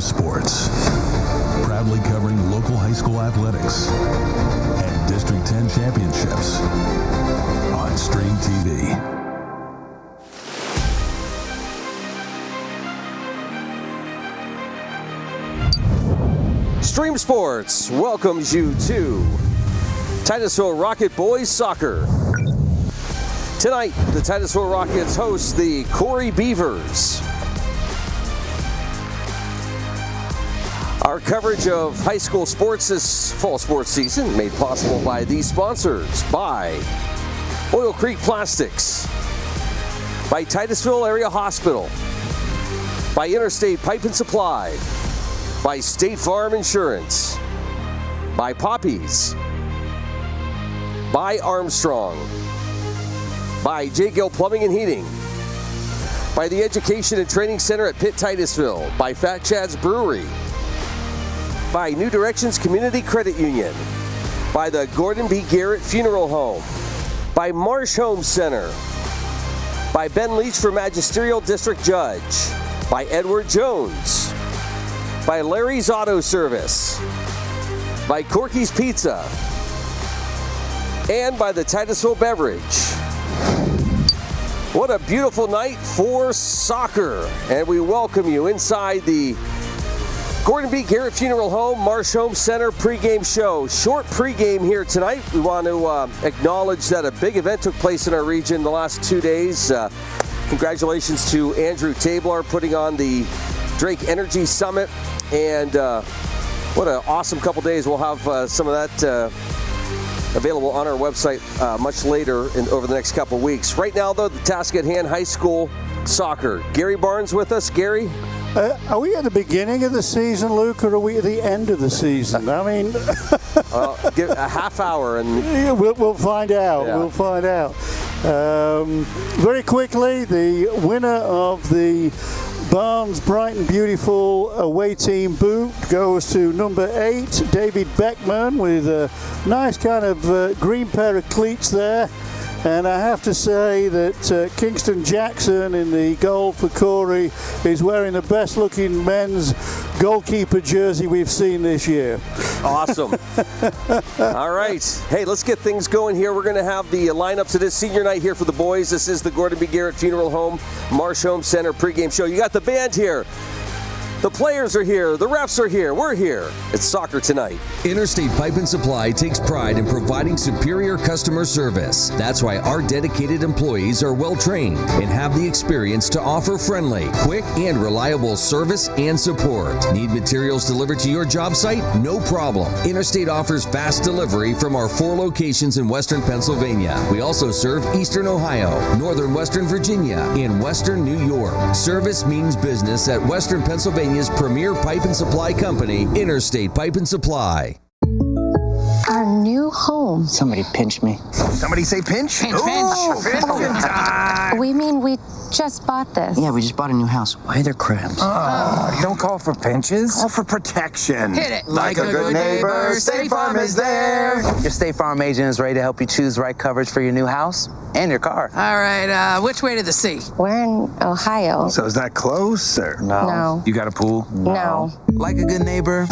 Sports, proudly covering local high school athletics and District 10 championships on Stream TV. Stream Sports welcomes you to Titusville Rocket Boys Soccer. Tonight, the Titusville Rockets host the Corry Beavers. Our coverage of high school sports this fall sports season made possible by these sponsors: by Oil Creek Plastics, by Titusville Area Hospital, by Interstate Pipe and Supply, by State Farm Insurance, by Poppies, by Armstrong, by J. Gill Plumbing and Heating, by the Education and Training Center at Pitt Titusville, by Fat Chad's Brewery, by New Directions Community Credit Union, by the Gordon B. Garrett Funeral Home, by Marsh Home Center, by Ben Leach for Magisterial District Judge, by Edward Jones, by Larry's Auto Service, by Corky's Pizza, and by the Titusville Beverage. What a beautiful night for soccer, and we welcome you inside the Gordon B. Garrett Funeral Home, Marsh Home Center pregame show. Short pregame here tonight. We want to acknowledge that a big event took place in our region the last 2 days. Congratulations to Andrew Tablar putting on the Drake Energy Summit, and what an awesome couple days. We'll have some of that available on our website much later over the next couple weeks. Right now, though, the task at hand, high school soccer. Gary Barnes with us. Gary? Are we at the beginning of the season, Luke, or are we at the end of the season? I mean... give a half hour and... We'll find out. Yeah. We'll find out. Very quickly, the winner of the Barnes Brighton Beautiful away team boot goes to number 8, David Beckman, with a nice kind of green pair of cleats there. And I have to say that Kingston Jackson in the goal for Corry is wearing the best looking men's goalkeeper jersey we've seen this year. Awesome. All right. Hey, let's get things going here. We're going to have the lineups of this senior night here for the boys. This is the Gordon B. Garrett Funeral Home, Marsh Home Center pregame show. You got the band here. The players are here. The refs are here. We're here. It's soccer tonight. Interstate Pipe and Supply takes pride in providing superior customer service. That's why our dedicated employees are well trained and have the experience to offer friendly, quick, and reliable service and support. Need materials delivered to your job site? No problem. Interstate offers fast delivery from our 4 locations in Western Pennsylvania. We also serve Eastern Ohio, Northern Western Virginia, and Western New York. Service means business at Western Pennsylvania's premier pipe and supply company, Interstate Pipe and Supply. Our new home. Somebody pinch me. Somebody say pinch? Pinch, pinch. We mean we just bought this. Yeah, we just bought a new house. Why are there crabs? Don't call for pinches. Call for protection. Hit it. Like a good neighbor, State Farm is there. Your State Farm agent is ready to help you choose the right coverage for your new house and your car. All right, which way to the sea? We're in Ohio. So is that close or? No. You got a pool? No. Like a good neighbor,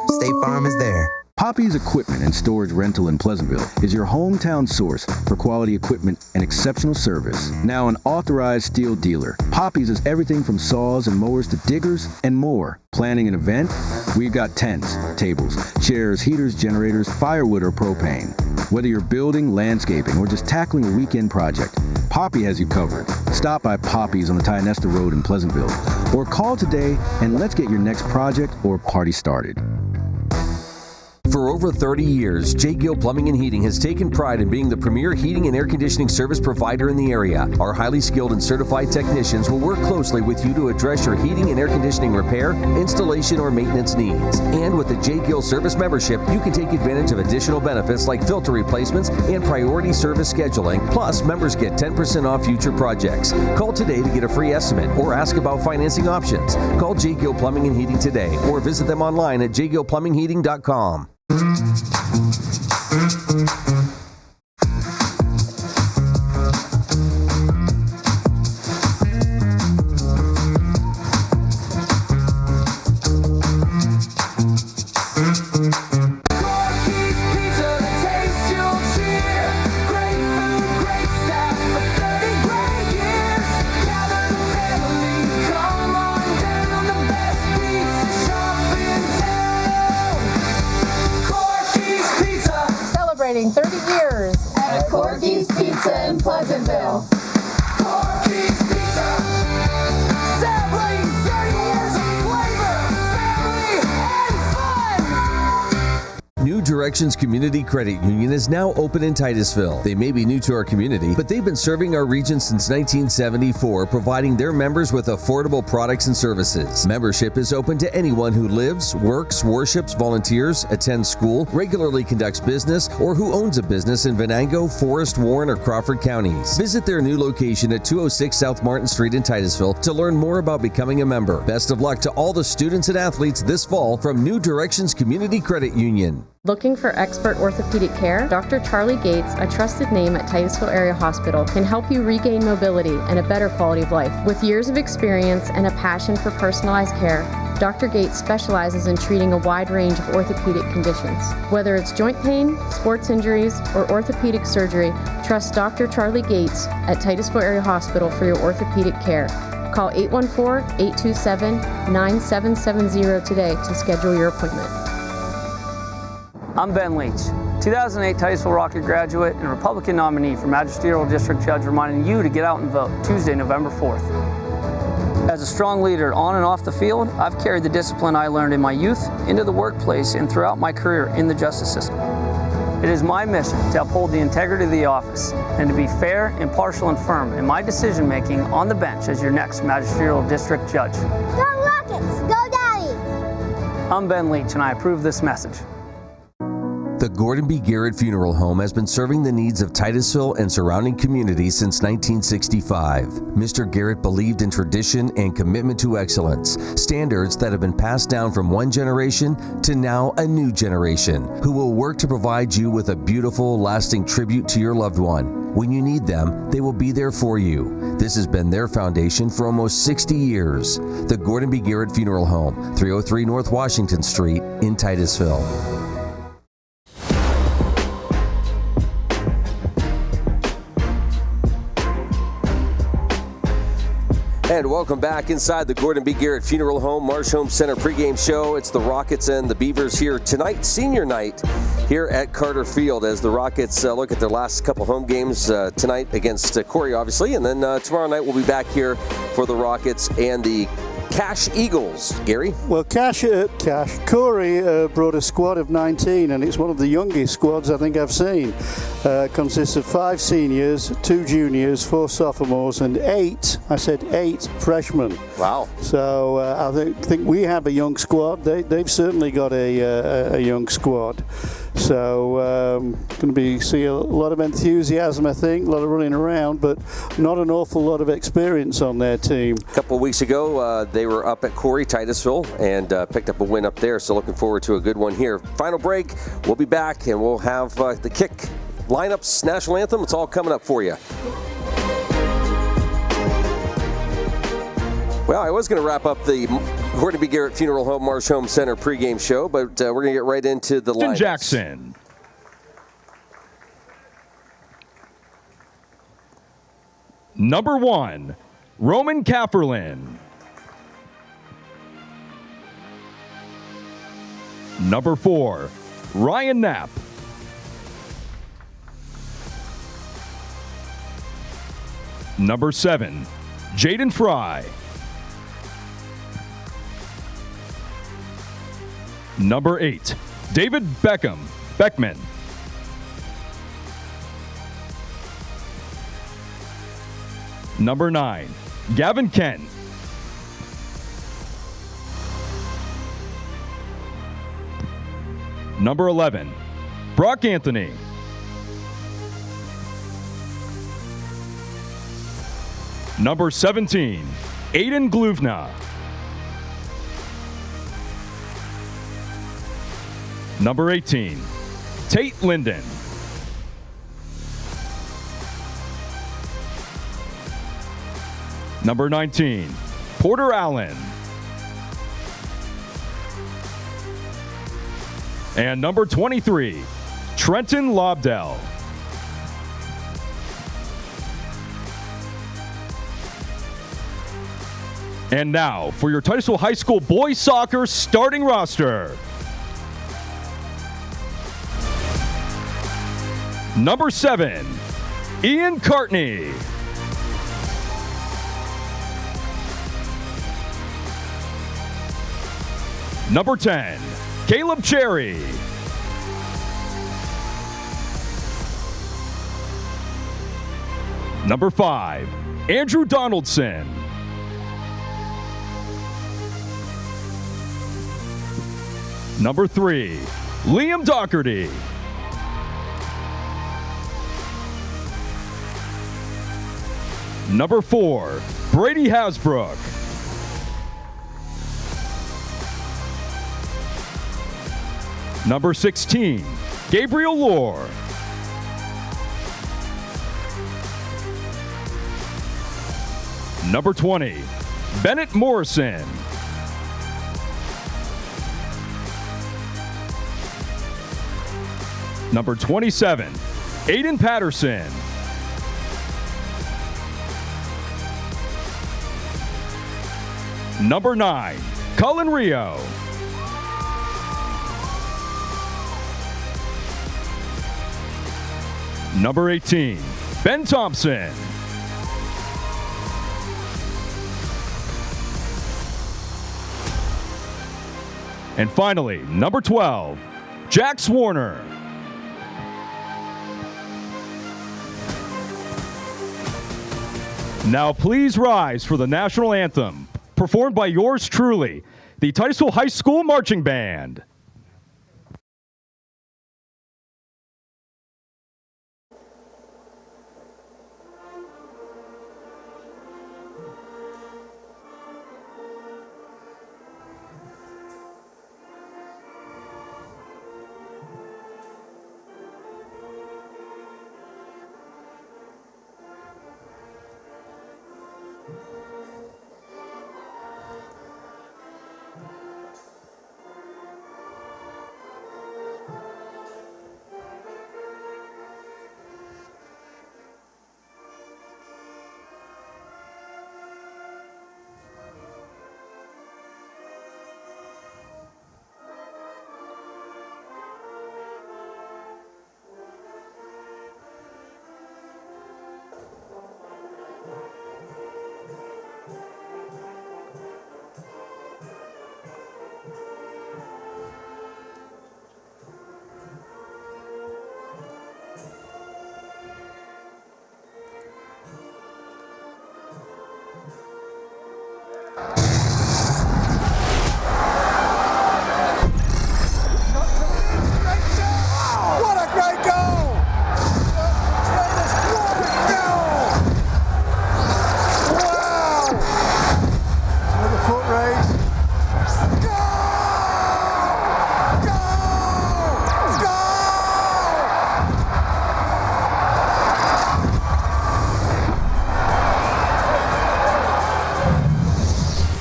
State Farm is there. Poppy's Equipment and Storage Rental in Pleasantville is your hometown source for quality equipment and exceptional service. Now an authorized steel dealer, Poppy's is everything from saws and mowers to diggers and more. Planning an event? We've got tents, tables, chairs, heaters, generators, firewood or propane. Whether you're building, landscaping, or just tackling a weekend project, Poppy has you covered. Stop by Poppy's on the Tionesta Road in Pleasantville or call today and let's get your next project or party started. For over 30 years, J. Gill Plumbing and Heating has taken pride in being the premier heating and air conditioning service provider in the area. Our highly skilled and certified technicians will work closely with you to address your heating and air conditioning repair, installation, or maintenance needs. And with the J. Gill Service membership, you can take advantage of additional benefits like filter replacements and priority service scheduling. Plus, members get 10% off future projects. Call today to get a free estimate or ask about financing options. Call J. Gill Plumbing and Heating today or visit them online at jgillplumbingheating.com. Corky's Pizza in Pleasantville. Corky's Pizza! Celebrating 30 years of flavor, family, and fun! New Directions Community Credit Union is now open in Titusville. They may be new to our community, but they've been serving our region since 1974, providing their members with affordable products and services. Membership is open to anyone who lives, works, worships, volunteers, attends school, regularly conducts business, or who owns a business in Venango, Forest, Warren, or Crawford counties. Visit their new location at 206 South Martin Street in Titusville to learn more about becoming a member. Best of luck to all the students and athletes this fall from New Directions Community Credit Union. Looking for expert orthopedic care? Dr. Charlie Gates, a trusted name at Titusville Area Hospital, can help you regain mobility and a better quality of life. With years of experience and a passion for personalized care, Dr. Gates specializes in treating a wide range of orthopedic conditions. Whether it's joint pain, sports injuries, or orthopedic surgery, trust Dr. Charlie Gates at Titusville Area Hospital for your orthopedic care. Call 814-827-9770 today to schedule your appointment. I'm Ben Leach, 2008 Titusville Rocket graduate and Republican nominee for Magisterial District Judge, reminding you to get out and vote Tuesday, November 4th. As a strong leader on and off the field, I've carried the discipline I learned in my youth into the workplace and throughout my career in the justice system. It is my mission to uphold the integrity of the office and to be fair, impartial, and firm in my decision-making on the bench as your next Magisterial District Judge. Go Rockets! Go Daddy! I'm Ben Leach, and I approve this message. The Gordon B. Garrett Funeral Home has been serving the needs of Titusville and surrounding communities since 1965. Mr. Garrett believed in tradition and commitment to excellence, standards that have been passed down from one generation to now a new generation, who will work to provide you with a beautiful, lasting tribute to your loved one. When you need them, they will be there for you. This has been their foundation for almost 60 years. The Gordon B. Garrett Funeral Home, 303 North Washington Street in Titusville. And welcome back inside the Gordon B. Garrett Funeral Home Marsh Home Center pregame show. It's the Rockets and the Beavers here tonight, senior night here at Carter Field, as the Rockets look at their last couple home games tonight against Corry, obviously, and then tomorrow night we'll be back here for the Rockets and the Cash Eagles. Gary? Well, Corry brought a squad of 19, and it's one of the youngest squads I think I've seen. Consists of 5 seniors, 2 juniors, 4 sophomores, and 8 freshmen. Wow. So I think we have a young squad. They've certainly got a young squad. So going to see a lot of enthusiasm, I think, a lot of running around, but not an awful lot of experience on their team. A couple of weeks ago, they were up at Corry, Titusville, and picked up a win up there, so looking forward to a good one here. Final break, we'll be back, and we'll have the kick lineups, national anthem. It's all coming up for you. Well, I was going to wrap up the Corry B. Garrett Funeral Home Marsh Home Center pregame show, but we're going to get right into the lineups. Jackson. Number 1, Roman Kafferlin. Number 4, Ryan Knapp. Number 7, Jaden Fry. Number 8, David Beckman. Number 9, Gavin Kent. Number 11, Brock Anthony. Number 17, Aiden Gluvna. Number 18, Tate Linden. Number 19, Porter Allen. And number 23, Trenton Lobdell. And now for your Titusville High School boys soccer starting roster. Number 7, Ian Cartney. Number 10, Caleb Cherry. Number 5, Andrew Donaldson. Number 3, Liam Doherty. Number 4, Brady Hasbrook. Number 16, Gabriel Lohr. Number 20, Bennett Morrison. Number 27, Aiden Patterson. Number 9, Cullen Rio. Number 18, Ben Thompson. And finally, number 12, Jax Warner. Now please rise for the national anthem, performed by yours truly, the Titusville High School Marching Band.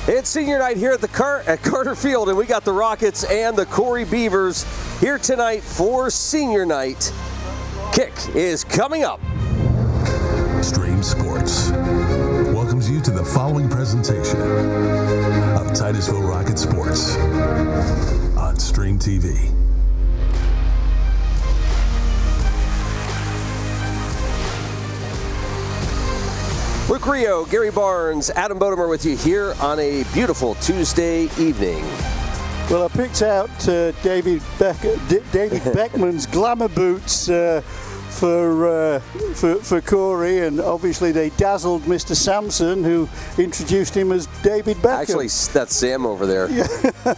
It's senior night here at Carter Field, and we got the Rockets and the Corry Beavers here tonight for senior night. Kick is coming up. Stream Sports welcomes you to the following presentation of Titusville Rocket Sports on Stream TV. Luke Rio, Gary Barnes, Adam Bodemer with you here on a beautiful Tuesday evening. Well, I picked out David Beckman's glamour boots for Corey, and obviously they dazzled Mr. Sampson, who introduced him as David Beckham. Actually, that's Sam over there. Yeah.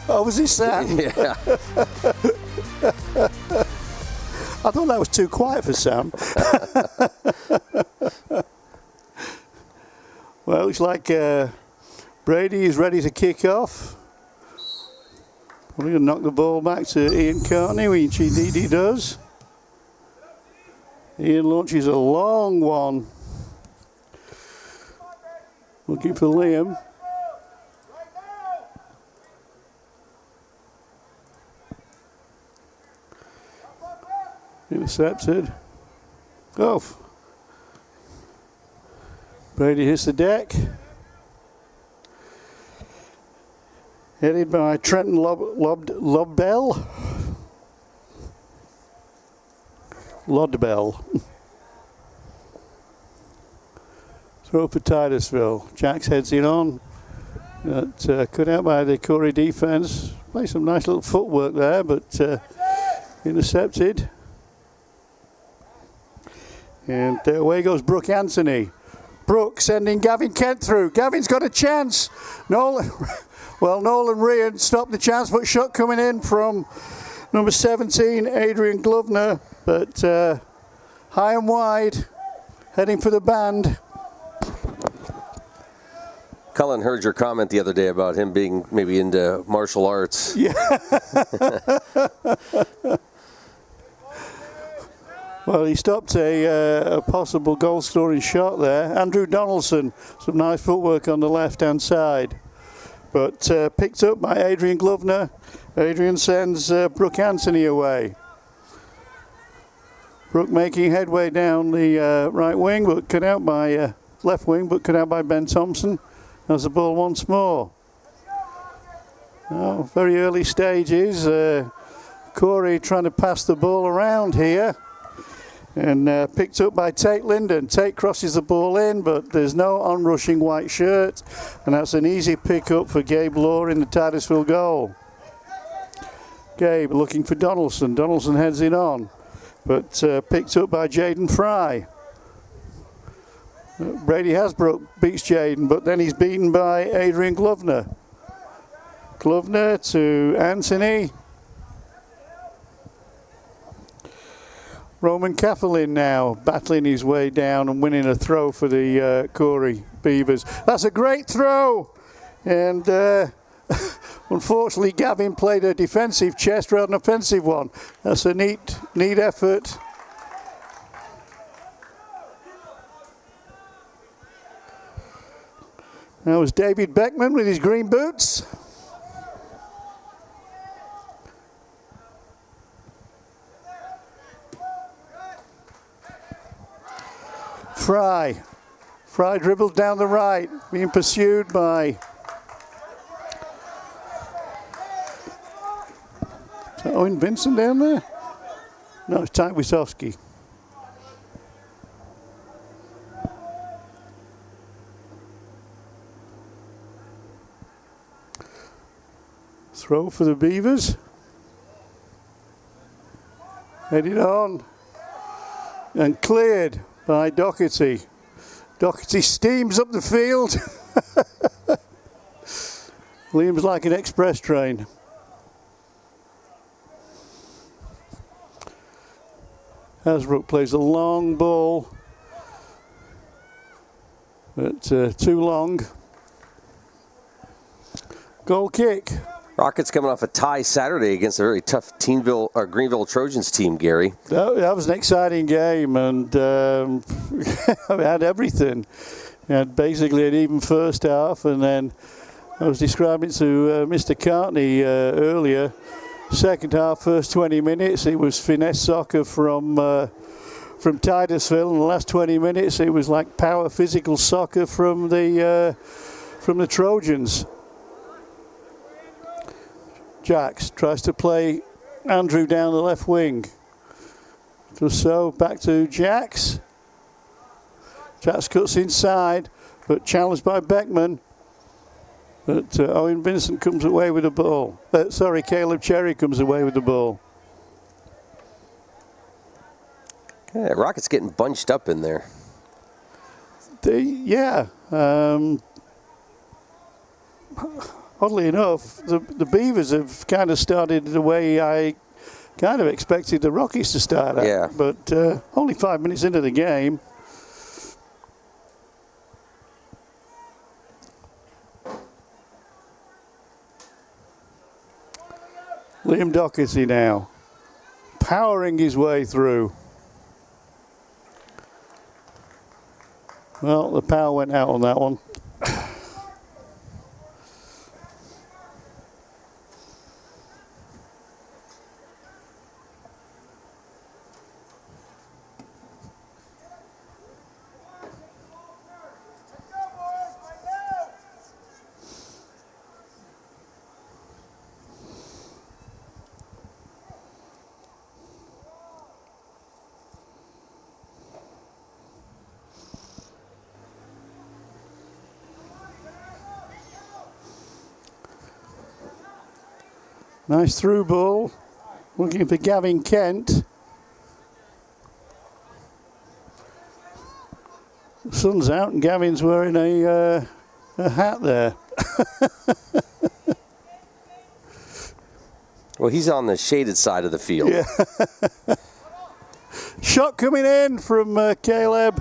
Oh, was he Sam? Yeah. I thought that was too quiet for Sam. Well, looks like Brady is ready to kick off. Probably going to knock the ball back to Ian Cartney, which he does. Ian launches a long one. Looking for Liam. Intercepted. Off. Brady hits the deck. Headed by Trenton Lodbell. Throw for Titusville. Jacks heads it on. Cut out by the Corry defense. Play some nice little footwork there, but intercepted. And away goes Brooke Anthony. Brooke sending Gavin Kent through. Gavin's got a chance. Nolan Ryan stopped the chance, but shot coming in from number 17, Adrian Glovner. But high and wide, heading for the band. Cullen heard your comment the other day about him being maybe into martial arts. Yeah. Well, he stopped a possible goal-scoring shot there. Andrew Donaldson, some nice footwork on the left-hand side. But picked up by Adrian Glovner. Adrian sends Brooke Anthony away. Brooke making headway down the right wing, but cut out by left wing, but cut out by Ben Thompson. Has the ball once more. Oh, very early stages. Corry trying to pass the ball around here. And picked up by Tate Linden. Tate crosses the ball in, but there's no onrushing white shirt. And that's an easy pick up for Gabe Law in the Titusville goal. Gabe looking for Donaldson. Donaldson heads it on, but picked up by Jaden Fry. Brady Hasbrook beats Jaden, but then he's beaten by Adrian Glovner. Glovner to Anthony. Roman Kafflin now battling his way down and winning a throw for the Corry Beavers. That's a great throw, and unfortunately Gavin played a defensive chest rather than an offensive one. That's a neat effort. That was David Beckman with his green boots. Fry dribbled down the right, being pursued by is that Owen Vincent down there? No, it's Ty Wisowski. Throw for the Beavers. Headed on and cleared by Doherty. Doherty steams up the field. Liam's like an express train. Hasbrook plays a long ball, but too long. Goal kick. Rockets coming off a tie Saturday against a very tough Greenville Trojans team, Gary. That was an exciting game, and we had everything. We had basically an even first half, and then I was describing it to Mr. Cartney earlier. Second half, first 20 minutes, it was finesse soccer from Titusville. In the last 20 minutes, it was like power physical soccer from the Trojans. Jacks tries to play Andrew down the left wing. Just so, back to Jacks. Jacks cuts inside, but challenged by Beckman. But Owen Vincent comes away with the ball. Caleb Cherry comes away with the ball. Yeah, Rockets getting bunched up in there. Oddly enough, the Beavers have kind of started the way I kind of expected the Rockies to start out. Yeah. But only 5 minutes into the game. Liam Doherty now, powering his way through. Well, the power went out on that one. Nice through ball. Looking for Gavin Kent. The sun's out and Gavin's wearing a hat there. Well, he's on the shaded side of the field. Yeah. Shot coming in from Caleb.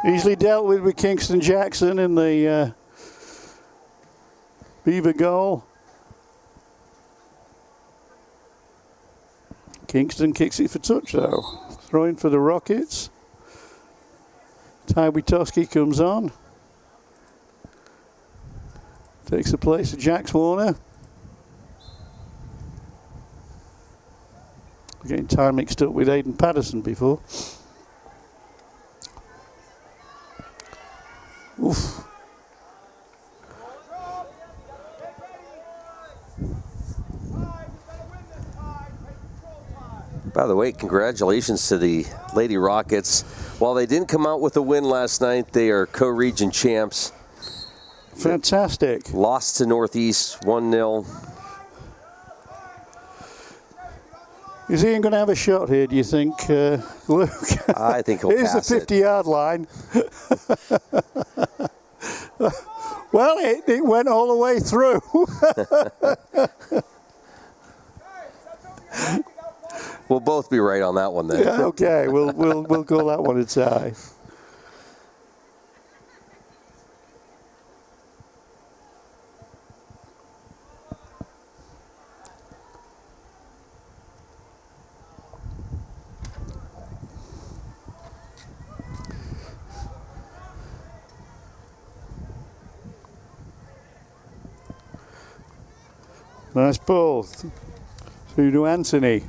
Easily dealt with Kingston Jackson in the Beaver goal. Kingston kicks it for touch though. Throwing for the Rockets. Ty Witoski comes on. Takes the place of Jax Warner. Getting Ty mixed up with Aidan Patterson before. Oof. By the way, congratulations to the Lady Rockets. While they didn't come out with a win last night, they are co-region champs. Fantastic. Lost to Northeast 1-0. Is Ian going to have a shot here, do you think, Luke? I think he'll Here's pass the 50-yard line. Well, it went all the way through. We'll both be right on that one then. Yeah, okay, we'll call that one a tie. Nice ball through to Anthony.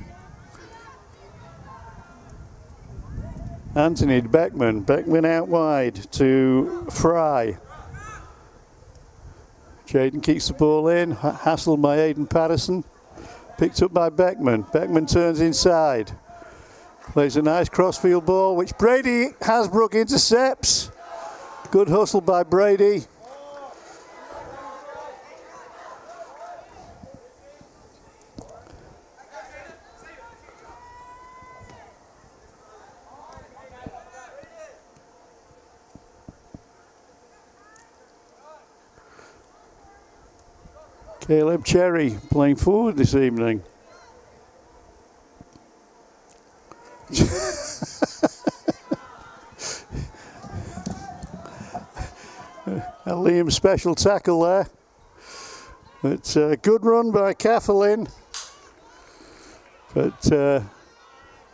Anthony to Beckman. Beckman out wide to Fry. Jaden keeps the ball in. Hassled by Aidan Patterson. Picked up by Beckman. Beckman turns inside. Plays a nice crossfield ball, which Brady Hasbrook intercepts. Good hustle by Brady. Caleb Cherry playing forward this evening. A Liam special tackle there. It's a good run by Kathleen. But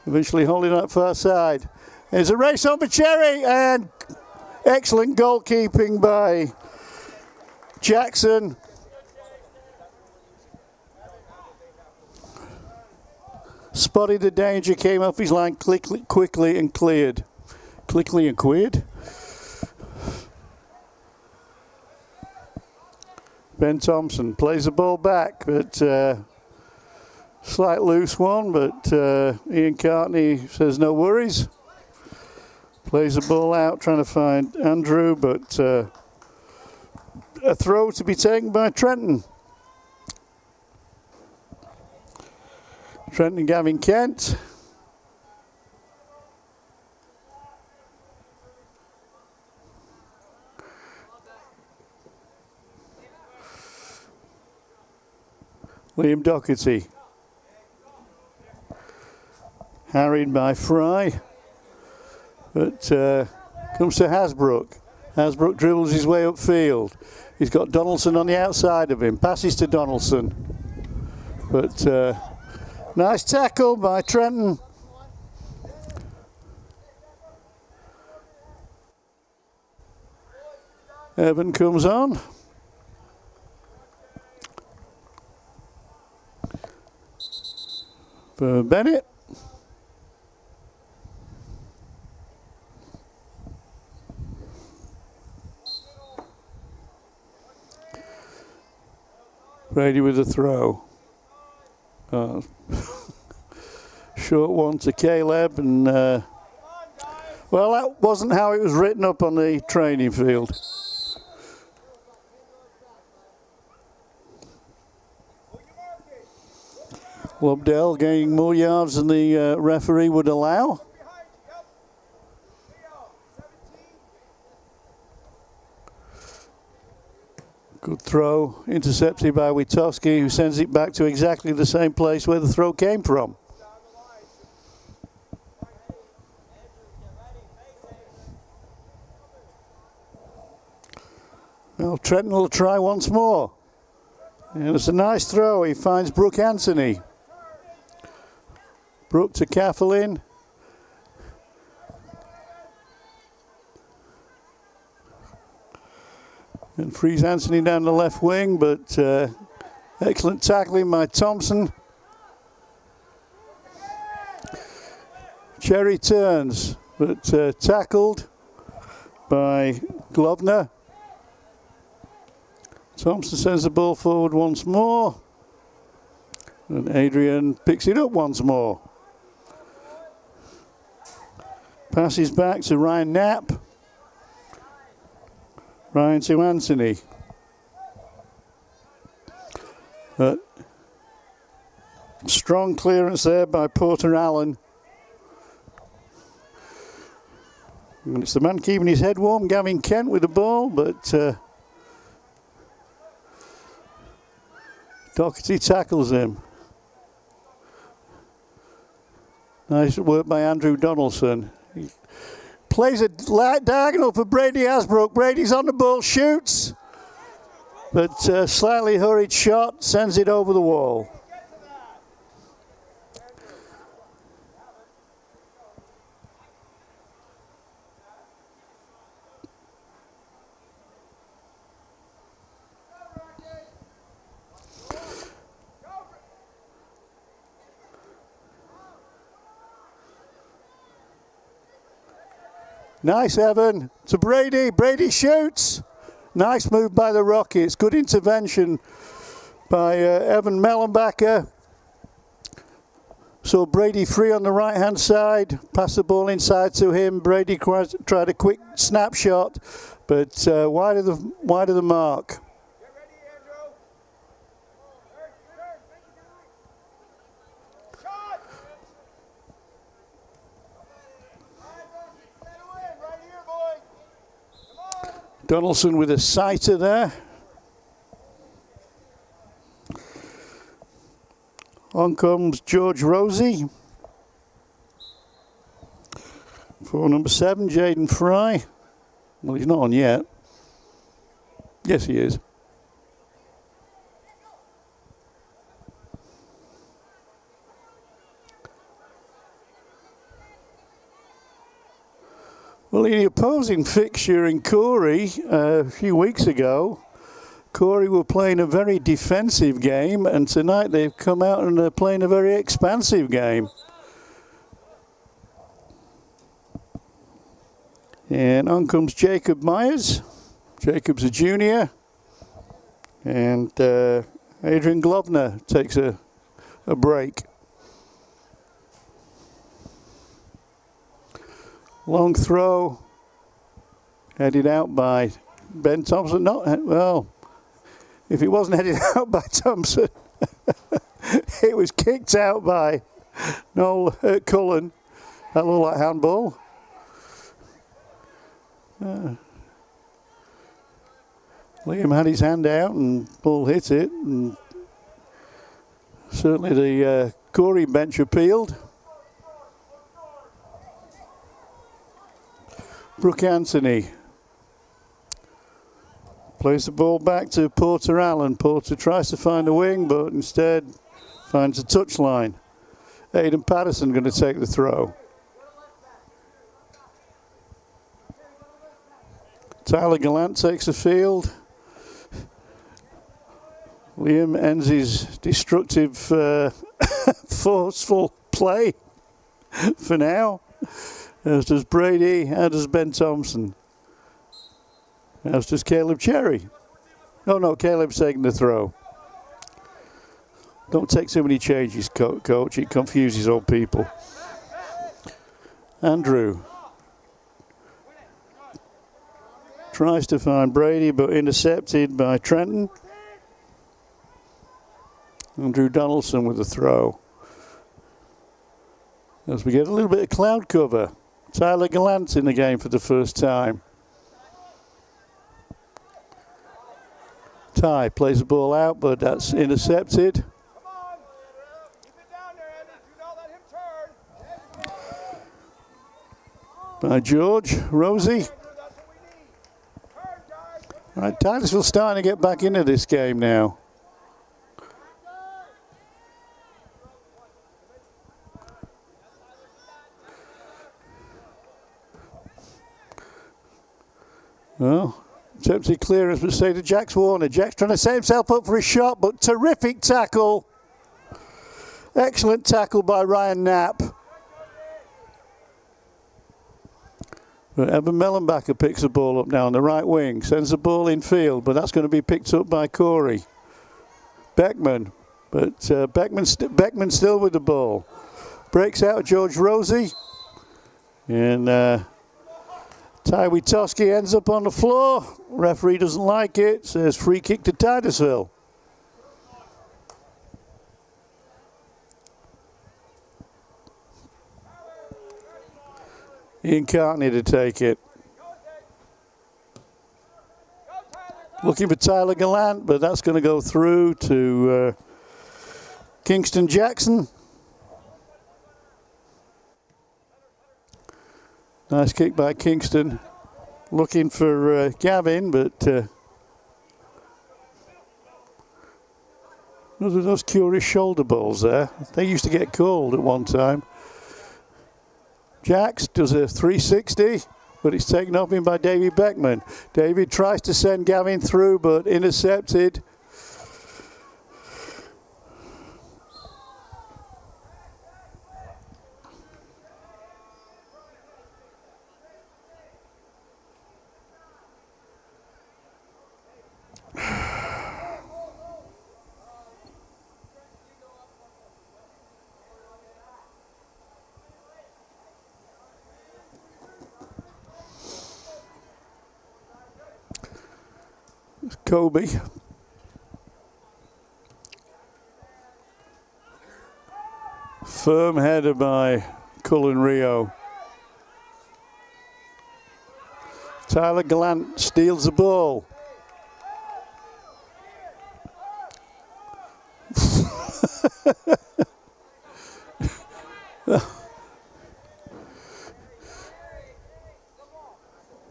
eventually holding that far side. There's a race on for Cherry and excellent goalkeeping by Jackson. Spotted the danger, came off his line quickly and cleared. Quickly and cleared. Ben Thompson plays the ball back, but slight loose one, but Ian Cartney says no worries. Plays the ball out, trying to find Andrew, but a throw to be taken by Trenton. Trenton and Gavin Kent. Liam Doherty. Harried by Fry. But comes to Hasbrook. Hasbrook dribbles his way upfield. He's got Donaldson on the outside of him. Passes to Donaldson. But nice tackle by Trenton. Evan comes on. For Bennett. Brady with a throw. Short one to Caleb, and well, that wasn't how it was written up on the training field. Lobdell gaining more yards than the referee would allow. Good throw, intercepted by Witowski, who sends it back to exactly the same place where the throw came from. Well, Trenton will try once more. And it's a nice throw. He finds Brooke Anthony. Brooke to Kafflin. And frees Anthony down the left wing, but excellent tackling by Thompson. Cherry turns, but tackled by Glovner. Thompson sends the ball forward once more. And Adrian picks it up once more. Passes back to Ryan Knapp. Ryan to Anthony. But strong clearance there by Porter Allen. And it's the man keeping his head warm, Gavin Kent, with the ball, but Doherty tackles him. Nice work by Andrew Donaldson. He plays a light diagonal for Brady Hasbrook. Brady's on the ball, shoots, but slightly hurried shot sends it over the wall. Nice, Evan, to Brady. Brady shoots. Nice move by the Rockets. Good intervention by Evan Mellenbacher. So Brady free on the right-hand side. Pass the ball inside to him. Brady tried a quick snapshot, but wide of the mark. Donaldson with a sighter there. On comes George Rosie. For number 7, Jaden Fry. Well, he's not on yet. Yes, he is. Well, in the opposing fixture in Corry a few weeks ago, Corry were playing a very defensive game, and tonight they've come out and they're playing a very expansive game. And on comes Jacob Myers. Jacob's a junior. And Adrian Glovner takes a break. Long throw, headed out by Ben Thompson. Well, if it wasn't headed out by Thompson, it was kicked out by Noel Cullen. That looked like handball. Liam had his hand out and ball hit it. And certainly the Corry bench appealed. Brooke Anthony plays the ball back to Porter Allen. Porter tries to find a wing, but instead finds a touchline. Aidan Patterson going to take the throw. Tyler Gallant takes the field. Liam ends his destructive, forceful play for now. As does Brady, as does Ben Thompson. As does Caleb Cherry. No, Caleb's taking the throw. Don't take so many changes, coach. It confuses old people. Andrew tries to find Brady, but intercepted by Trenton. Andrew Donaldson with the throw. as we get a little bit of cloud cover. Tyler Gallant in the game for the first time. Ty plays the ball out, but that's intercepted. By George Rosie. All right, Titusville starting to get back into this game now. Well, attempted clearance, but say to Jax Warner. Jack's trying to set himself up for a shot, but terrific tackle. Excellent tackle by Ryan Knapp. But Evan Mellenbacher picks the ball up now on the right wing, sends the ball in field, but that's going to be picked up by Corry Beckman. But Beckman still with the ball. Breaks out George Rosie. And Ty Witoski ends up on the floor. Referee doesn't like it, says free kick to Titusville. Ian Cartney to take it. Looking for Tyler Gallant, but that's going to go through to Kingston Jackson. Nice kick by Kingston. Looking for Gavin, but those curious shoulder balls there. They used to get called at one time. Jax does a 360, but it's taken off him by David Beckman. David tries to send Gavin through, but intercepted. Kobe. Firm header by Cullen Rio. Tyler Gallant steals the ball.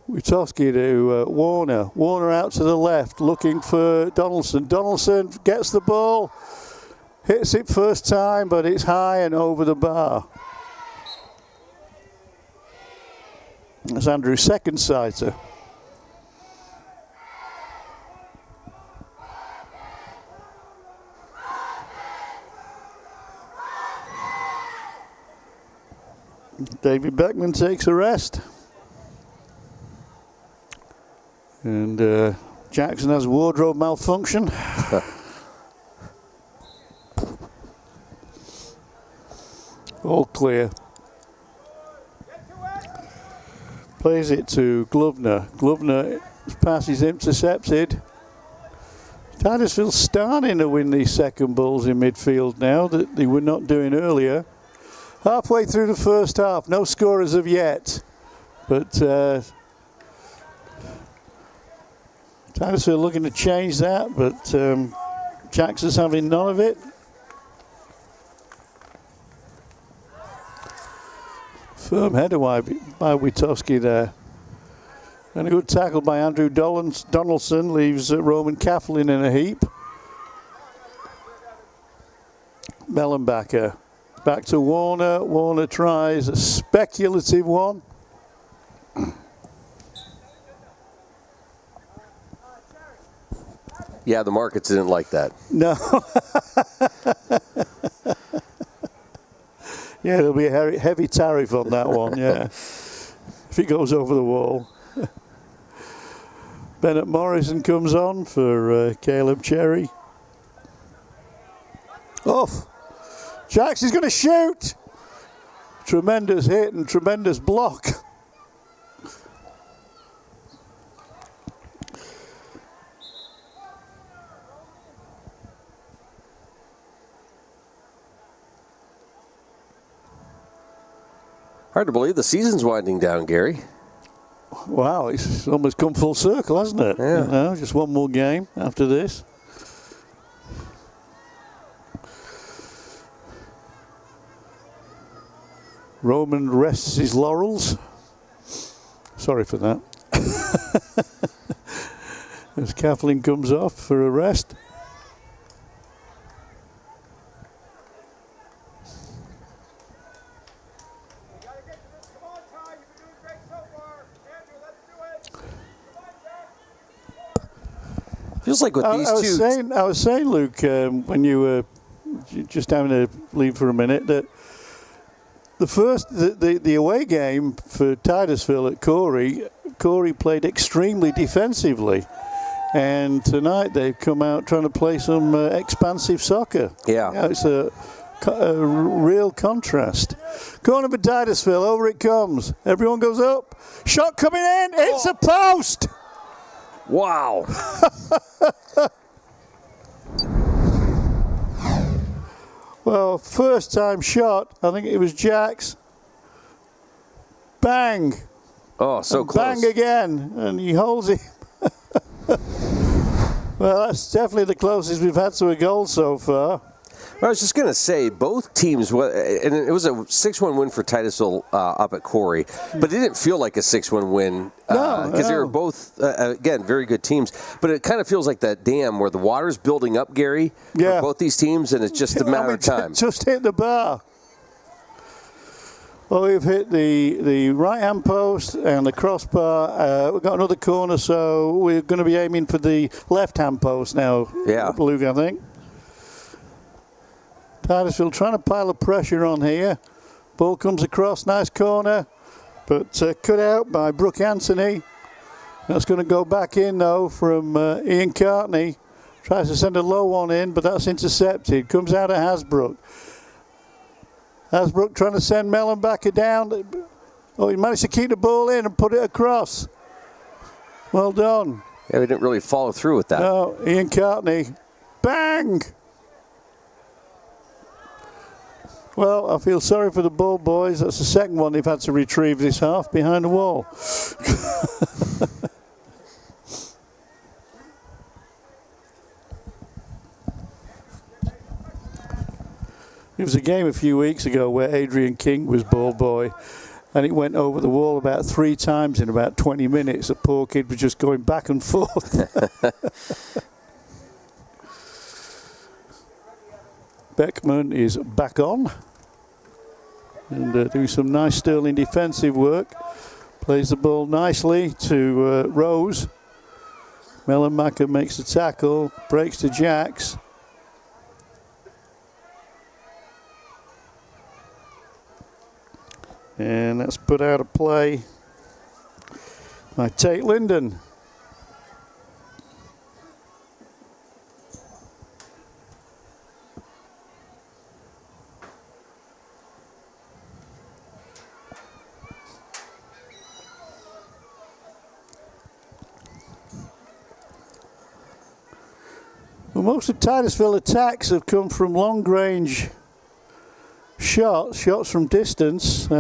Witoski to Warner. Warner out to the left, looking for Donaldson. Donaldson gets the ball, hits it first time, but it's high and over the bar. That's Andrew's second sighter. David Beckman takes a rest. And Jackson has wardrobe malfunction. All clear. Plays it to Glovener. Glovener pass is intercepted. Titusville starting to win these second balls in midfield now that they were not doing earlier. Halfway through the first half, no score as of yet. But Titusville looking to change that, but Jackson's having none of it. Firm header by Witoski there. And a good tackle by Andrew Donaldson leaves Roman Coughlin in a heap. Mellenbacher back to Warner. Warner tries a speculative one. Yeah, the markets didn't like that. No. Yeah, there'll be a heavy tariff on that one, yeah. If it goes over the wall. Bennett Morrison comes on for Caleb Cherry. Off. Jackson's going to shoot. Tremendous hit and tremendous block. Hard to believe the season's winding down, Gary. Wow, it's almost come full circle, hasn't it? Yeah. You know, just one more game after this. Roman rests his laurels. Sorry for that. As Kathleen comes off for a rest. Feels like with these two. I was saying, Luke, when you were just having to leave for a minute, that the away game for Titusville at Corry played extremely defensively, and tonight they've come out trying to play some expansive soccer. Yeah, it's a real contrast. Corner for Titusville, over it comes. Everyone goes up. Shot coming in. It's a post. Wow. Well, first time shot, I think it was Jack's. Bang. Oh, so and close. Bang again, and he holds it. Well, that's definitely the closest we've had to a goal so far. I was just going to say, both teams, and it was a 6-1 win for Titusville up at Corry, but it didn't feel like a 6-1 win because they were both, again, very good teams. But it kind of feels like that dam where the water's building up, Gary, for both these teams, and it's just a matter of time. Just hit the bar. Well, we've hit the right-hand post and the crossbar. We've got another corner, so we're going to be aiming for the left-hand post now, Luke, I think. Titusville trying to pile the pressure on here. Ball comes across, nice corner, but cut out by Brooke Anthony. That's going to go back in, though, from Ian Cartney. Tries to send a low one in, but that's intercepted. Comes out of Hasbrook. Hasbrook trying to send Mellon back down. Oh, he managed to keep the ball in and put it across. Well done. Yeah, we didn't really follow through with that. No, Ian Cartney. Bang! Well, I feel sorry for the ball boys. That's the second one they've had to retrieve this half behind the wall. It was a game a few weeks ago where Adrian King was ball boy, and it went over the wall about 3 times in about 20 minutes. The poor kid was just going back and forth. Beckman is back on and doing some nice sterling defensive work. Plays the ball nicely to Rose. Mellenmacher makes the tackle, breaks to Jacks. And that's put out of play by Tate Linden. Well, most of Titusville attacks have come from long range shots from distance. We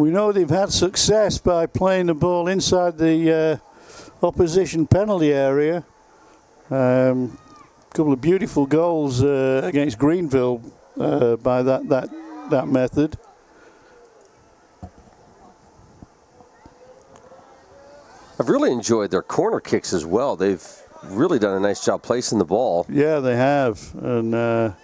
know they've had success by playing the ball inside the opposition penalty area. A couple of beautiful goals against Greenville by that method. I've really enjoyed their corner kicks as well. They've really done a nice job placing the ball. Yeah, they have. And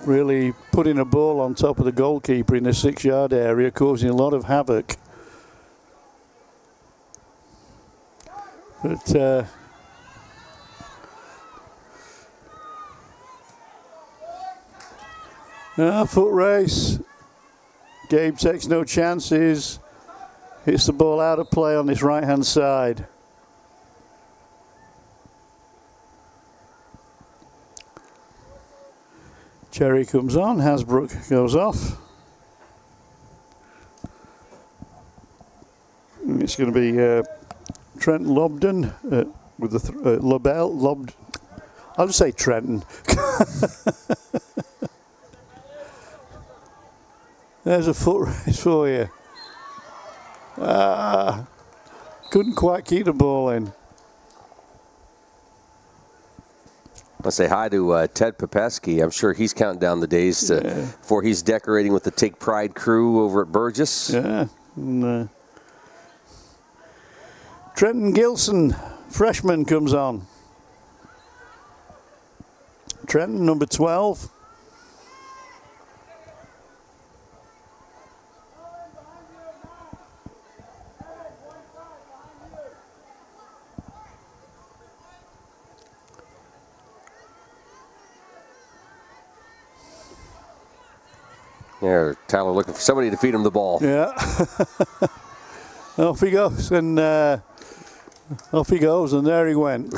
really putting a ball on top of the goalkeeper in the 6-yard area, causing a lot of havoc. But foot race. Gabe takes no chances. Hits the ball out of play on this right-hand side. Cherry comes on, Hasbrook goes off. And it's going to be Trenton Lobden with the Lobel. I'll just say Trenton. There's a foot race for you. Couldn't quite keep the ball in. I'll say hi to Ted Popesky. I'm sure he's counting down the days before he's decorating with the Take Pride crew over at Burgess. Yeah. And, Trenton Gilson, freshman, comes on. Trenton, number 12. Yeah, Tyler looking for somebody to feed him the ball. Yeah. Off he goes, and there he went.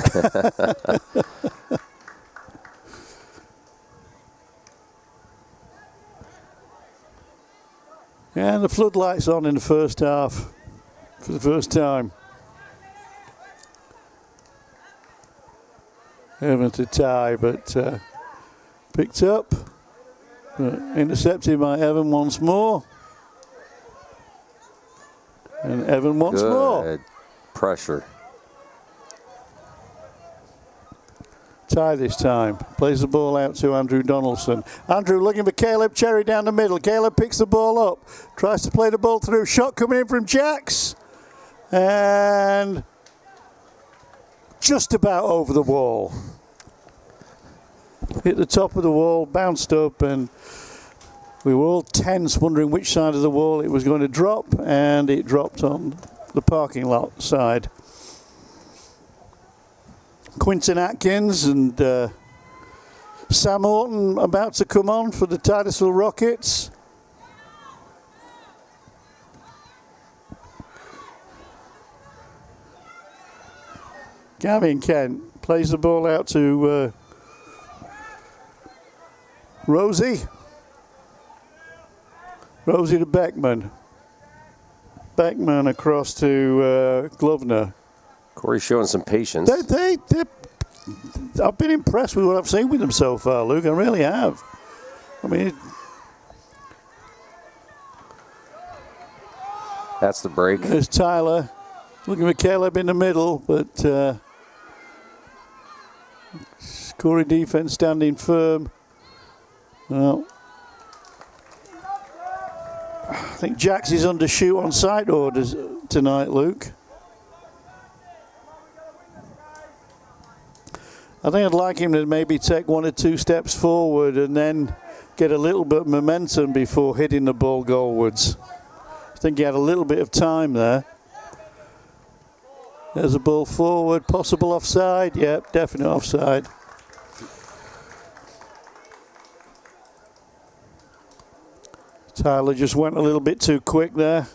Yeah, the floodlights on in the first half for the first time. Haven't a tie, but picked up. Intercepted by Evan once more. And Evan once more. Pressure. Tie this time. Plays the ball out to Andrew Donaldson. Andrew looking for Caleb Cherry down the middle. Caleb picks the ball up. Tries to play the ball through. Shot coming in from Jacks. And just about over the wall. Hit the top of the wall, bounced up, and we were all tense, wondering which side of the wall it was going to drop, and it dropped on the parking lot side. Quinton Atkins and Sam Orton about to come on for the Titusville Rockets. Gavin Kent plays the ball out to Rosie to Beckman. Beckman across to Glovner. Corey's showing some patience. I've been impressed with what I've seen with them so far, Luke. I really have. I mean, that's the break. There's Tyler looking for Caleb in the middle, but Corey defense standing firm. Well, I think Jax is undershoot on side orders tonight, Luke. I think I'd like him to maybe take 1 or 2 steps forward and then get a little bit of momentum before hitting the ball goalwards. I think he had a little bit of time there. There's a ball forward, possible offside. Yep, definite offside. Tyler just went a little bit too quick there.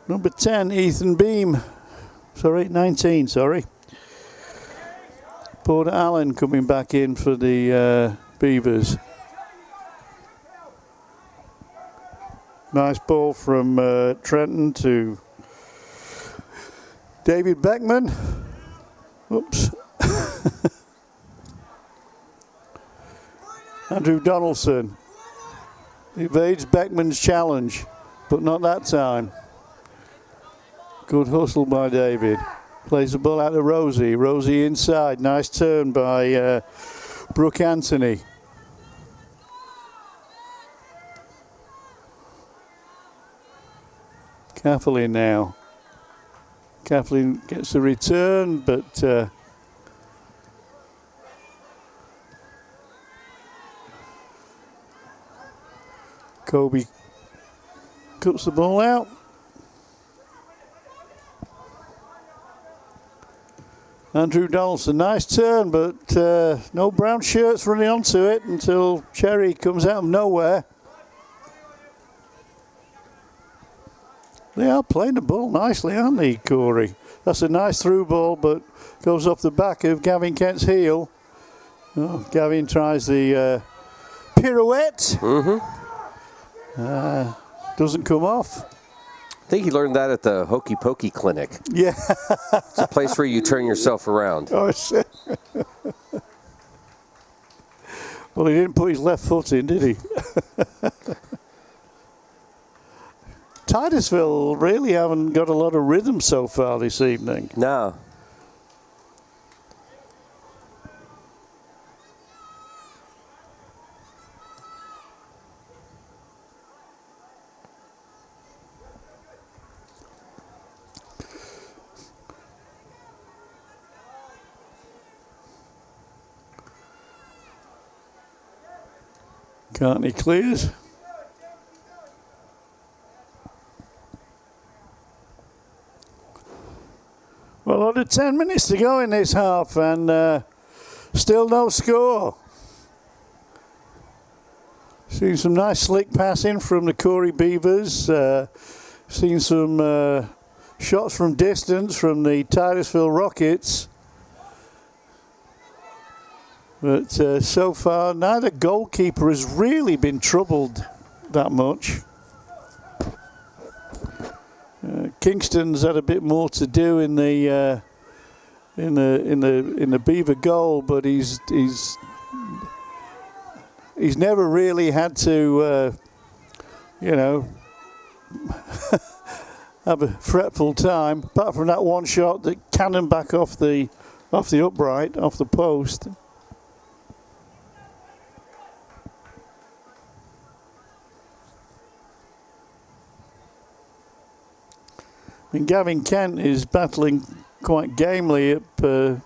Number 10, Ethan Beam. 19, sorry. Porter Allen coming back in for the Beavers. Nice ball from Trenton to David Beckman. Oops. Andrew Donaldson evades Beckman's challenge, but not that time. Good hustle by David. Plays the ball out to Rosie. Rosie inside. Nice turn by Brooke Anthony. Kathleen now. Kathleen gets the return, but Kobe cuts the ball out. Andrew Donaldson, nice turn, but no brown shirts running onto it until Cherry comes out of nowhere. They are playing the ball nicely, aren't they, Corey? That's a nice through ball, but goes off the back of Gavin Kent's heel. Oh, Gavin tries the pirouette. Mm-hmm. Doesn't come off. I think he learned that at the Hokey Pokey Clinic. Yeah. It's a place where you turn yourself around. Oh, well, he didn't put his left foot in, did he? Titusville really haven't got a lot of rhythm so far this evening. No. Cartney clears. Well, under 10 minutes to go in this half, and still no score. Seen some nice slick passing from the Corry Beavers. Seen some shots from distance from the Titusville Rockets. But so far, neither goalkeeper has really been troubled that much. Kingston's had a bit more to do in the Beaver goal, but he's never really had to, have a fretful time. Apart from that one shot that cannoned back off the upright, off the post. And Gavin Kent is battling quite gamely up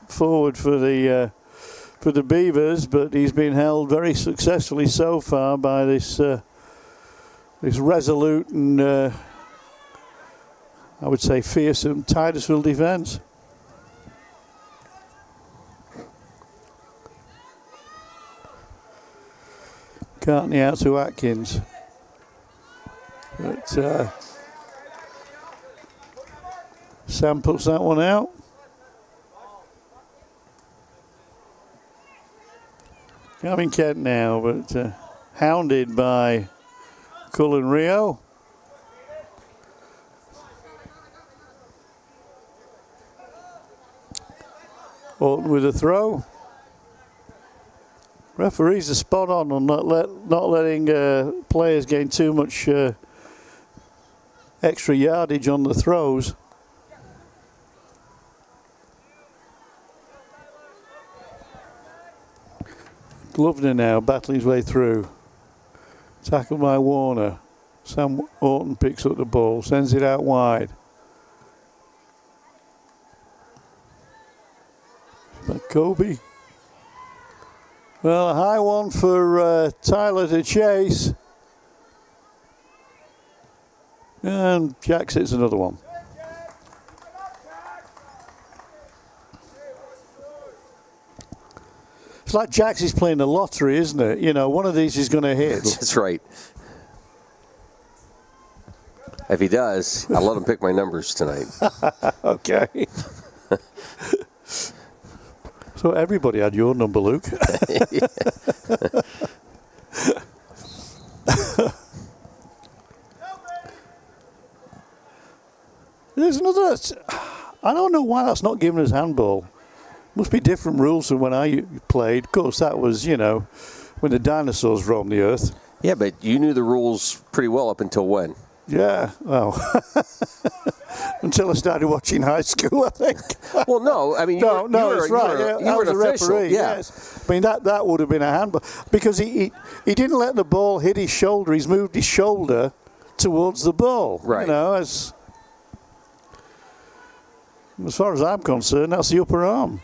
forward for the Beavers, but he's been held very successfully so far by this resolute and I would say fearsome Titusville defence. Cartney out to Atkins, but Sam puts that one out. Gavin Kent now, but hounded by Cullen Rio. Orton with a throw. Referees are spot on not letting players gain too much extra yardage on the throws. Glovener now battling his way through. Tackled by Warner. Sam Orton picks up the ball, sends it out wide. Back Kobe. Well, a high one for Tyler to chase. And Jack hits another one. It's like Jax is playing the lottery, isn't it? You know, one of these is going to hit. That's right. If he does, I'll let him pick my numbers tonight. Okay. So everybody had your number, Luke. There's another. I don't know why that's not given us handball. Must be different rules from when I played. Of course, that was, when the dinosaurs roamed the earth. Yeah, but you knew the rules pretty well up until when? Yeah, well, until I started watching high school, I think. Well, no, I mean, you were an official. Referee, yeah. Yes. I mean, that would have been a handball. Because he didn't let the ball hit his shoulder. He's moved his shoulder towards the ball. Right. As far as I'm concerned, that's the upper arm.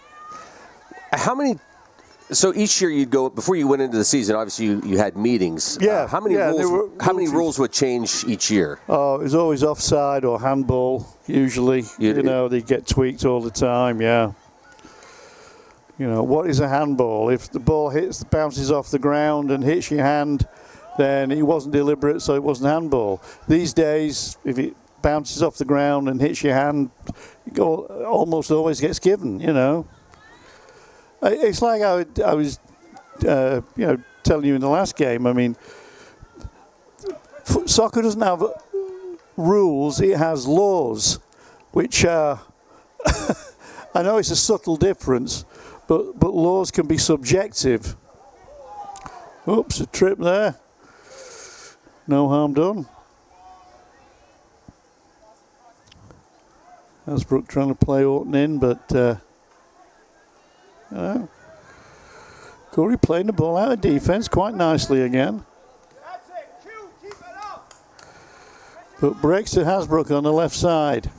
So each year you'd go, before you went into the season, obviously you had meetings. Yeah. How many rules would change each year? Oh, it was always offside or handball, usually. They get tweaked all the time, yeah. What is a handball? If the ball bounces off the ground and hits your hand, then it wasn't deliberate, so it wasn't handball. These days, if it bounces off the ground and hits your hand, it almost always gets given, It's like I was, telling you in the last game. I mean, soccer doesn't have rules, it has laws, which are, I know it's a subtle difference, but laws can be subjective. Oops, a trip there. No harm done. Hasbrook trying to play Orton in, but Corry playing the ball out of defense quite nicely again. But breaks to Hasbrook on the left side.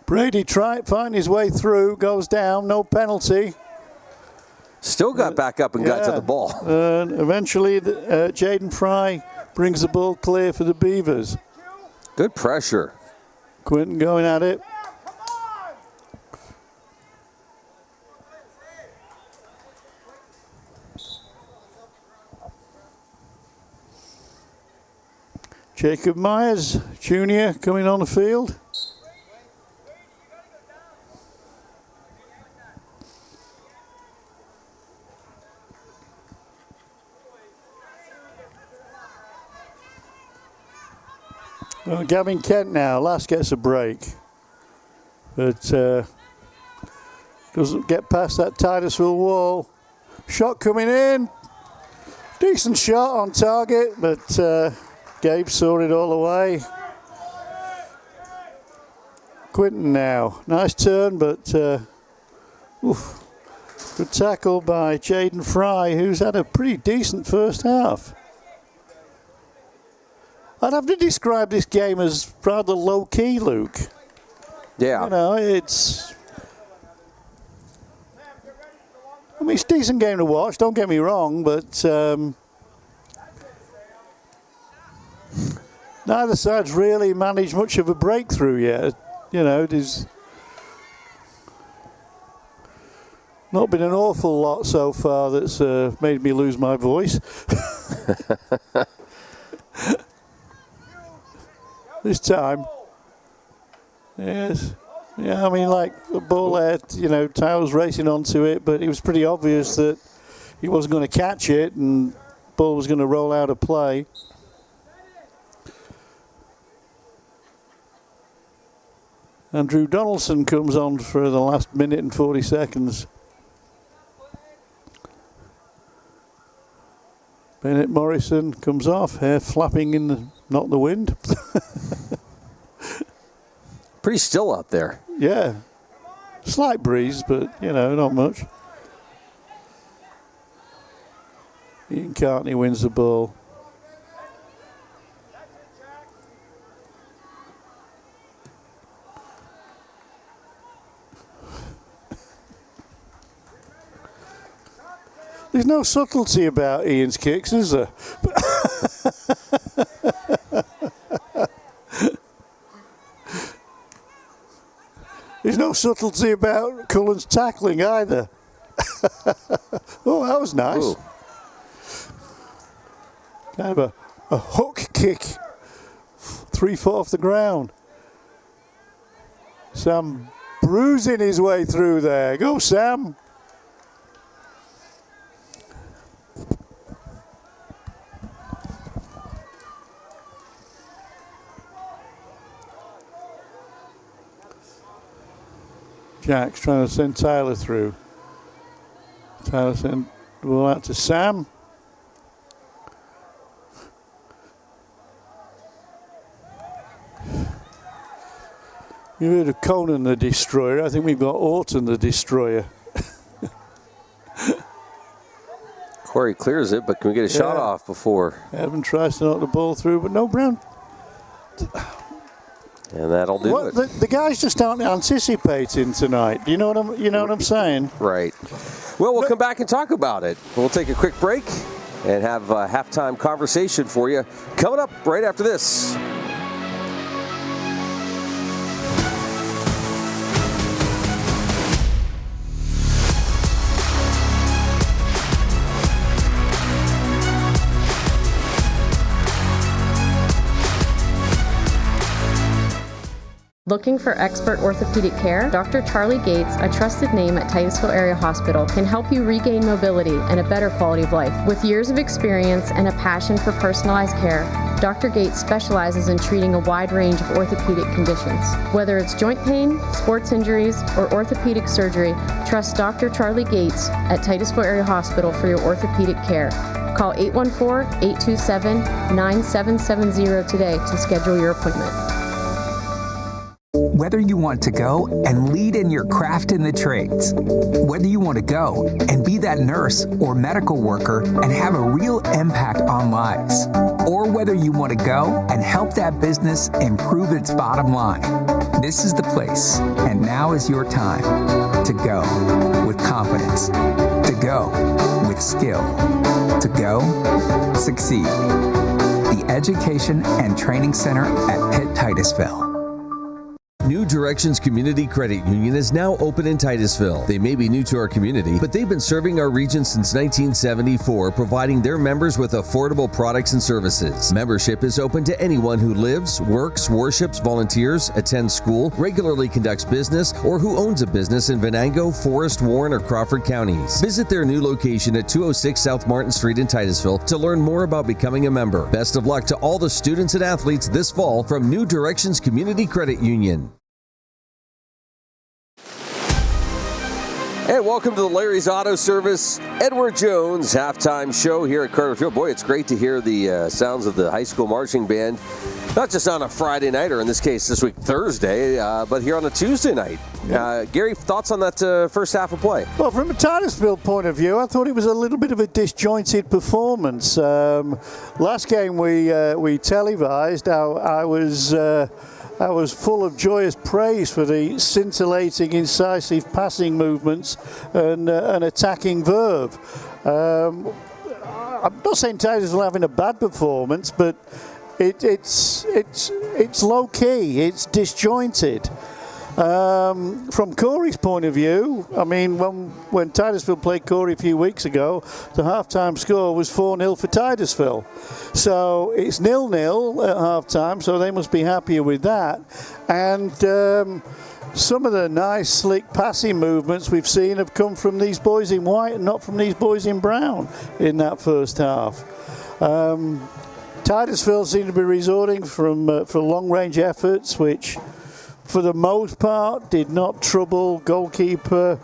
Brady find his way through, goes down, no penalty. Still got back up and got to the ball. And eventually, Jaden Fry brings the ball clear for the Beavers. Good pressure. Quinton going at it. Jacob Myers, Jr., coming on the field. Well, Gavin Kent now, last gets a break. But doesn't get past that Titusville wall. Shot coming in. Decent shot on target, but Gabe saw it all the way. Quinton now. Nice turn, but good tackle by Jaden Fry, who's had a pretty decent first half. I'd have to describe this game as rather low-key, Luke. Yeah. You know, it's a decent game to watch, don't get me wrong, but neither side's really managed much of a breakthrough yet. You know, there's not been an awful lot so far that's made me lose my voice. This time. Yes. Yeah, I mean, like the ball there, you know, Tyler's racing onto it, but it was pretty obvious that he wasn't going to catch it and the ball was going to roll out of play. Andrew Donaldson comes on for the last minute and 40 seconds. Bennett Morrison comes off, hair flapping in the, not the wind. Pretty still out there. Yeah. Slight breeze, but, you know, not much. Ian Cartney wins the ball. There's no subtlety about Ian's kicks, is there? There's no subtlety about Cullen's tackling either. Oh, that was nice. Ooh. Kind of a hook kick, 3 foot off the ground. Sam bruising his way through there. Go, Sam. Jack's trying to send Tyler through. Tyler sent the ball out to Sam. You heard of Conan the Destroyer. I think we've got Orton the Destroyer. Corry clears it, but can we get a shot off before? Evan tries to knock the ball through, but no, Brown. And that'll do it. The guys just aren't anticipating tonight. You know what I'm saying? Right. Well, we'll come back and talk about it. We'll take a quick break and have a halftime conversation for you coming up right after this. Looking for expert orthopedic care? Dr. Charlie Gates, a trusted name at Titusville Area Hospital, can help you regain mobility and a better quality of life. With years of experience and a passion for personalized care, Dr. Gates specializes in treating a wide range of orthopedic conditions. Whether it's joint pain, sports injuries, or orthopedic surgery, trust Dr. Charlie Gates at Titusville Area Hospital for your orthopedic care. Call 814-827-9770 today to schedule your appointment. Whether you want to go and lead in your craft in the trades, whether you want to go and be that nurse or medical worker and have a real impact on lives, or whether you want to go and help that business improve its bottom line, this is the place, and now is your time to go with confidence, to go with skill, to go succeed. The Education and Training Center at Pitt Titusville. New Directions Community Credit Union is now open in Titusville. They may be new to our community, but they've been serving our region since 1974, providing their members with affordable products and services. Membership is open to anyone who lives, works, worships, volunteers, attends school, regularly conducts business, or who owns a business in Venango, Forest, Warren, or Crawford counties. Visit their new location at 206 South Martin Street in Titusville to learn more about becoming a member. Best of luck to all the students and athletes this fall from New Directions Community Credit Union. And welcome to the Larry's Auto Service Edward Jones halftime show here at Carter Field. Boy, it's great to hear the sounds of the high school marching band, not just on a Friday night, or in this case this week Thursday, but here on a Tuesday night. Gary, thoughts on that first half of play? Well, from a Titusville point of view, I thought it was a little bit of a disjointed performance. Last game we televised, I was full of joyous praise for the scintillating, incisive passing movements and attacking verve. I'm not saying Titusville having a bad performance, but it's low key, it's disjointed. From Corry's point of view, I mean, when Titusville played Corry a few weeks ago, the halftime score was 4-0 for Titusville. So it's 0-0 at halftime, so they must be happier with that. And some of the nice, slick passing movements we've seen have come from these boys in white and not from these boys in brown in that first half. Titusville seemed to be resorting for long-range efforts, which for the most part did not trouble goalkeeper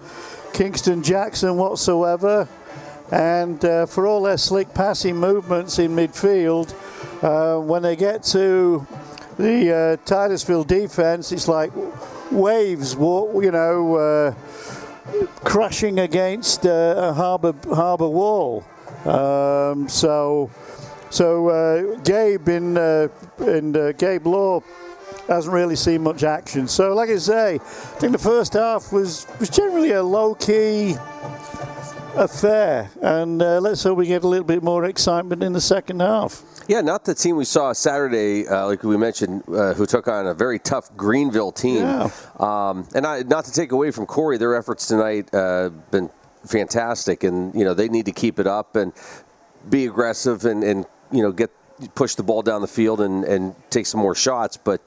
Kingston Jackson whatsoever. And for all their slick passing movements in midfield, when they get to the Titusville defense, it's like waves, crashing against a harbour wall. So Gabe and Gabe Law hasn't really seen much action. So, like I say, I think the first half was generally a low-key affair, and let's hope we get a little bit more excitement in the second half. Yeah, not the team we saw Saturday, like we mentioned, who took on a very tough Greenville team. Yeah. And not to take away from Corry, their efforts tonight been fantastic, and they need to keep it up and be aggressive and push the ball down the field and take some more shots. But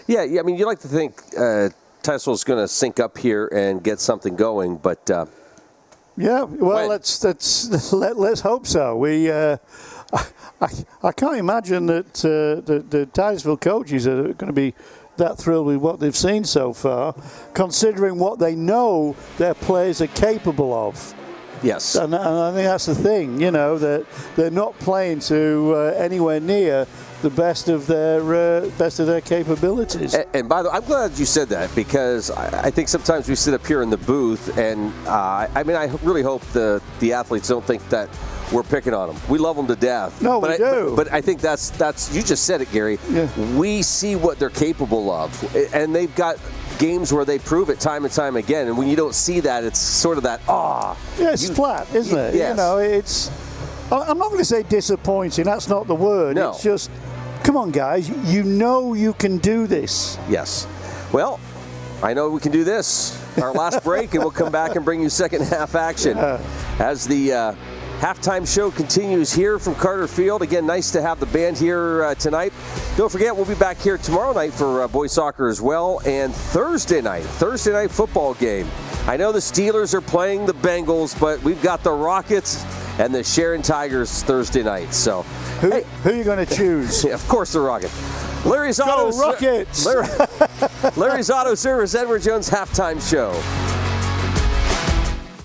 yeah, I mean, you like to think Titusville's going to sync up here and get something going, but yeah, well, let's hope so. I can't imagine that the Titusville coaches are going to be that thrilled with what they've seen so far, considering what they know their players are capable of. Yes, and I think that's the thing, that they're not playing to anywhere near the best of their capabilities. And by the way, I'm glad you said that, because I think sometimes we sit up here in the booth, and I really hope the athletes don't think that we're picking on them. We love them to death. No, we do. But I think that's you just said it, Gary. Yeah. We see what they're capable of, and they've got games where they prove it time and time again, and when you don't see that, it's sort of that yeah, it's flat, isn't it? Yes. I'm not going to say disappointing, that's not the word. No. It's just, come on guys, you can do this. Yes. Well, I know we can do this. Our last break, and we'll come back and bring you second half action as the Halftime show continues here from Carter Field. Again, nice to have the band here tonight. Don't forget, we'll be back here tomorrow night for boys soccer as well, and Thursday night football game. I know the Steelers are playing the Bengals, but we've got the Rockets and the Sharon Tigers Thursday night. So, who are you going to choose? Yeah, of course, the Rockets. Larry's Auto Rockets! Larry's Auto Service, Edward Jones halftime show.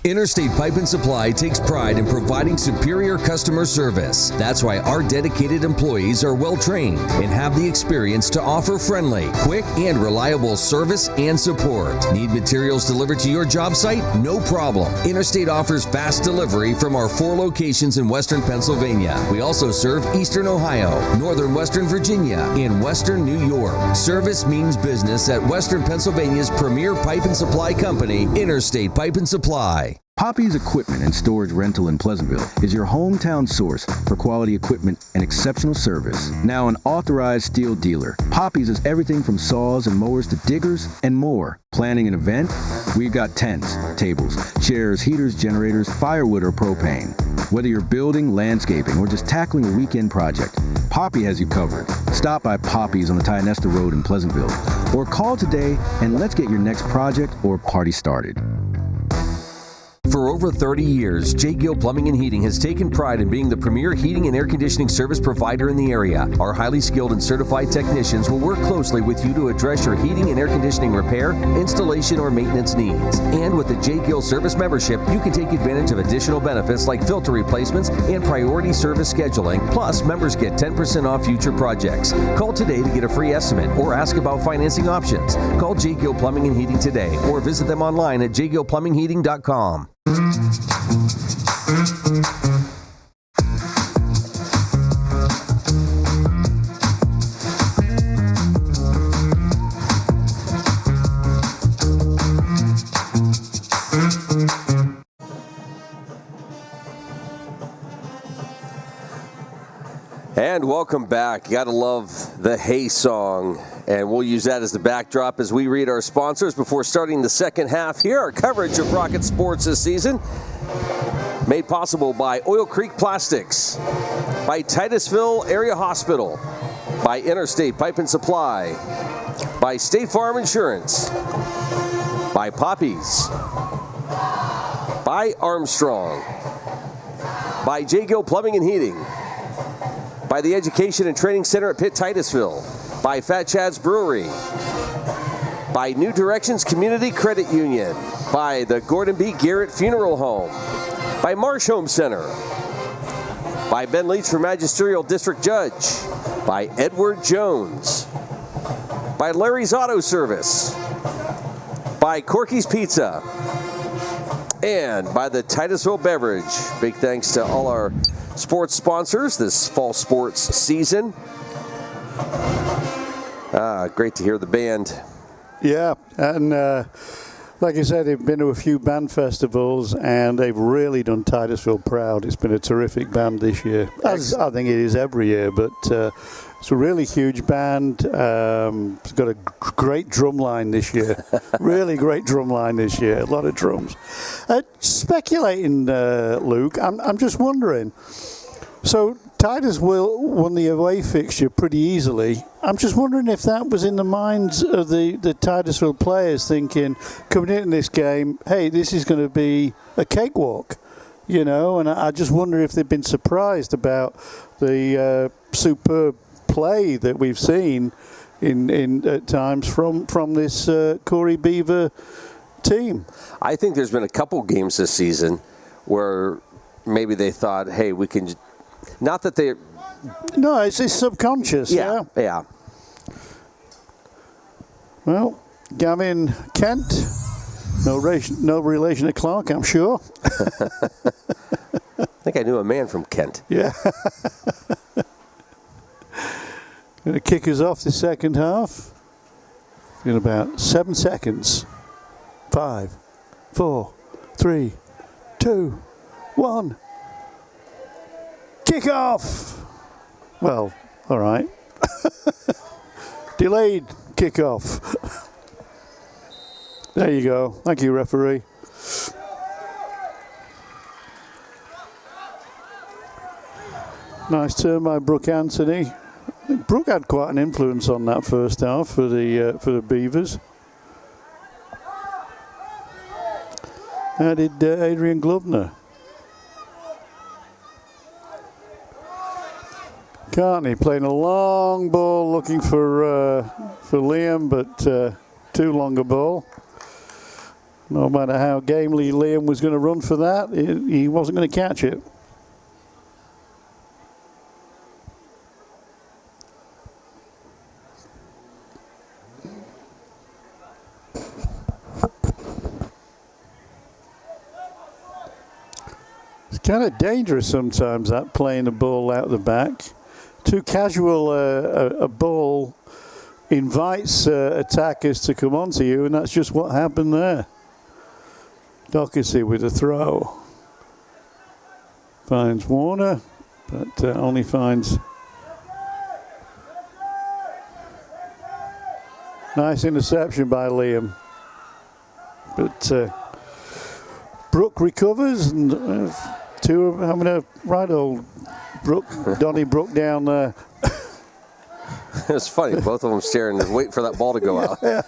Interstate Pipe and Supply takes pride in providing superior customer service. That's why our dedicated employees are well trained and have the experience to offer friendly, quick, and reliable service and support. Need materials delivered to your job site? No problem. Interstate offers fast delivery from our 4 locations in Western Pennsylvania. We also serve Eastern Ohio, Northern Western Virginia, and Western New York. Service means business at Western Pennsylvania's premier pipe and supply company, Interstate Pipe and Supply. Poppy's Equipment and Storage Rental in Pleasantville is your hometown source for quality equipment and exceptional service. Now an authorized steel dealer, Poppy's is everything from saws and mowers to diggers and more. Planning an event? We've got tents, tables, chairs, heaters, generators, firewood, or propane. Whether you're building, landscaping, or just tackling a weekend project, Poppy has you covered. Stop by Poppy's on the Tionesta Road in Pleasantville, or call today and let's get your next project or party started. For over 30 years, J. Gill Plumbing and Heating has taken pride in being the premier heating and air conditioning service provider in the area. Our highly skilled and certified technicians will work closely with you to address your heating and air conditioning repair, installation, or maintenance needs. And with the J. Gill service membership, you can take advantage of additional benefits like filter replacements and priority service scheduling. Plus, members get 10% off future projects. Call today to get a free estimate or ask about financing options. Call J. Gill Plumbing and Heating today or visit them online at jgillplumbingheating.com. And welcome back. You gotta love the Hey song. And we'll use that as the backdrop as we read our sponsors before starting the second half here. Our coverage of Rocket Sports this season made possible by Oil Creek Plastics, by Titusville Area Hospital, by Interstate Pipe and Supply, by State Farm Insurance, by Poppy's, by Armstrong, by J. Gill Plumbing and Heating, by the Education and Training Center at Pitt Titusville, by Fat Chad's Brewery, by New Directions Community Credit Union, by the Gordon B. Garrett Funeral Home, by Marsh Home Center, by Ben Leach for Magisterial District Judge, by Edward Jones, by Larry's Auto Service, by Corky's Pizza, and by the Titusville Beverage. Big thanks to all our sports sponsors this fall sports season. Great to hear the band. Yeah, and like I said, they've been to a few band festivals, and they've really done Titusville proud. It's been a terrific band this year, as I think it is every year, but it's a really huge band. It's got a great drum line this year. Really great drum line this year. A lot of drums. Speculating, Luke, I'm just wondering. So Titusville won the away fixture pretty easily. I'm just wondering if that was in the minds of the Titusville players, thinking, coming into this game, hey, this is going to be a cakewalk, you know, and I just wonder if they've been surprised about the superb play that we've seen in at times from this Corry Beaver team. I think there's been a couple games this season where maybe they thought, hey, we can... Not that they... No, it's subconscious. Yeah. Well, Gavin Kent, no relation to Clark, I'm sure. I think I knew a man from Kent. Yeah. Going to kick us off the second half in about 7 seconds. 5, 4, 3, 2, 1. Kick off! Well, all right. Delayed kickoff. There you go. Thank you, referee. Nice turn by Brooke Anthony. I think Brooke had quite an influence on that first half for the Beavers. How did Adrian Glovener? Cartney playing a long ball, looking for Liam, but too long a ball. No matter how gamely Liam was going to run for that, he wasn't going to catch it. It's kind of dangerous sometimes, that playing the ball out the back. Too casual a ball invites attackers to come onto you, and that's just what happened there. Doherty with a throw. Finds Warner, but only finds... Nice interception by Liam. But Brooke recovers, and two of having a right old Donnie Brooke down there. It's funny, both of them staring and waiting for that ball to go out. Yeah.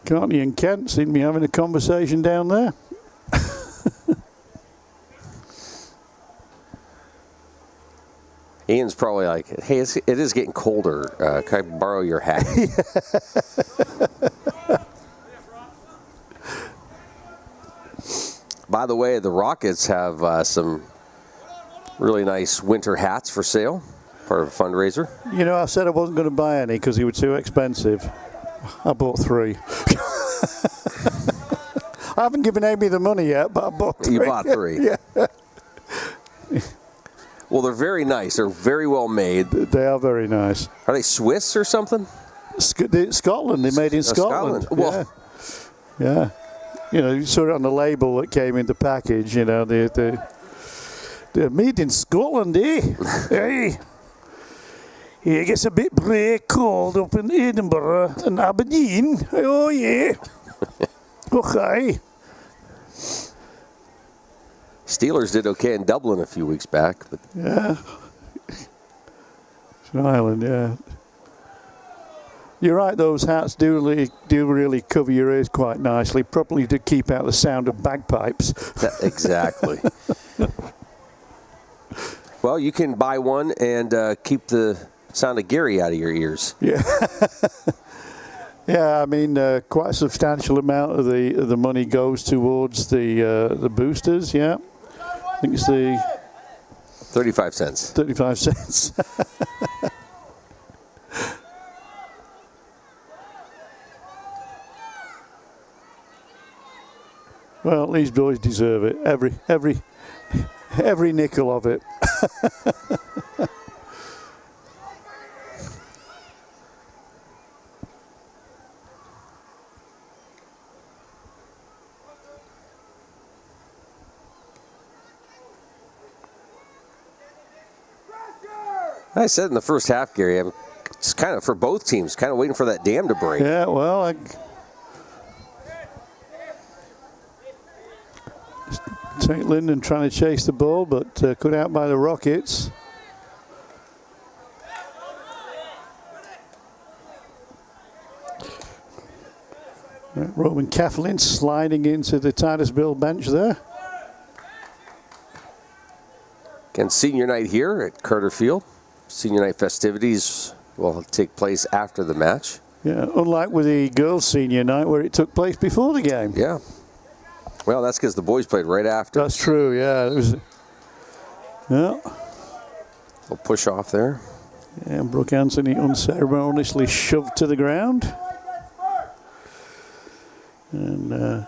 Cartney and Kent seem to be having a conversation down there. Ian's probably like, hey, it is getting colder. Can I borrow your hat? By the way, the Rockets have some really nice winter hats for sale, part of a fundraiser. You know, I said I wasn't going to buy any because they were too expensive. I bought 3. I haven't given Amy the money yet, but I bought 3. You bought 3? Yeah. Well, they're very nice. They're very well made. They are very nice. Are they Swiss or something? Scotland. They're made in Scotland. Well, yeah. You know, you saw it on the label that came in the package. You know, they're made in Scotland, eh? Hey. It gets a bit cold up in Edinburgh and Aberdeen. Oh, yeah. Okay. Steelers did okay in Dublin a few weeks back. But yeah. It's an island, yeah. You're right, those hats do really cover your ears quite nicely, probably to keep out the sound of bagpipes. Exactly. Well, you can buy one and keep the sound of Gary out of your ears. Yeah. Yeah, I mean, quite a substantial amount of the money goes towards the boosters, yeah. I think it's the... 35 cents. 35 cents. Well, these boys deserve it. Every nickel of it. I said in the first half, Gary, it's kind of for both teams, kind of waiting for that dam to break. Yeah, well, St. Linden trying to chase the ball, but cut out by the Rockets. Roman Coughlin sliding into the Titusville bench there. Again, senior night here at Carter Field. Senior night festivities will take place after the match. Yeah, unlike with the girls' senior night where it took place before the game. Yeah. Well, that's because the boys played right after. That's true, yeah. It was, yeah. We'll push off there. Yeah, Brooke Anthony unceremoniously shoved to the ground. And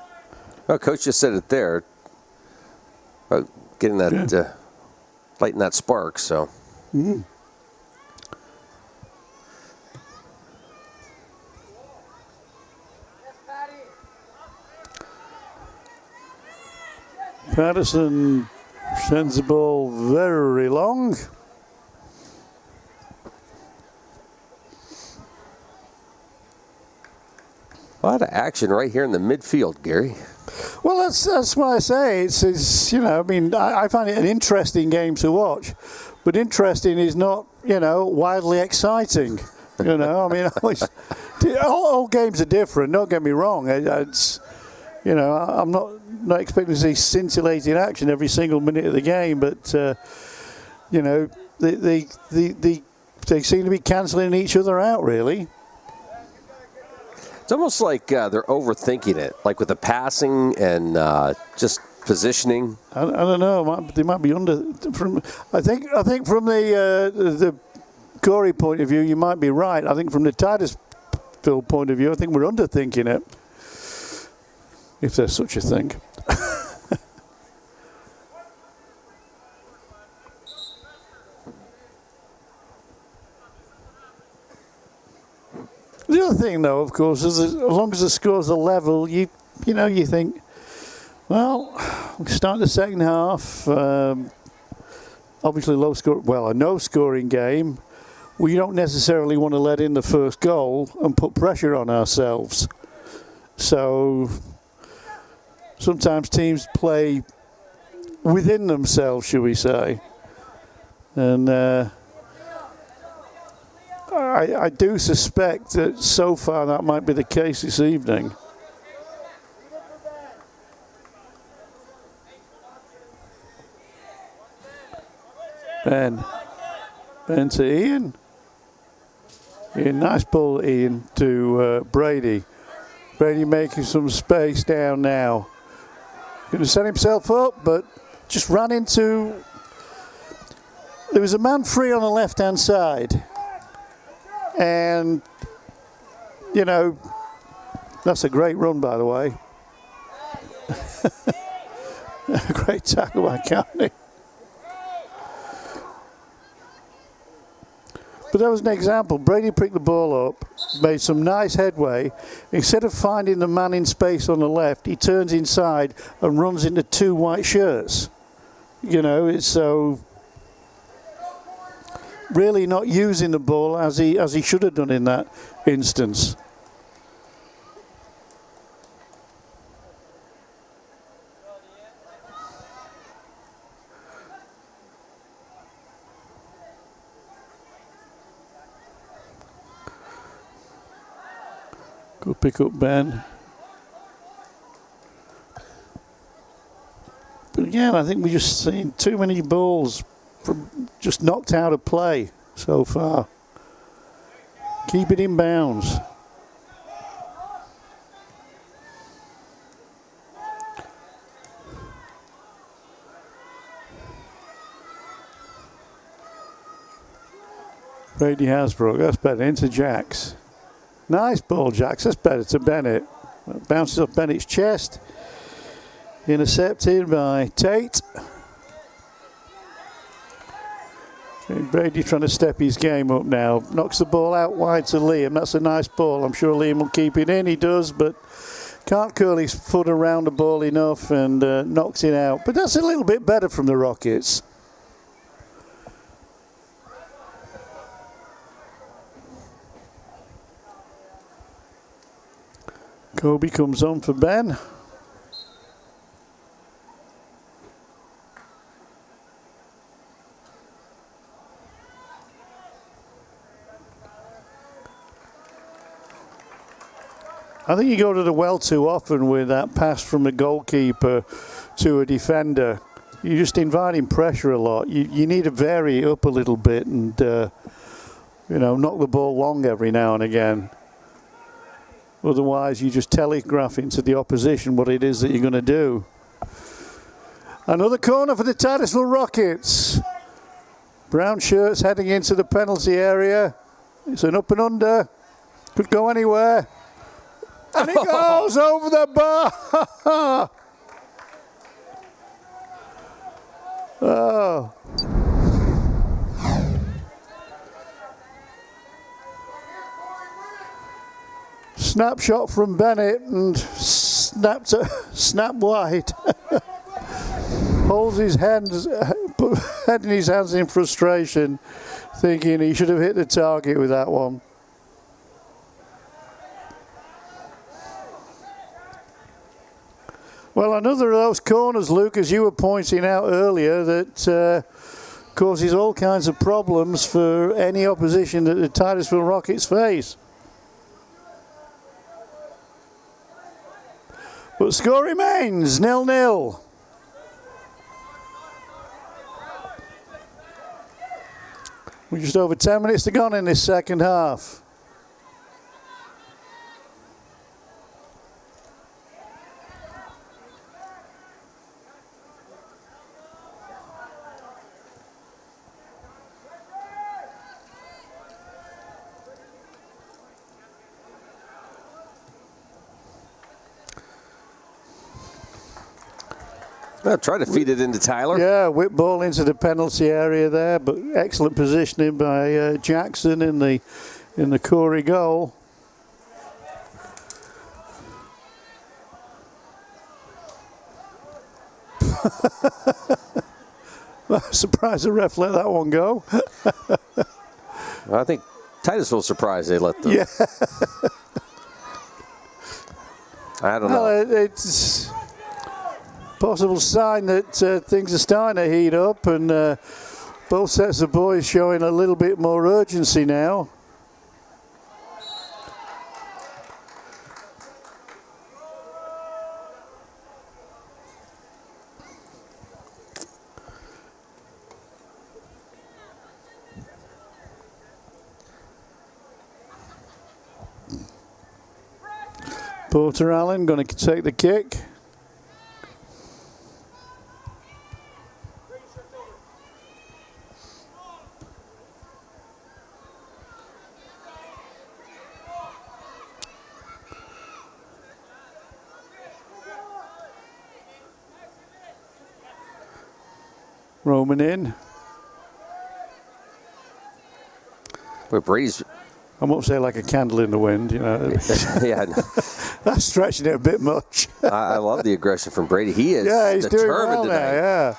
well, Coach just said it there. About getting that, lighting that spark, so. Mm-hmm. Patterson sends the ball very long. A lot of action right here in the midfield, Gary. Well, that's what I say. It's you know, I mean, I find it an interesting game to watch, but interesting is not, you know, wildly exciting. You know, I mean, all games are different. Don't get me wrong. It's, you know, I'm not expecting to see scintillating action every single minute of the game, but you know, they seem to be cancelling each other out, really. It's almost like they're overthinking it, like with the passing and just positioning. I don't know. They might be under. I think from the Corry point of view, you might be right. I think from the Titusville point of view, I think we're underthinking it, if there's such a thing. The other thing, though, of course, is as long as the scores are level, you know, you think, well, we start the second half. Obviously, a no-scoring game. We don't necessarily want to let in the first goal and put pressure on ourselves. So sometimes teams play within themselves, shall we say, and. I do suspect that so far that might be the case this evening. Ben to Ian. Nice ball, Ian, to Brady. Brady making some space down now. Going to set himself up, but just ran into... There was a man free on the left-hand side. And, you know, that's a great run, by the way. A great tackle by County. But that was an example. Brady picked the ball up, made some nice headway. Instead of finding the man in space on the left, he turns inside and runs into two white shirts. You know, it's so... really not using the ball as he should have done in that instance. Go pick up Ben. But again, I think we're just seeing too many balls just knocked out of play so far. Keep it in bounds. Brady Hasbrook, that's better. Into Jacks. Nice ball, Jacks. That's better to Bennett. Bounces off Bennett's chest. Intercepted by Tate. Brady trying to step his game up now. Knocks the ball out wide to Liam. That's a nice ball. I'm sure Liam will keep it in. He does, but can't curl his foot around the ball enough and knocks it out. But that's a little bit better from the Rockets. Kobe comes on for Ben. I think you go to the well too often with that pass from the goalkeeper to a defender. You're just inviting pressure a lot. You need to vary it up a little bit and, you know, knock the ball long every now and again. Otherwise, you just telegraph into the opposition what it is that you're going to do. Another corner for the Titusville Rockets. Brown shirts heading into the penalty area. It's an up and under. Could go anywhere. And it goes over the bar. Oh. Snapshot from Bennett and snap wide. Holds his hands, head in his hands in frustration, thinking he should have hit the target with that one. Well, another of those corners, Luke, as you were pointing out earlier, that causes all kinds of problems for any opposition that the Titusville Rockets face. But score remains 0-0. We're just over 10 minutes to go in this second half. Well, try to feed it into Tyler. Yeah, whip ball into the penalty area there, but excellent positioning by Jackson in the Corry goal. I'm surprised the ref let that one go. I think Titusville surprised they let them. Yeah. I don't know. Well, it's possible sign that things are starting to heat up, and both sets of boys showing a little bit more urgency now. Porter Allen going to take the kick. Roman in. But Brady's... I won't say like a candle in the wind, you know. Yeah. That's stretching it a bit much. I love the aggression from Brady. He is he's determined doing well tonight. now, yeah.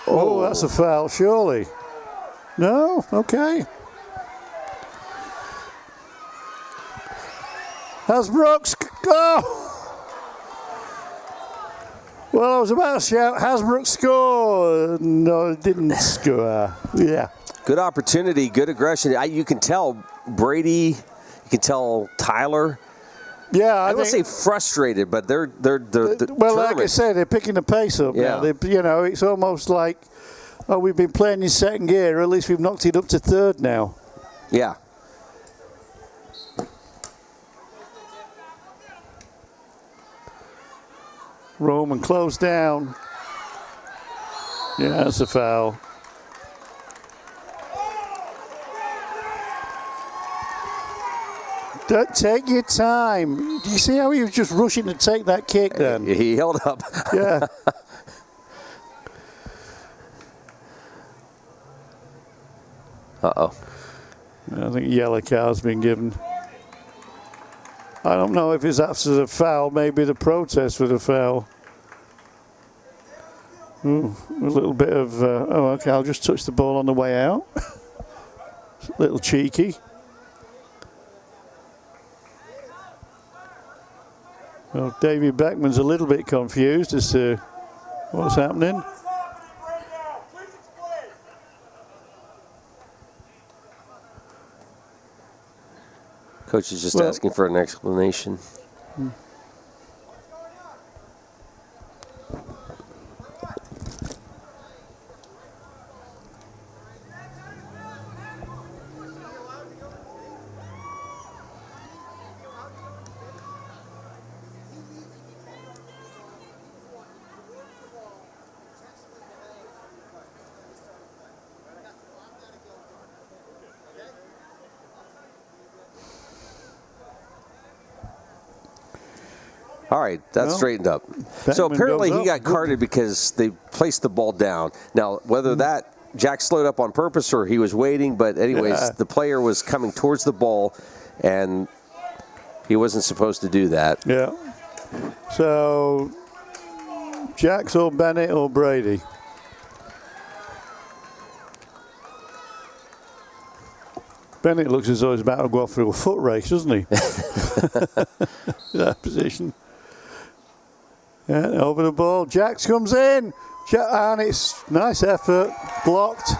Oh, that's a foul, surely. No? Okay. Hasbrook's... Oh! Well, I was about to shout, Hasbrook scored. No, it didn't score. Yeah. Good opportunity, good aggression. You can tell Brady, you can tell Tyler. Yeah, I don't say frustrated, but they're well, determined. Like I said, they're picking the pace up now. You know, it's almost like, oh, we've been playing in second gear, or at least we've knocked it up to third now. Yeah. Roman closed down. Yeah, that's a foul. Don't take your time. Do you see how he was just rushing to take that kick then? He held up. Yeah. Uh-oh. I think a yellow card's been given. I don't know if it's after the foul, maybe the protest for the foul. Ooh, a little bit of, oh, okay, I'll just touch the ball on the way out. A little cheeky. Well, David Beckman's a little bit confused as to what's happening. Coach is just asking for an explanation. All right, that's straightened up. So apparently he got carded because they placed the ball down. Now, whether that Jack slowed up on purpose or he was waiting, but anyways, the player was coming towards the ball, and he wasn't supposed to do that. Yeah. So, Jack's or Bennett or Bennett looks as though he's about to go off through a foot race, doesn't he? That position. Yeah, over the ball. Jacks comes in. And it's nice effort. Blocked.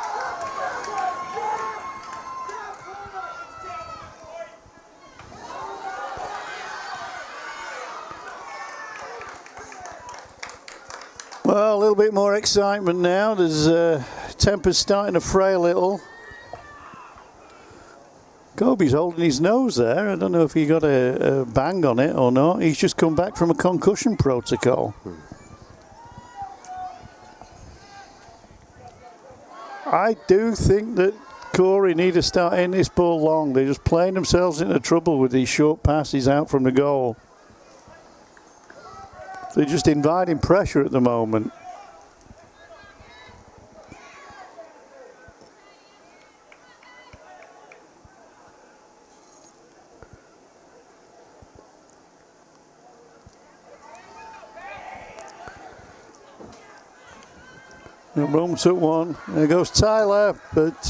Well, a little bit more excitement now. There's temper's starting to fray a little. Kobe's holding his nose there. I don't know if he got a bang on it or not. He's just come back from a concussion protocol. I do think that Corry need to start in this ball long. They're just playing themselves into trouble with these short passes out from the goal. They're just inviting pressure at the moment. Rome took one. There goes Tyler, but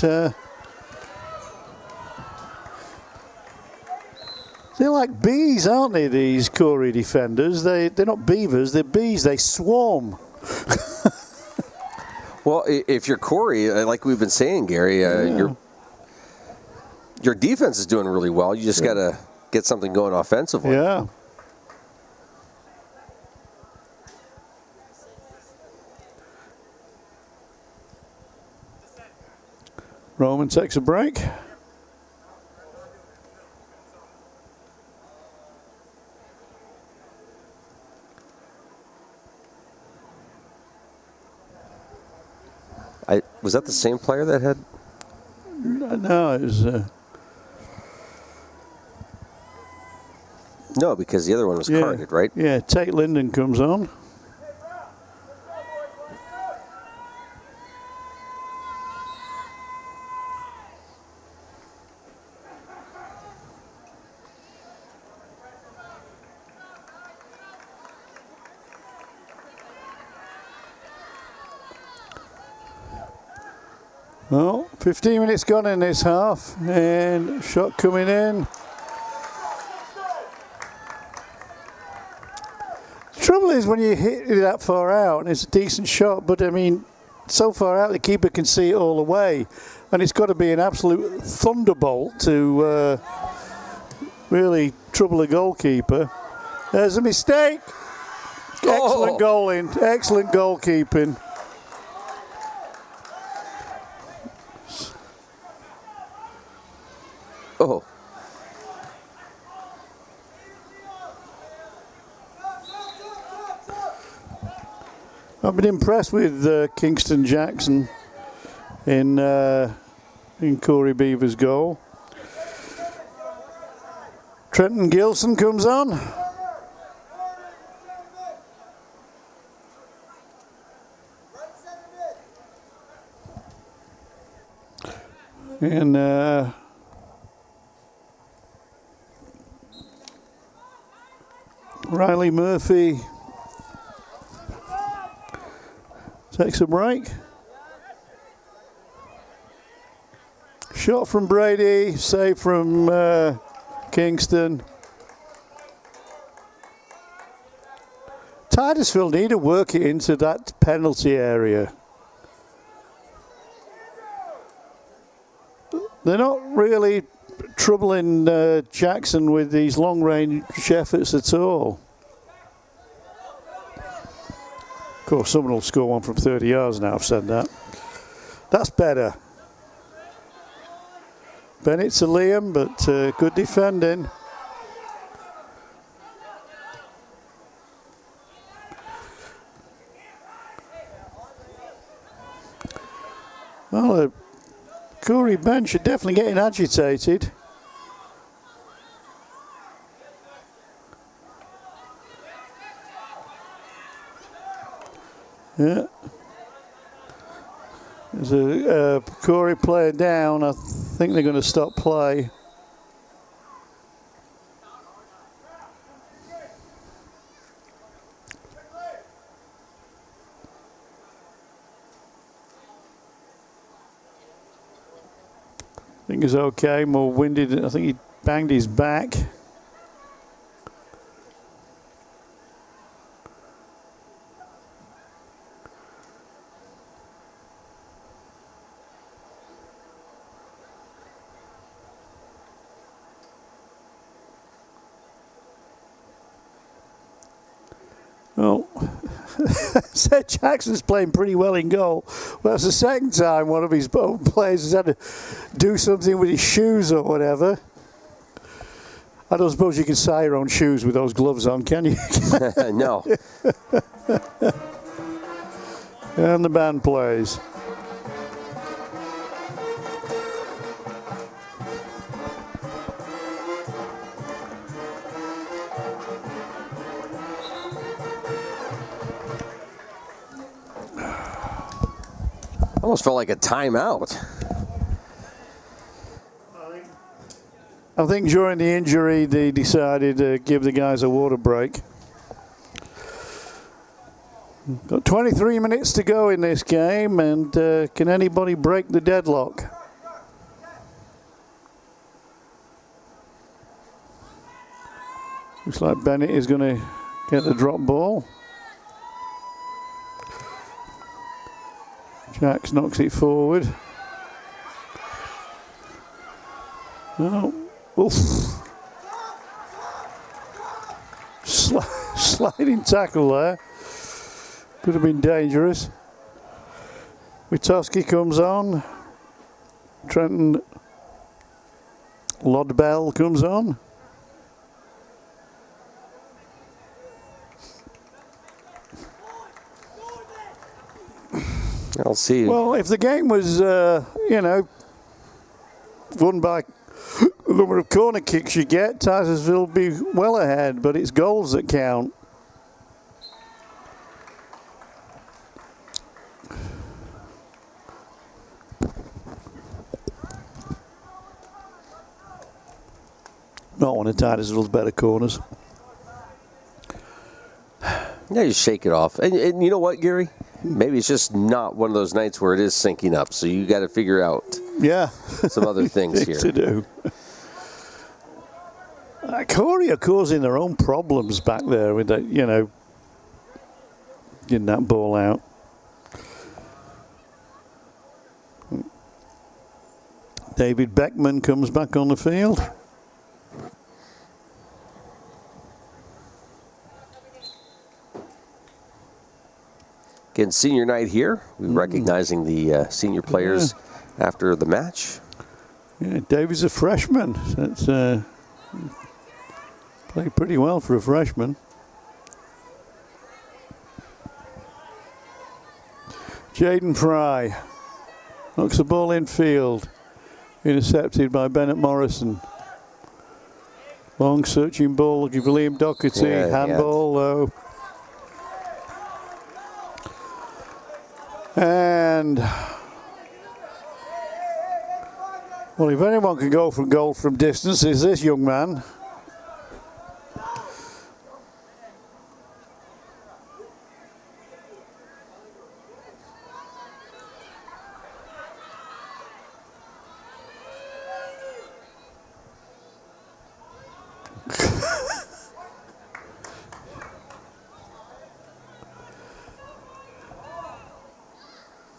they're like bees, aren't they, these Corry defenders? They're not beavers, they're bees. They swarm. Well, if you're Corry, like we've been saying, Gary, your defense is doing really well. You just got to get something going offensively. Yeah. Roman takes a break. Was that the same player that had? No, it was. No, because the other one was carded, right? Yeah, Tate Linden comes on. Well, 15 minutes gone in this half, and shot coming in. The trouble is when you hit it that far out, and it's a decent shot, but I mean, so far out the keeper can see it all the way, and it's got to be an absolute thunderbolt to really trouble a goalkeeper. There's a mistake. Excellent goaling, excellent goalkeeping. Oh. I've been impressed with Kingston Jackson in Corry Beavers' goal. Trenton Gilson comes on. And Riley Murphy takes a break. Shot from Brady, save from Kingston. Titusville need to work it into that penalty area. They're not really troubling Jackson with these long-range efforts at all. Of course, someone will score one from 30 yards now, I've said that. That's better. Bennett to Liam, but good defending. Well, Corry bench are definitely getting agitated. Yeah. There's a Corry player down. I think they're going to stop play. think he's okay. More winded. I think he banged his back. Well, Seth Jackson's playing pretty well in goal. Well, that's the second time one of his players has had to do something with his shoes or whatever. I don't suppose you can tie your own shoes with those gloves on, can you? No. And the band plays. Almost felt like a timeout. I think during the injury, they decided to give the guys a water break. Got 23 minutes to go in this game, and can anybody break the deadlock? Looks like Bennett is going to get the drop ball. Jacks knocks it forward. Oh, oof. Sliding tackle there. Could have been dangerous. Witowski comes on. Trenton Lodbell comes on. I'll see. Well, if the game was, won by the number of corner kicks you get, Titusville will be well ahead, but it's goals that count. Not one of Titusville's better corners. Yeah, you shake it off. And you know what, Gary? Maybe it's just not one of those nights where it is syncing up. So you got to figure out some other things here. To do. Corry are causing their own problems back there with that, getting that ball out. David Beckman comes back on the field. Again, senior night here. We're recognizing the senior players after the match. Yeah, David's a freshman. That's played pretty well for a freshman. Jaden Fry knocks the ball in field. Intercepted by Bennett Morrison. Long searching ball looking for Liam Doherty. Handball though. And, well, if anyone can go from goal from distance, it's this young man.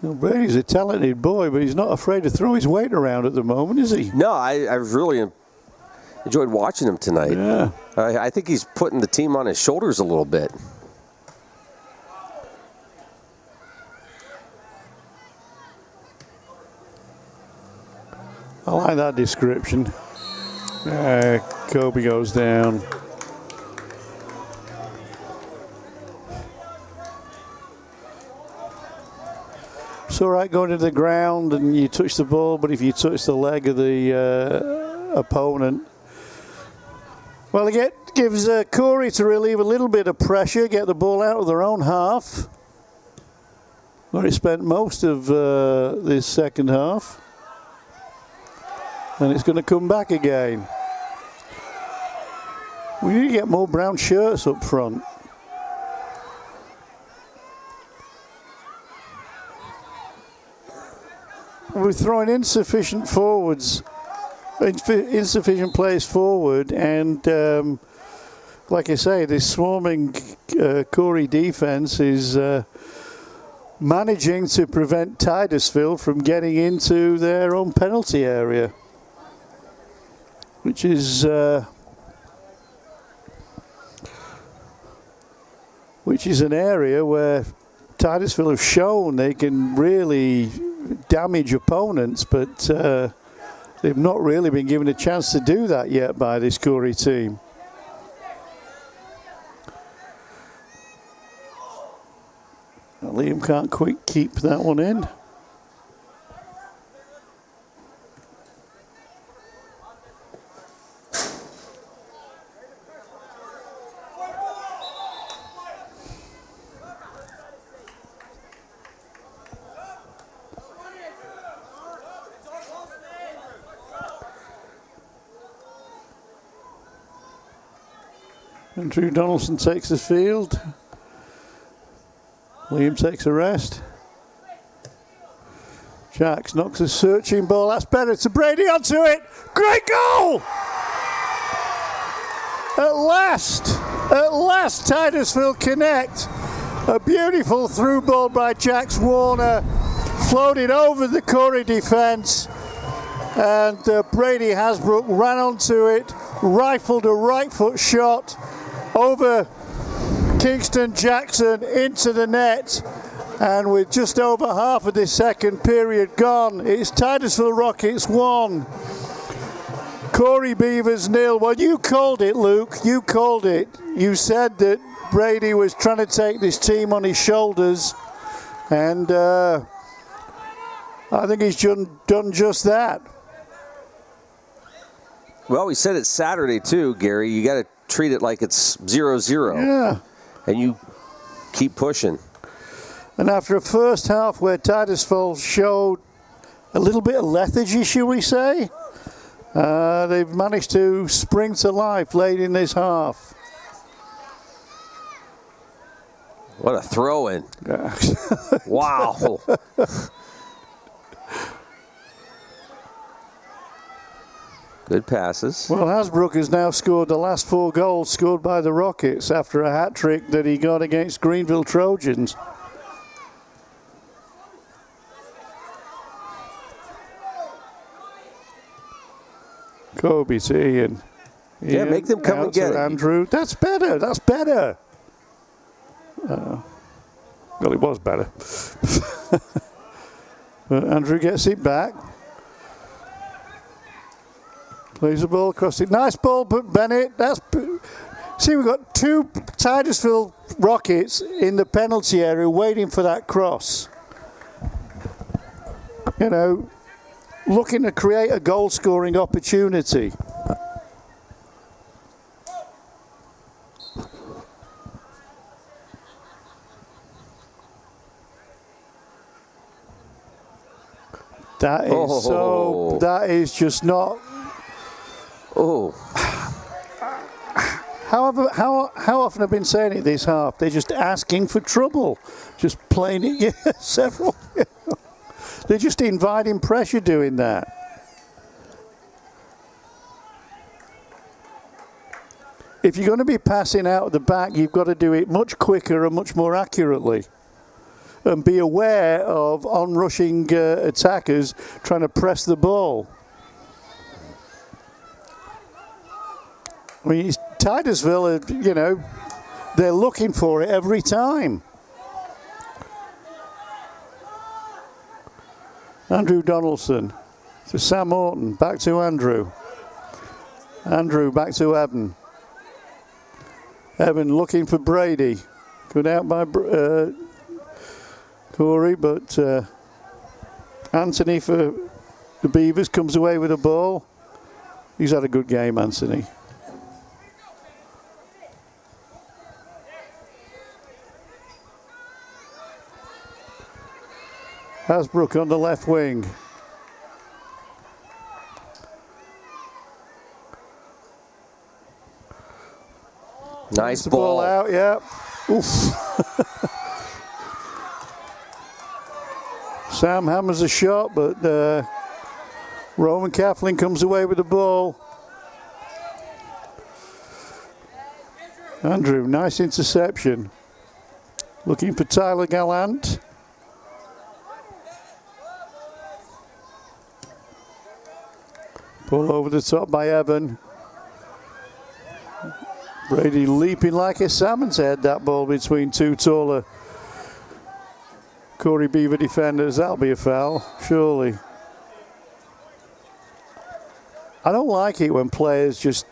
Well, Brady's a talented boy, but he's not afraid to throw his weight around at the moment, is he? No, I really enjoyed watching him tonight. Yeah. I think he's putting the team on his shoulders a little bit. I like that description. Kobe goes down. It's all right going to the ground and you touch the ball, but if you touch the leg of the opponent, well, it gives Corry to relieve a little bit of pressure, get the ball out of their own half, where he spent most of this second half. And it's going to come back again. We need to get more brown shirts up front. We're throwing insufficient forwards insufficient players forward, and like I say, this swarming Corry defense is managing to prevent Titusville from getting into their own penalty area, which is an area where Titusville have shown they can really damage opponents, but they've not really been given a chance to do that yet by this Corry team. Liam can't quite keep that one in. Andrew Donaldson takes the field. Liam takes a rest. Jacks knocks a searching ball. That's better to Brady onto it. Great goal! At last, Titusville connect. A beautiful through ball by Jax Warner. Floated over the Corry defence. And Brady Hasbrook ran onto it. Rifled a right foot shot over Kingston Jackson into the net, and with just over half of this second period gone, it's Titusville Rockets 1, Corry Beavers 0. Well, you called it, Luke. You called it. You said that Brady was trying to take this team on his shoulders, and I think he's done just that. Well, we said it's Saturday too, Gary. You got to treat it like it's 0-0. Yeah. And you keep pushing. And after a first half where Titusville showed a little bit of lethargy, shall we say, they've managed to spring to life late in this half. What a throw-in. Wow. Good passes. Well, Hasbrook has now scored the last 4 goals scored by the Rockets after a hat-trick that he got against Greenville Trojans. Kobe to Ian. Yeah, make them come and get it. Andrew. That's better. That's better. Well, it was better. But Andrew gets it back. Plays the ball across it. Nice ball, but Bennett. See, we've got 2 Titusville Rockets in the penalty area waiting for that cross. You know, looking to create a goal-scoring opportunity. That is that is just not. Oh. How often I've been saying it this half? They're just asking for trouble, just playing it. Yeah, several. They're just inviting pressure doing that. If you're going to be passing out at the back, you've got to do it much quicker and much more accurately. And be aware of on-rushing attackers trying to press the ball. I mean, Titusville, you know, they're looking for it every time. Andrew Donaldson to Sam Orton, back to Andrew. Andrew back to Evan. Evan looking for Brady. Good out by Corry, but Anthony for the Beavers comes away with a ball. He's had a good game, Anthony. Hasbrook on the left wing. Nice ball out, yeah. Oof. Sam hammers a shot, but Roman Kaplan comes away with the ball. Andrew, nice interception. Looking for Tyler Gallant. Ball over the top by Evan. Brady leaping like a salmon's head, that ball between two taller Corry Beaver defenders. That'll be a foul, surely. I don't like it when players just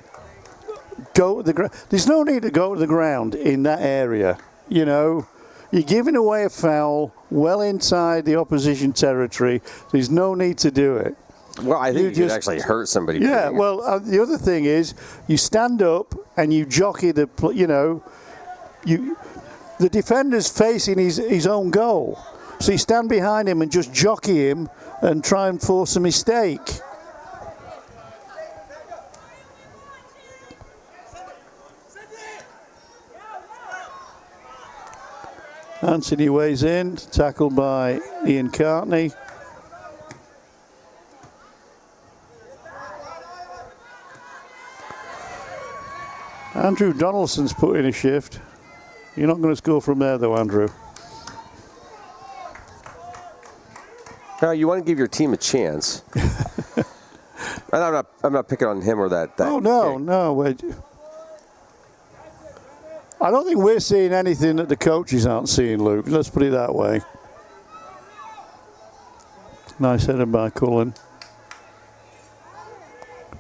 go to the ground. There's no need to go to the ground in that area. You know, you're giving away a foul well inside the opposition territory. There's no need to do it. Well, I think you could actually hurt somebody. Yeah, well, the other thing is you stand up and you jockey the, the defender's facing his own goal. So you stand behind him and just jockey him and try and force a mistake. Anthony weighs in, tackled by Ian Cartney. Andrew Donaldson's put in a shift. You're not going to score from there, though, Andrew. No, you want to give your team a chance. And I'm not picking on him or that. Oh no, kick. No. I don't think we're seeing anything that the coaches aren't seeing, Luke. Let's put it that way. Nice header by Cullen.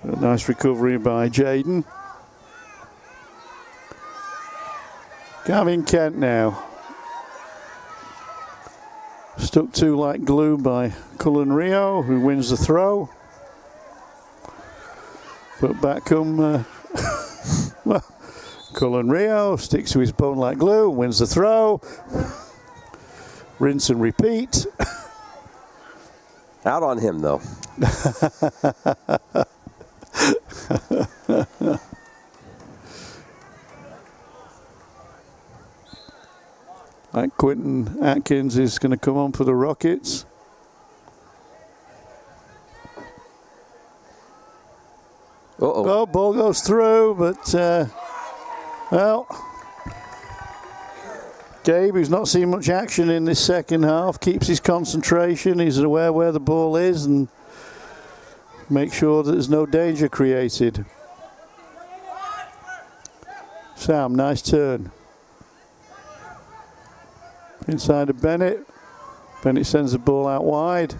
A nice recovery by Jaden. Gavin Kent now. Stuck to like glue by Cullen Rio, who wins the throw. But back come well, Cullen Rio sticks to his bone like glue, wins the throw. Rinse and repeat. Out on him, though. Like Quentin Atkins is going to come on for the Rockets. Uh-oh. Oh, ball goes through, but, well, Gabe, who's not seen much action in this second half, keeps his concentration. He's aware where the ball is and make sure that there's no danger created. Sam, nice turn. Inside to Bennett. Bennett sends the ball out wide.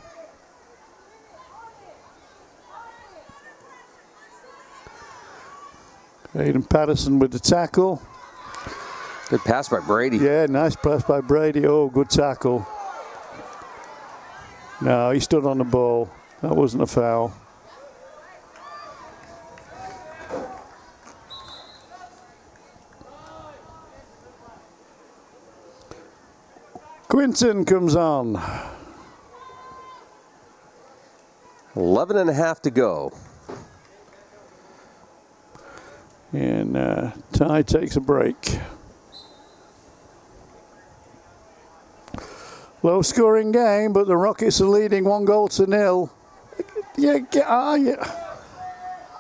Aiden Patterson with the tackle. Good pass by Brady. Yeah, nice pass by Brady. Oh, good tackle. No, he stood on the ball. That wasn't a foul. Quinton comes on. 11 and a half to go. And Ty takes a break. Low scoring game, but the Rockets are leading 1-0. Yeah,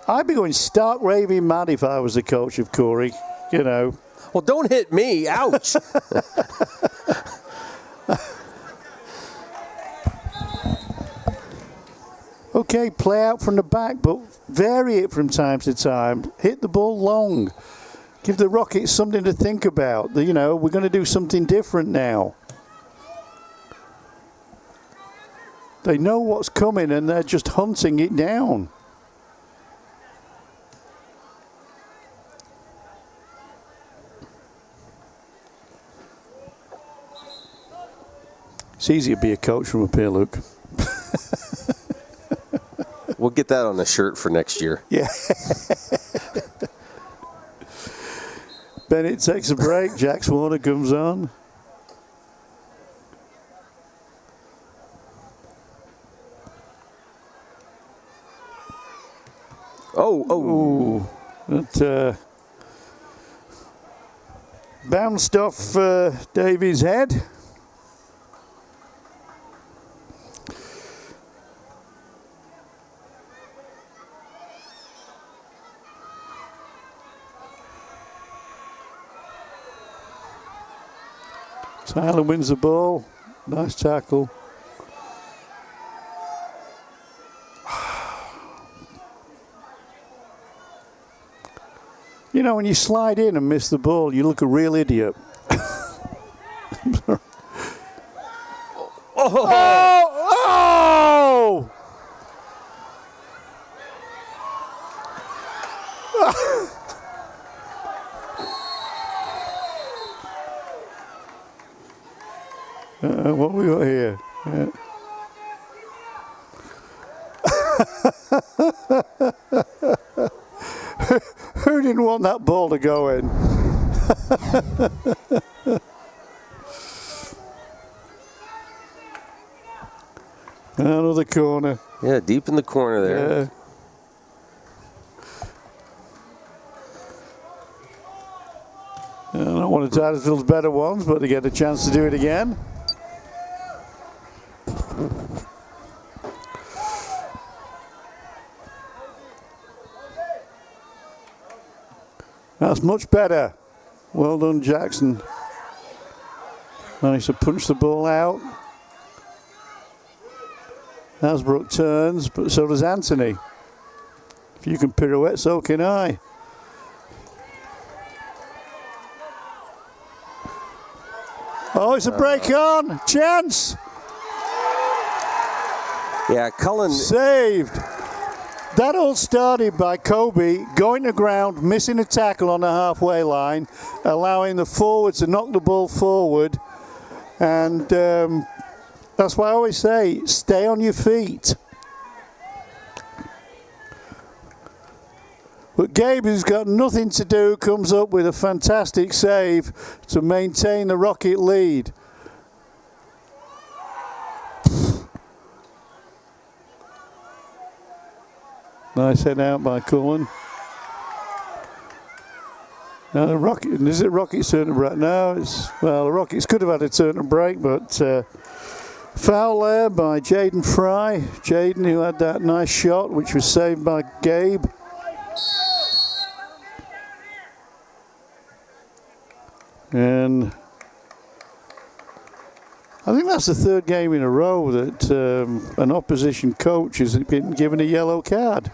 I'd be going stark raving mad if I was the coach of Corry, you know. Well, don't hit me. Ouch. Okay, play out from the back, but vary it from time to time. Hit the ball long. Give the Rockets something to think about. You know, we're going to do something different now. They know what's coming and they're just hunting it down. It's easy to be a coach from up here, Luke. We'll get that on the shirt for next year. Yeah. Bennett takes a break. Jax Warner comes on. Oh. That bounced off Davy's head. Tyler wins the ball. Nice tackle. You know, when you slide in and miss the ball, you look a real idiot. Oh! What we got here? Who didn't want that ball to go in? Another corner. Yeah, deep in the corner there. Yeah. Not one of Titusville's better ones, but they get a chance to do it again. That's much better. Well done, Jackson. Managed to punch the ball out. Hasbrook turns, but so does Anthony. If you can pirouette, so can I. Oh, it's a break on. Chance. Yeah, Cullen. Saved. That all started by Kobe going to ground, missing a tackle on the halfway line, allowing the forward to knock the ball forward. And that's why I always say, stay on your feet. But Gabe, who's got nothing to do, comes up with a fantastic save to maintain the Rocket lead. Nice head out by Cullen. Now the Rocket, is it Rocket's turn to break? No, well, the Rockets could have had a turn to break, but foul there by Jaden Fry. Jaden, who had that nice shot, which was saved by Gabe. And I think that's the third game in a row that an opposition coach has been given a yellow card.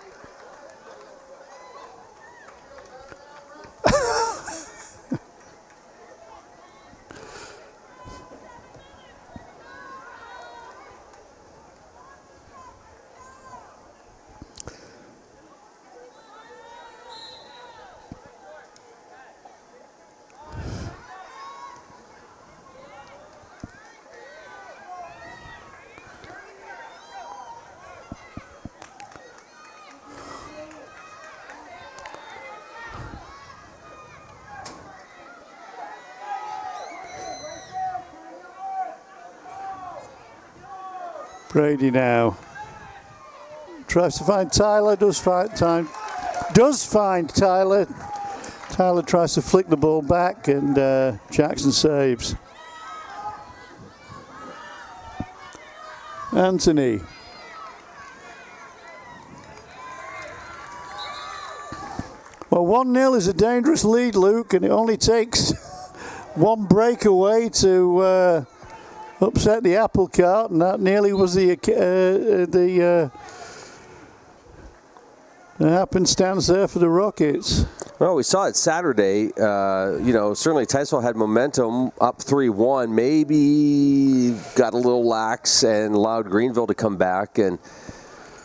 Brady now tries to find Tyler, does find Tyler. Tyler tries to flick the ball back and Jackson saves. Anthony. Well, 1-0 is a dangerous lead, Luke, and it only takes one breakaway to upset the apple cart, and that nearly was the happenstance there for the Rockets. Well, we saw it Saturday. You know, certainly Titusville had momentum up 3-1. Maybe got a little lax and allowed Greenville to come back. And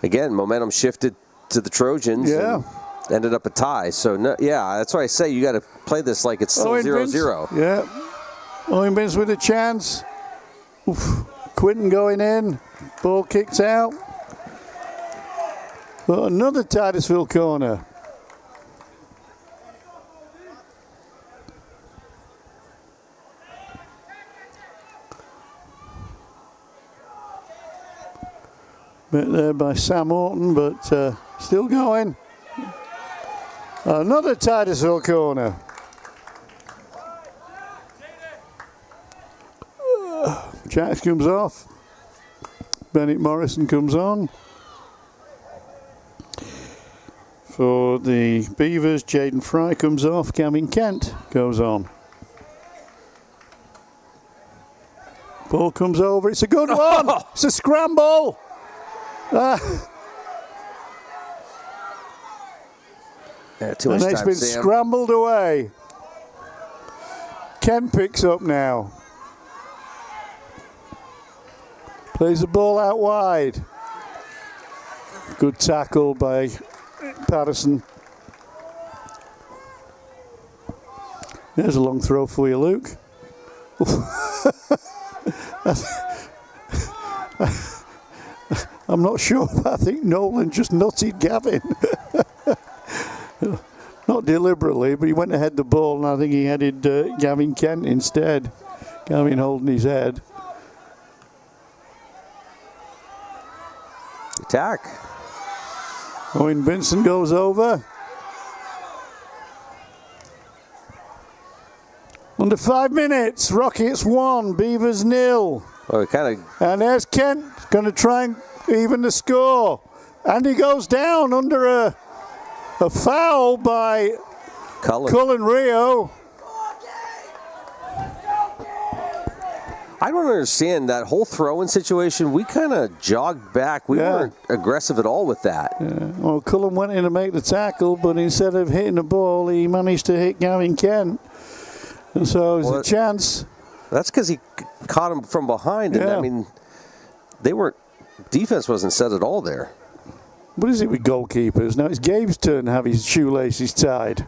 again, momentum shifted to the Trojans. Yeah. And ended up a tie. So, no, yeah, that's why I say you got to play this like it's still 0-0. Yeah. Owen Binns with a chance. Oof. Quinton going in. Ball kicked out. But another Titusville corner. Bit there by Sam Orton, but still going. Another Titusville corner. Jacks comes off. Bennett Morrison comes on. For the Beavers, Jaden Fry comes off. Gavin Kent goes on. Ball comes over. It's a good one. It's a scramble. Yeah, too much And it's time, been Sam. scrambled away. Kent picks up now. Plays the ball out wide. Good tackle by Patterson. There's a long throw for you, Luke. I'm not sure, but I think Nolan just nutted Gavin. Not deliberately, but he went ahead the ball, and I think he headed Gavin Kent instead. Gavin holding his head. Attack. Owen Vincent goes over. Under 5 minutes, Rockets 1, Beavers 0. Oh, And there's Kent, going to try and even the score. And he goes down under a foul by Cullen Rio. I don't understand that whole throw-in situation. We kind of jogged back. We weren't aggressive at all with that. Yeah. Well, Cullen went in to make the tackle, but instead of hitting the ball, he managed to hit Gavin Kent. And so it was a chance. That's because he caught him from behind. And I mean, defense wasn't set at all there. What is it with goalkeepers? Now it's Gabe's turn to have his shoelaces tied.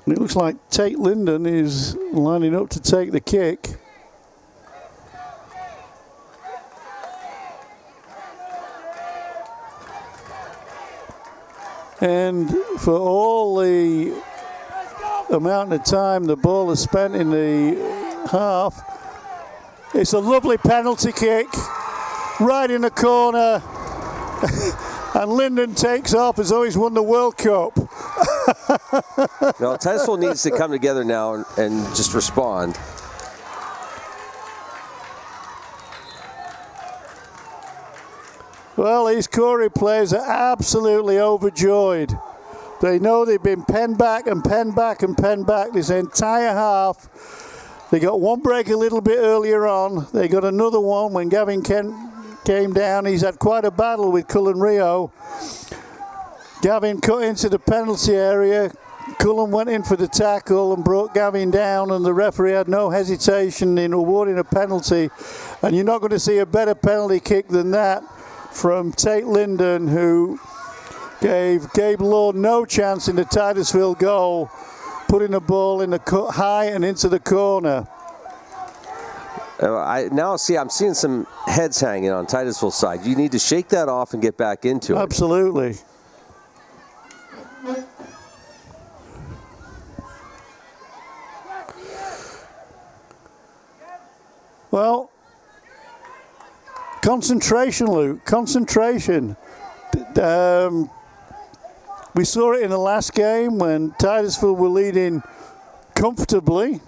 It looks like Tate Linden is lining up to take the kick. And for all the amount of time the ball is spent in the half, it's a lovely penalty kick right in the corner. And Linden takes off as though he's won the World Cup. No, Titusville needs to come together now and just respond. Well, these Corry players are absolutely overjoyed. They know they've been penned back and penned back and penned back this entire half. They got one break a little bit earlier on. They got another one when Gavin Kent came down. He's had quite a battle with Cullen Rio. Gavin cut into the penalty area. Cullen went in for the tackle and brought Gavin down, and the referee had no hesitation in awarding a penalty. And you're not going to see a better penalty kick than that from Tate Linden, who gave Gabe Lord no chance in the Titusville goal, putting the ball in the high and into the corner. I'm seeing some heads hanging on Titusville's side. You need to shake that off and get back into it. Absolutely. Well, concentration, Luke. Concentration. We saw it in the last game when Titusville were leading comfortably.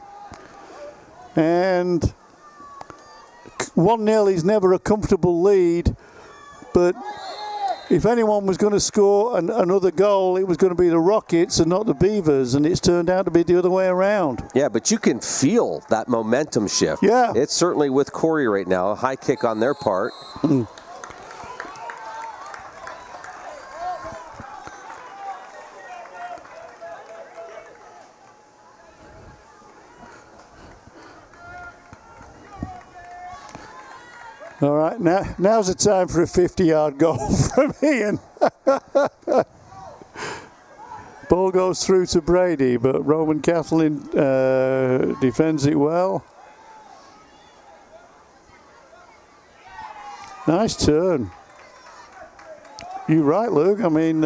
And 1-0 is never a comfortable lead. But if anyone was going to score another goal, it was going to be the Rockets and not the Beavers. And it's turned out to be the other way around. Yeah, but you can feel that momentum shift. Yeah. It's certainly with Corry right now. A high kick on their part. All right, now's the time for a 50-yard goal from Ian. Ball goes through to Brady, but Roman Catlin defends it well. Nice turn. You're right, Luke. I mean,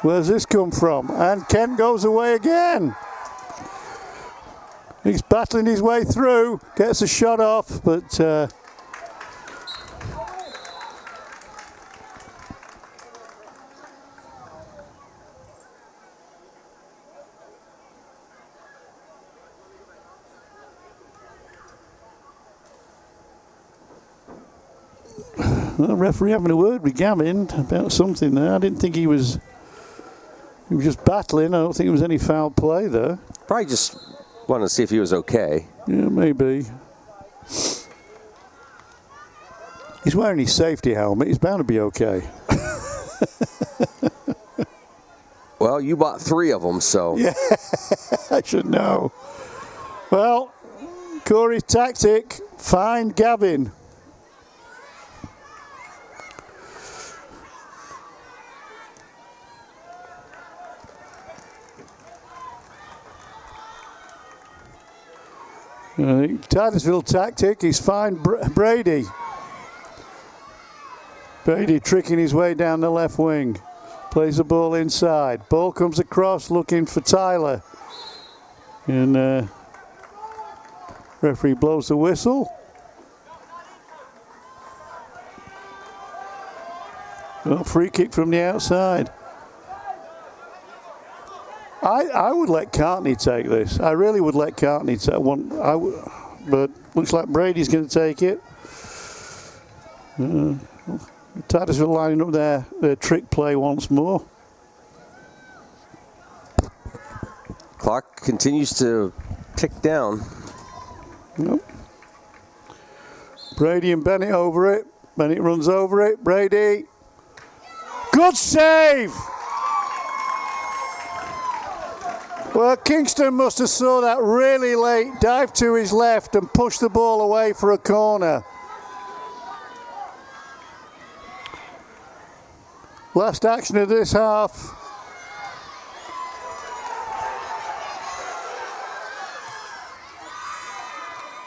where's this come from? And Kent goes away again. He's battling his way through, gets a shot off, but... the referee having a word with Gavin about something there. I didn't think he was He was just battling. I don't think there was any foul play there. Probably just wanted to see if he was okay. Yeah, maybe. He's wearing his safety helmet. He's bound to be okay. Well, you bought 3 of them, so. Yeah, I should know. Well, Corry's tactic, find Gavin. I think Titusville tactic is find Brady. Brady tricking his way down the left wing. Plays the ball inside. Ball comes across looking for Tyler. And referee blows the whistle. Well, free kick from the outside. I would let Cartney take this. I really would let Cartney take one. But looks like Brady's going to take it. Titusville lining up their trick play once more. Clock continues to tick down. Nope. Brady and Bennett over it. Bennett runs over it. Brady. Good save! Well, Kingston must have saw that really late, dived to his left and pushed the ball away for a corner. Last action of this half.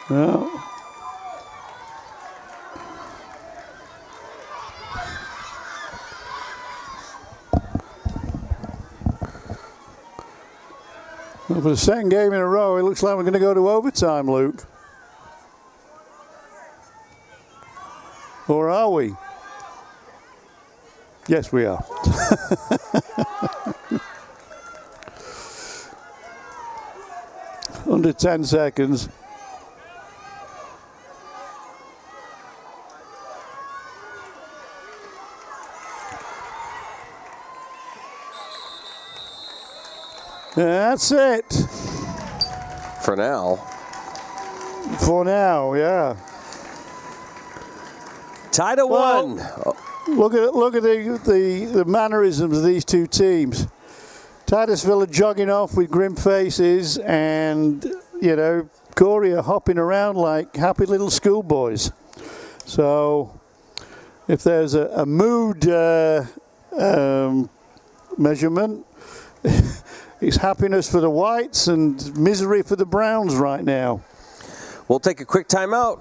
Well. Well, for the second game in a row, it looks like we're going to go to overtime, Luke. Or are we? Yes, we are. Under 10 seconds. That's it. For now. For now, yeah. Tied at 1. Look at the mannerisms of these two teams. Titusville are jogging off with grim faces, and Corry are hopping around like happy little schoolboys. So, if there's a mood measurement, it's happiness for the Whites and misery for the Browns right now. We'll take a quick timeout.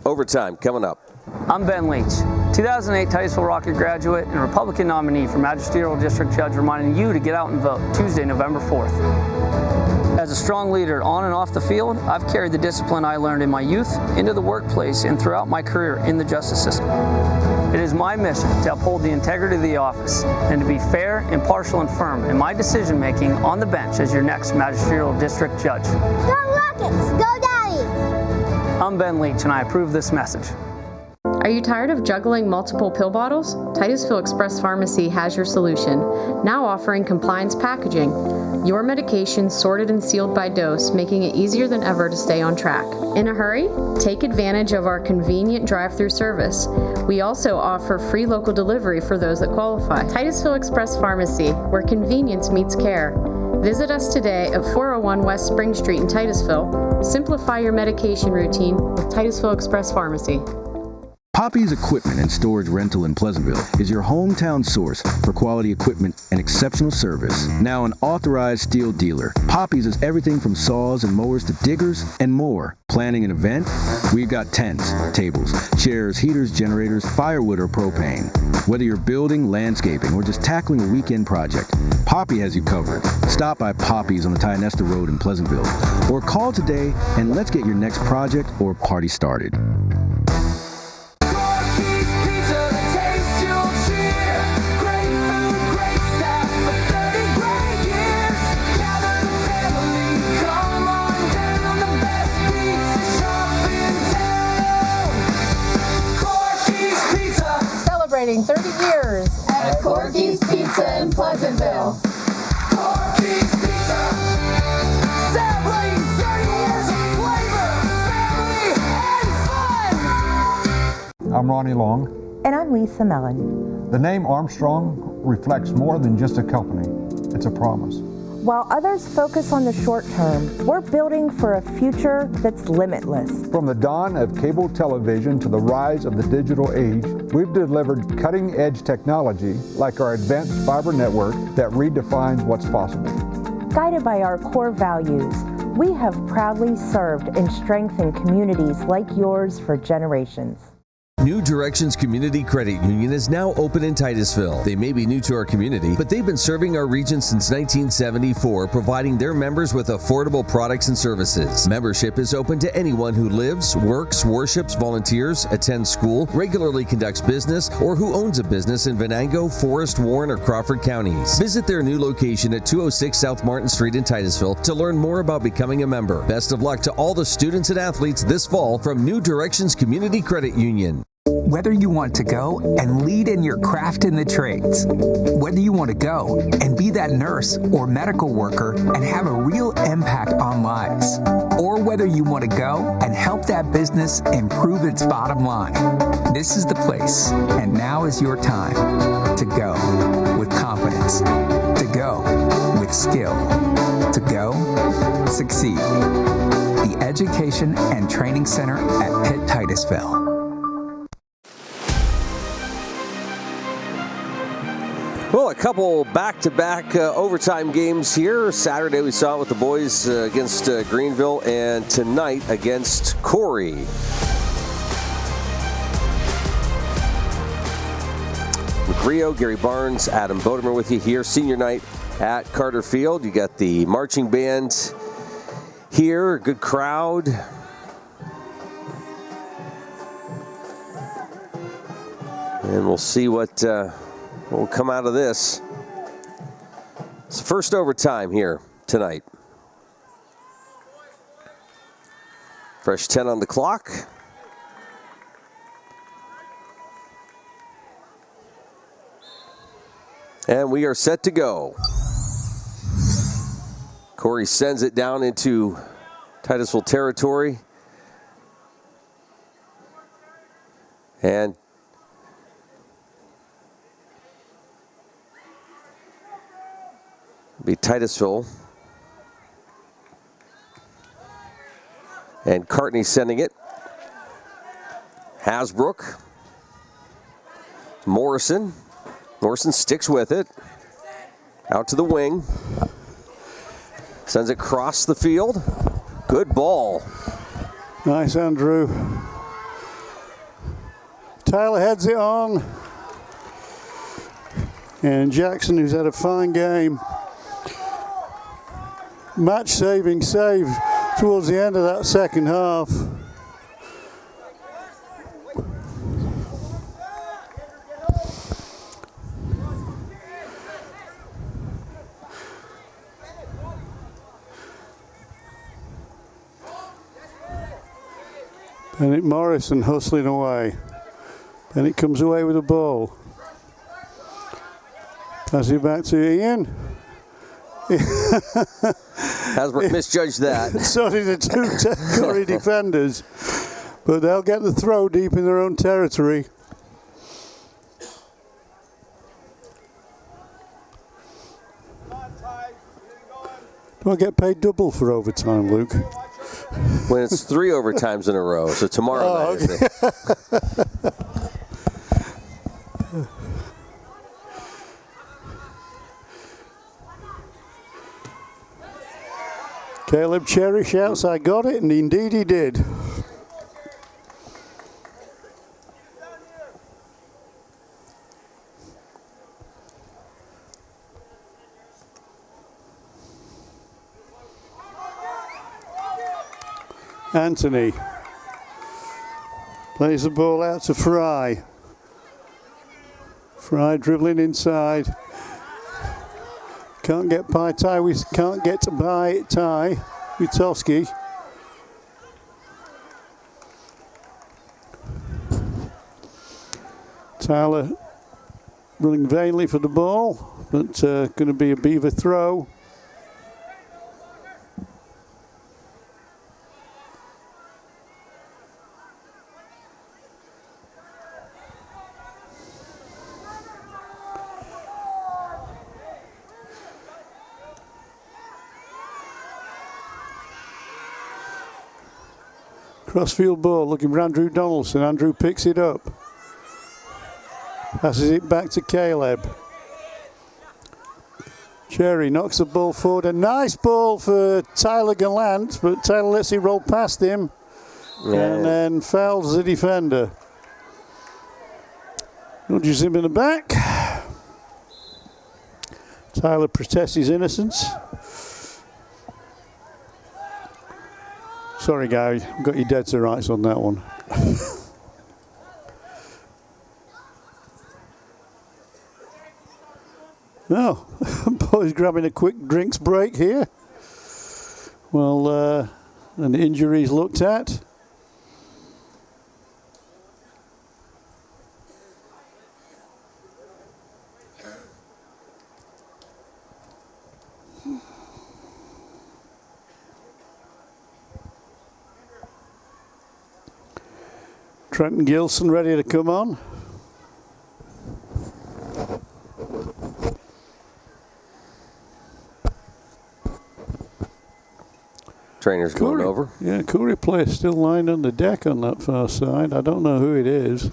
Overtime coming up. I'm Ben Leach, 2008 Titusville Rocket graduate and Republican nominee for Magisterial District Judge, reminding you to get out and vote Tuesday, November 4th. As a strong leader on and off the field, I've carried the discipline I learned in my youth into the workplace and throughout my career in the justice system. It is my mission to uphold the integrity of the office and to be fair, impartial, and firm in my decision-making on the bench as your next Magisterial District Judge. Go Rockets! Go Daddy! I'm Ben Leach, and I approve this message. Are you tired of juggling multiple pill bottles? Titusville Express Pharmacy has your solution, now offering compliance packaging. Your medication sorted and sealed by dose, making it easier than ever to stay on track. In a hurry? Take advantage of our convenient drive-through service. We also offer free local delivery for those that qualify. Titusville Express Pharmacy, where convenience meets care. Visit us today at 401 West Spring Street in Titusville. Simplify your medication routine with Titusville Express Pharmacy. Poppy's Equipment and Storage Rental in Pleasantville is your hometown source for quality equipment and exceptional service. Now an authorized steel dealer, Poppy's is everything from saws and mowers to diggers and more. Planning an event? We've got tents, tables, chairs, heaters, generators, firewood or propane. Whether you're building, landscaping, or just tackling a weekend project, Poppy has you covered. Stop by Poppy's on the Tionesta Road in Pleasantville or call today and let's get your next project or party started. Celebrating 30 years at Corky's Pizza in Pleasantville. I'm Ronnie Long. And I'm Lisa Mellon. The name Armstrong reflects more than just a company. It's a promise. While others focus on the short term, we're building for a future that's limitless. From the dawn of cable television to the rise of the digital age, we've delivered cutting-edge technology like our advanced fiber network that redefines what's possible. Guided by our core values, we have proudly served and strengthened communities like yours for generations. New Directions Community Credit Union is now open in Titusville. They may be new to our community, but they've been serving our region since 1974, providing their members with affordable products and services. Membership is open to anyone who lives, works, worships, volunteers, attends school, regularly conducts business, or who owns a business in Venango, Forest, Warren, or Crawford counties. Visit their new location at 206 South Martin Street in Titusville to learn more about becoming a member. Best of luck to all the students and athletes this fall from New Directions Community Credit Union. Whether you want to go and lead in your craft in the trades, whether you want to go and be that nurse or medical worker and have a real impact on lives, or whether you want to go and help that business improve its bottom line, this is the place, and now is your time to go with confidence, to go with skill, to go succeed. The Education and Training Center at Pitt Titusville. Well, a couple back-to-back overtime games here. Saturday we saw it with the boys against Greenville, and tonight against Corry. McRio, Gary Barnes, Adam Bodemer with you here. Senior night at Carter Field. You got the marching band here, good crowd. And we'll see what will come out of this. It's the first overtime here tonight. Fresh 10 on the clock. And we are set to go. Corry sends it down into Titusville territory. And be Titusville. And Cartney sending it. Hasbrook. Morrison. Morrison sticks with it. Out to the wing. Sends it across the field. Good ball. Nice, Andrew. Tyler heads it on. And Jackson, who's had a fine game. Match-saving save towards the end of that second half. Bennett Morrison hustling away. Bennett comes away with the ball. Pass it back to Ian. Hasbrook misjudged that. So did the two Corry defenders. But they'll get the throw deep in their own territory. Do I get paid double for overtime, Luke? When it's 3 overtimes in a row, so tomorrow that is. Caleb Cherry shouts, "I got it," and indeed he did. Anthony plays the ball out to Fry. Fry dribbling inside. Can't get by Ty. We can't get by Ty Witowski. Tyler running vainly for the ball, but going to be a Beaver throw. Crossfield ball looking for Andrew Donaldson. Andrew picks it up. Passes it back to Caleb. Cherry knocks the ball forward. A nice ball for Tyler Gallant, but Tyler lets it roll past him and then fouls the defender. Nudges him in the back. Tyler protests his innocence. Sorry, guy, got your dead to rights on that one. No, boys grabbing a quick drinks break here. Well, and the injuries looked at. Trenton Gilson ready to come on. Trainer's going over. Yeah, Corry player still lying on the deck on that far side. I don't know who it is.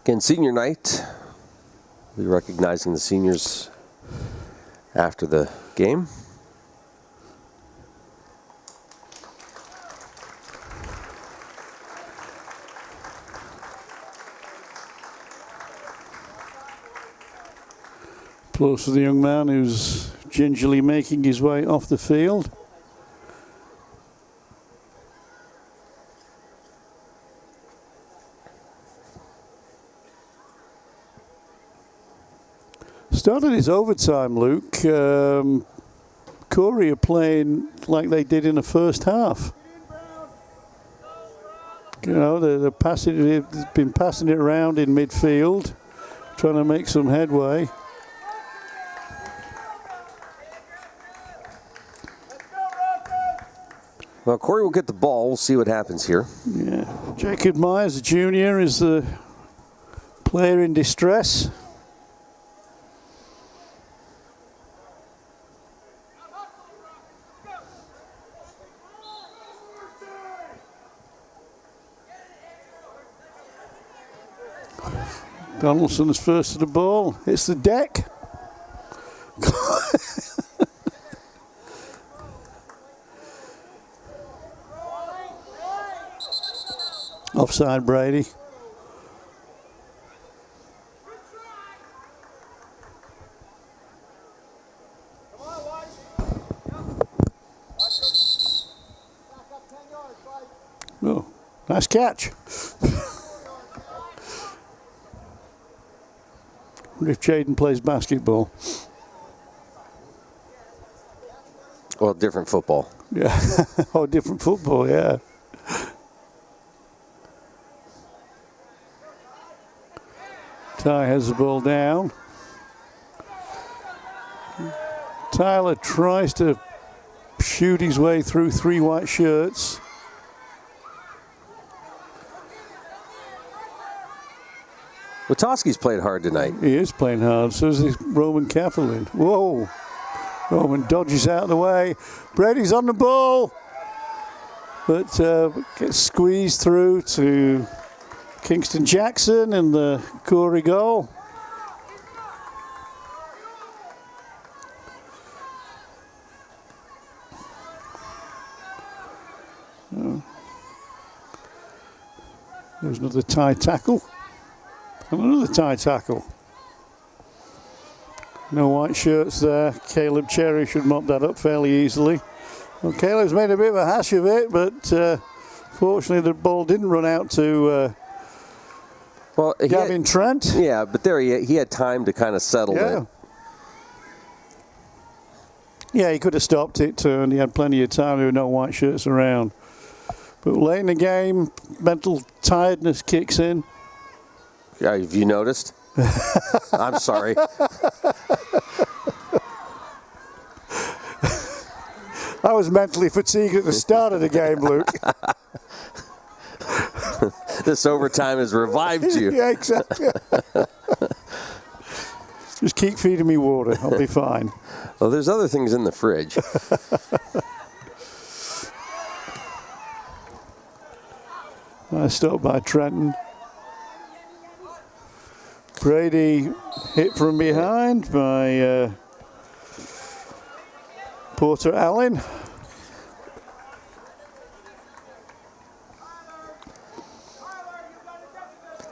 Again, senior night. We'll be recognizing the seniors after the game. Close to the young man who's gingerly making his way off the field. Started his overtime, Luke. Corry are playing like they did in the first half. You know, they've been passing it around in midfield, trying to make some headway. Well, Corry will get the ball. We'll see what happens here. Yeah, Jacob Myers Jr. is the player in distress. Donaldson is first to the ball. It's the deck. Offside, Brady. Oh, nice catch. Wonder if Jaden plays basketball. Well, different football. Yeah. Oh, different football, yeah. Ty has the ball down. Tyler tries to shoot his way through three white shirts. Witoski's played hard tonight. He is playing hard. So is this Roman Keffelin. Whoa. Roman dodges out of the way. Brady's on the ball. But gets squeezed through to Kingston Jackson in the Corry goal. Oh. There's another tie tackle. And another tie tackle. No white shirts there. Caleb Cherry should mop that up fairly easily. Well, Caleb's made a bit of a hash of it, but fortunately the ball didn't run out to Gavin Trent. Yeah, but there he had time to kind of settle it. Yeah, he could have stopped it too, and he had plenty of time. There were no white shirts around. But late in the game, mental tiredness kicks in. Yeah, have you noticed? I'm sorry. I was mentally fatigued at the start of the game, Luke. This overtime has revived you. Yeah, exactly. Just keep feeding me water. I'll be fine. Well, there's other things in the fridge. Nice stop by Trenton. Brady hit from behind by Porter Allen.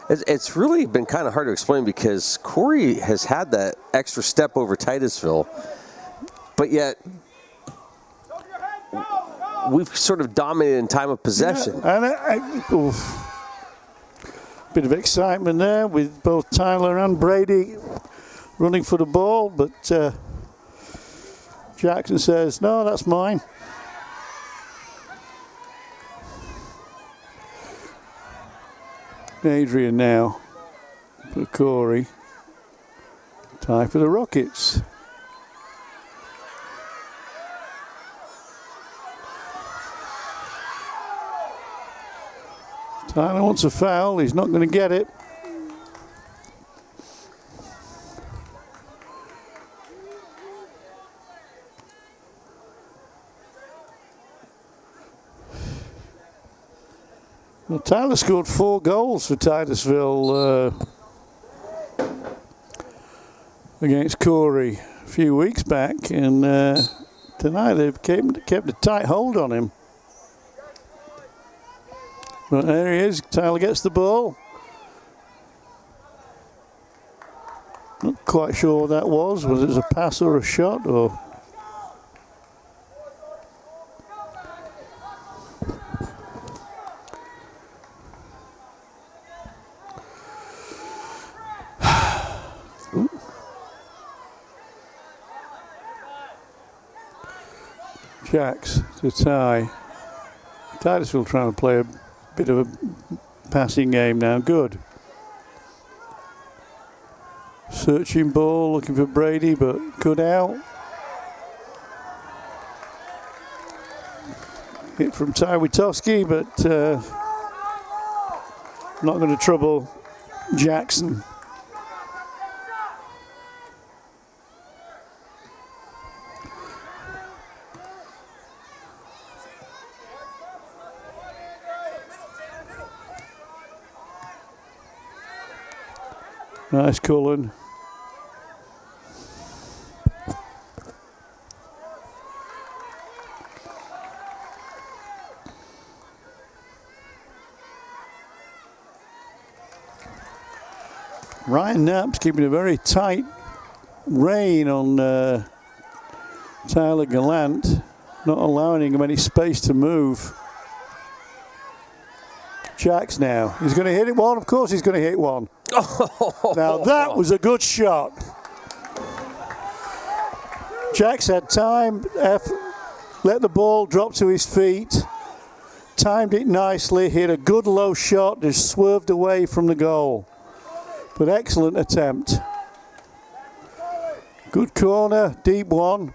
It's really been kind of hard to explain because Corry has had that extra step over Titusville, but yet we've sort of dominated in time of possession. Yeah, and bit of excitement there with both Tyler and Brady running for the ball, but Jackson says, no, that's mine. Adrian now for Corry. Tie for the Rockets. Tyler wants a foul. He's not going to get it. Well, Tyler scored 4 goals for Titusville against Corry a few weeks back, and tonight they've kept a tight hold on him. But there he is. Tyler gets the ball. Not quite sure what that was. Was it a pass or a shot? Or Jacks to tie. Titusville trying to play a bit of a passing game now. Good. Searching ball, looking for Brady, but good out. Hit from Ty Witowski, but not going to trouble Jackson. Nice Cullen. Ryan Knapp's keeping a very tight rein on Tyler Gallant, not allowing him any space to move. Jacks now. He's going to hit it one. Of course he's going to hit one. Now that was a good shot. Jacks had time, let the ball drop to his feet, timed it nicely, hit a good low shot, just swerved away from the goal. But excellent attempt. Good corner, deep one.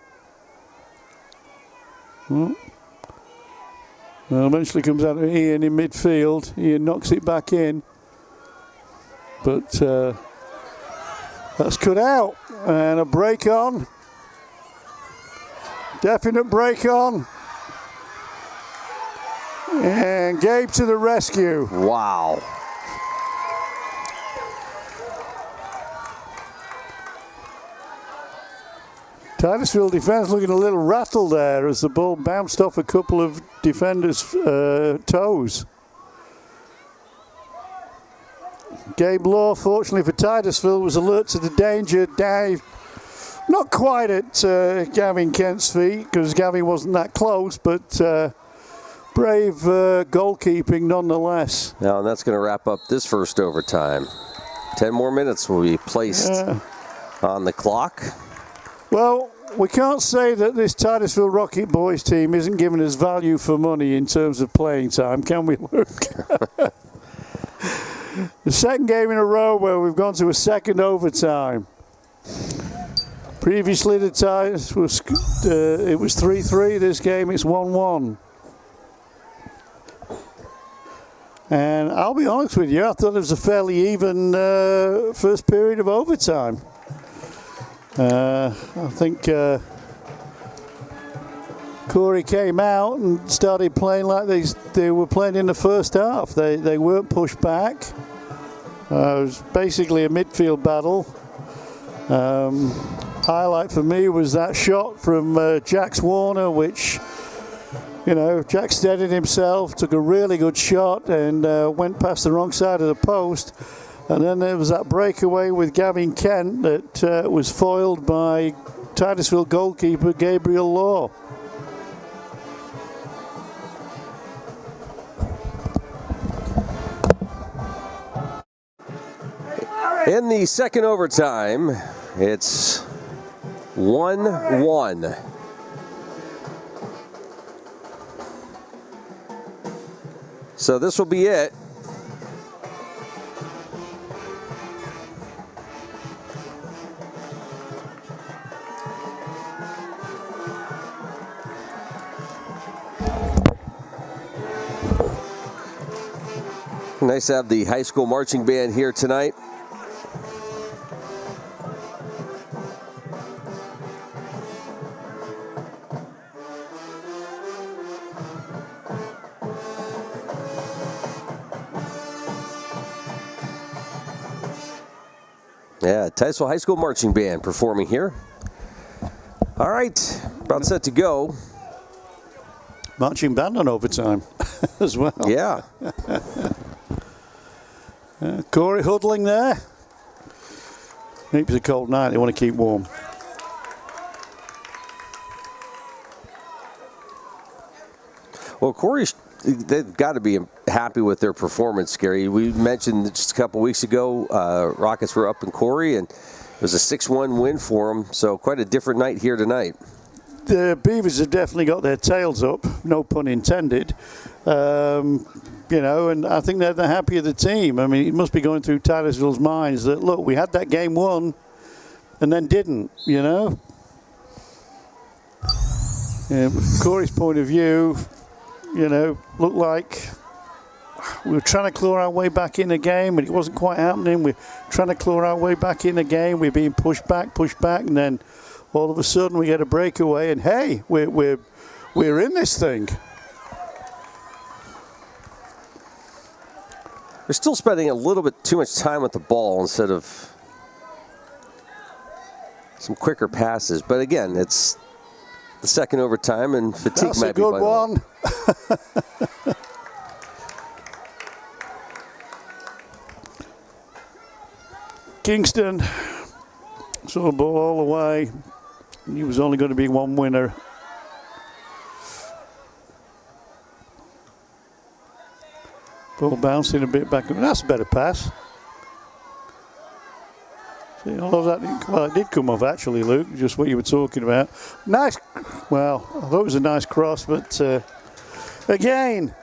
Well, eventually comes out to Ian in midfield. Ian knocks it back in. But that's cut out. And a break on. Definite break on. And Gabe to the rescue. Wow. Titusville defense looking a little rattled there as the ball bounced off a couple of defenders' toes. Gabe Law, fortunately for Titusville, was alert to the danger. Dive, not quite at Gavin Kent's feet because Gavin wasn't that close, but brave goalkeeping nonetheless. Now, and that's going to wrap up this first overtime. 10 more minutes will be placed on the clock. Well, we can't say that this Titusville Rocket Boys team isn't giving us value for money in terms of playing time, can we, Luke? The second game in a row where we've gone to a second overtime. Previously, the ties was it was 3-3. This game it's 1-1. And I'll be honest with you, I thought it was a fairly even first period of overtime. I think Corry came out and started playing like they were playing in the first half. They weren't pushed back. It was basically a midfield battle. Highlight for me was that shot from Jax Warner, which, you know, Jack steadied himself, took a really good shot and went past the wrong side of the post. And then there was that breakaway with Gavin Kent that was foiled by Titusville goalkeeper Gabriel Law. In the second overtime, it's 1-1. So this will be it. Nice to have the high school marching band here tonight. Yeah, Titusville High School Marching Band performing here. All right, about set to go. Marching band on overtime as well. Yeah. Corry huddling there. Maybe it's a cold night, they want to keep warm. Well, Corry, they've got to be happy with their performance, Gary. We mentioned just a couple weeks ago, Rockets were up in Corry, and it was a 6-1 win for them, so quite a different night here tonight. The Beavers have definitely got their tails up, no pun intended. You know, and I think they're the happy of the team. I mean, it must be going through Titusville's minds that, look, we had that game won and then didn't, you know. From Corry's point of view, you know, looked like we were trying to claw our way back in the game, but it wasn't quite happening. We're trying to claw our way back in the game. We're being pushed back, and then all of a sudden we get a breakaway, and hey, we're in this thing. They're still spending a little bit too much time with the ball instead of some quicker passes. But again, it's the second overtime, and fatigue might be. That's a good one. Kingston saw the ball all the way. He was only going to be one winner. Ball bouncing a bit back. That's a better pass. See, although that didn't, well, it did come off actually, Luke, just what you were talking about. Nice, well, I thought it was a nice cross, but again,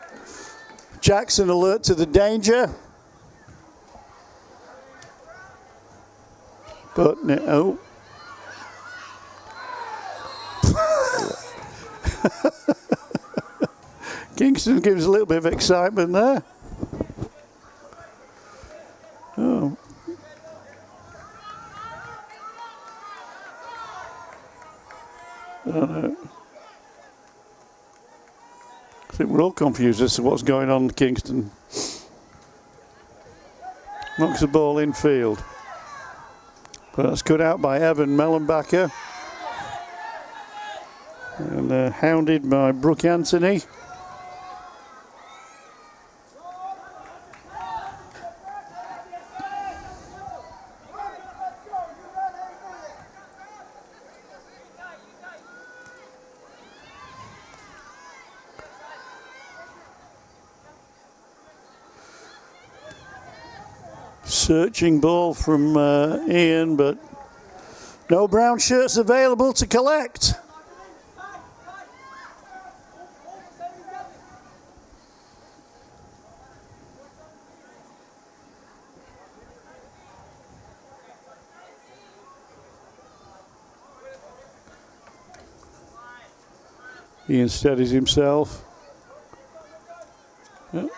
Jackson alert to the danger. But no. Kingston gives a little bit of excitement there. Oh. I don't know. I think we're all confused as to what's going on in Kingston. Knocks the ball in field. But that's cut out by Evan Mellenbacher. And hounded by Brooke Anthony. Searching ball from Ian, but no brown shirts available to collect. Ian steadies himself. Yep.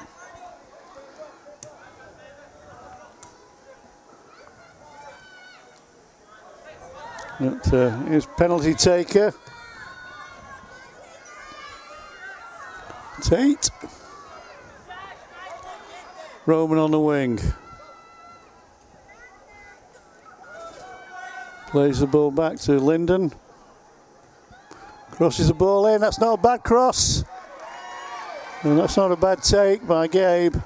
Here's penalty taker. Tate. Roman on the wing. Plays the ball back to Linden. Crosses the ball in. That's not a bad cross. And that's not a bad take by Gabe.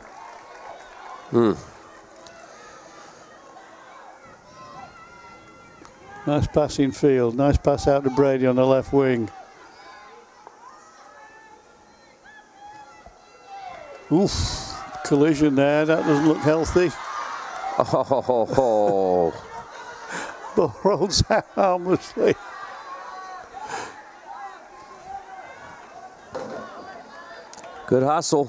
Nice passing field. Nice pass out to Brady on the left wing. Oof. Collision there. That doesn't look healthy. Oh. Ball rolls out harmlessly. Good hustle.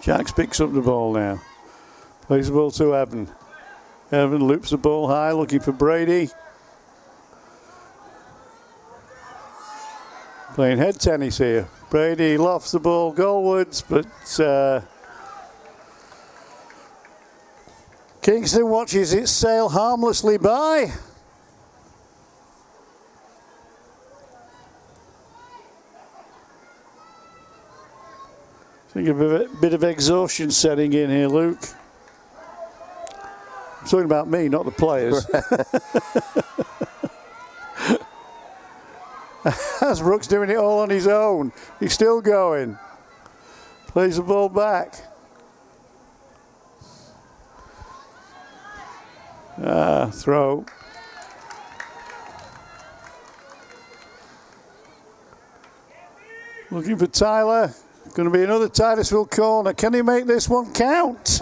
Jacks picks up the ball now. Plays the ball to Evan. Evan loops the ball high, looking for Brady. Playing head tennis here. Brady lofts the ball goalwards, but Kingston watches it sail harmlessly by. I think a bit of exhaustion setting in here, Luke. I'm talking about me, not the players. Hasbrook's doing it all on his own. He's still going. Plays the ball back. Throw. Looking for Tyler. Going to be another Titusville corner. Can he make this one count?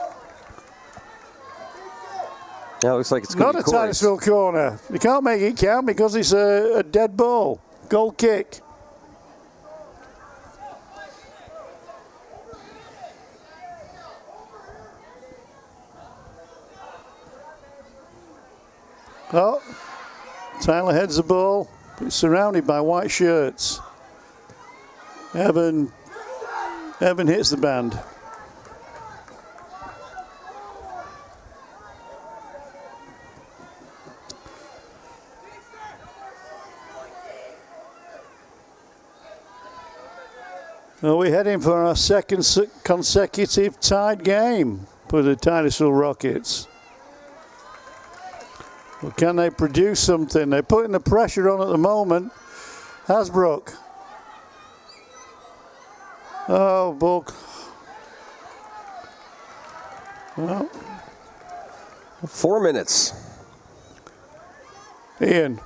Yeah, it looks like it's going to be not a Titusville corner. You can't make it count because it's a dead ball. Goal kick. Oh, Tyler heads the ball, but it's surrounded by white shirts. Evan hits the band. Well, we're heading for our second consecutive tied game for the Titusville Rockets. Well, can they produce something? They're putting the pressure on at the moment. Hasbrook. Oh, Buck. Well, 4 minutes. Ian.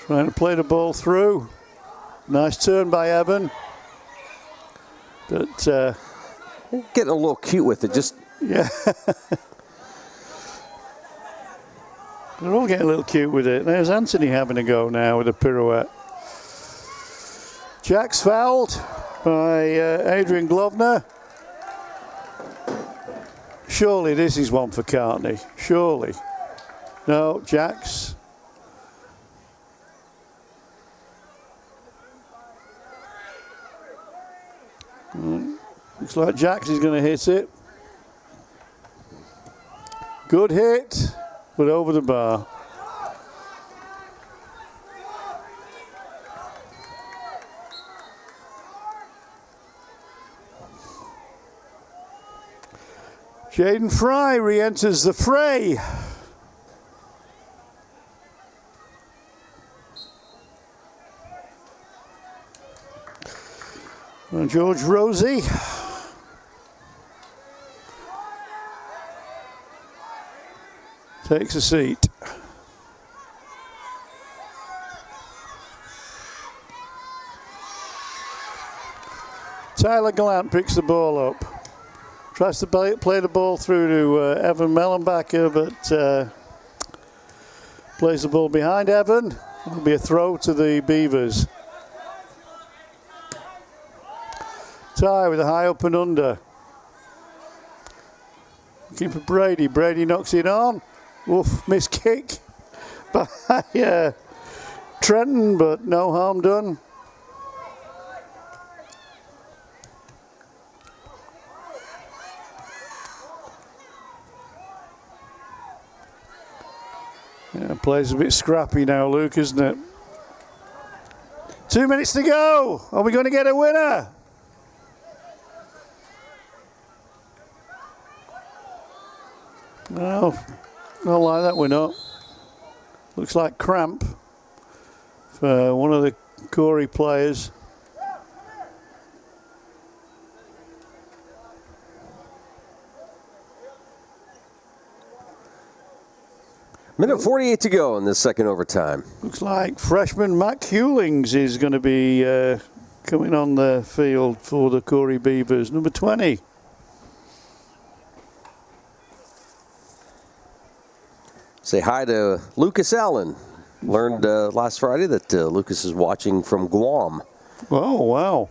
Trying to play the ball through. Nice turn by Evan. But getting a little cute with it, just yeah. They're all getting a little cute with it. There's Anthony having a go now with a pirouette. Jack's fouled by Adrian Glovner. Surely this is one for Cartney. Surely. No, Jack's. Looks like Jax is going to hit it. Good hit, but over the bar. Jaden Fry re-enters the fray. And George Rosie. Takes a seat. Tyler Gallant picks the ball up. Tries to play the ball through to Evan Mellenbacher, but plays the ball behind Evan. It'll be a throw to the Beavers. Tie with a high up and under. Looking for Brady. Brady knocks it on. Oof, missed kick by Trenton, but no harm done. Yeah, plays a bit scrappy now, Luke, isn't it? 2 minutes to go. Are we going to get a winner? No, not like that we're not. Looks like cramp for one of the Corry players. Minute 48 to go in this second overtime. Looks like freshman Matt Hewlings is going to be coming on the field for the Corry Beavers, number 20. Say hi to Lucas Allen. Learned last Friday that Lucas is watching from Guam. Oh, wow.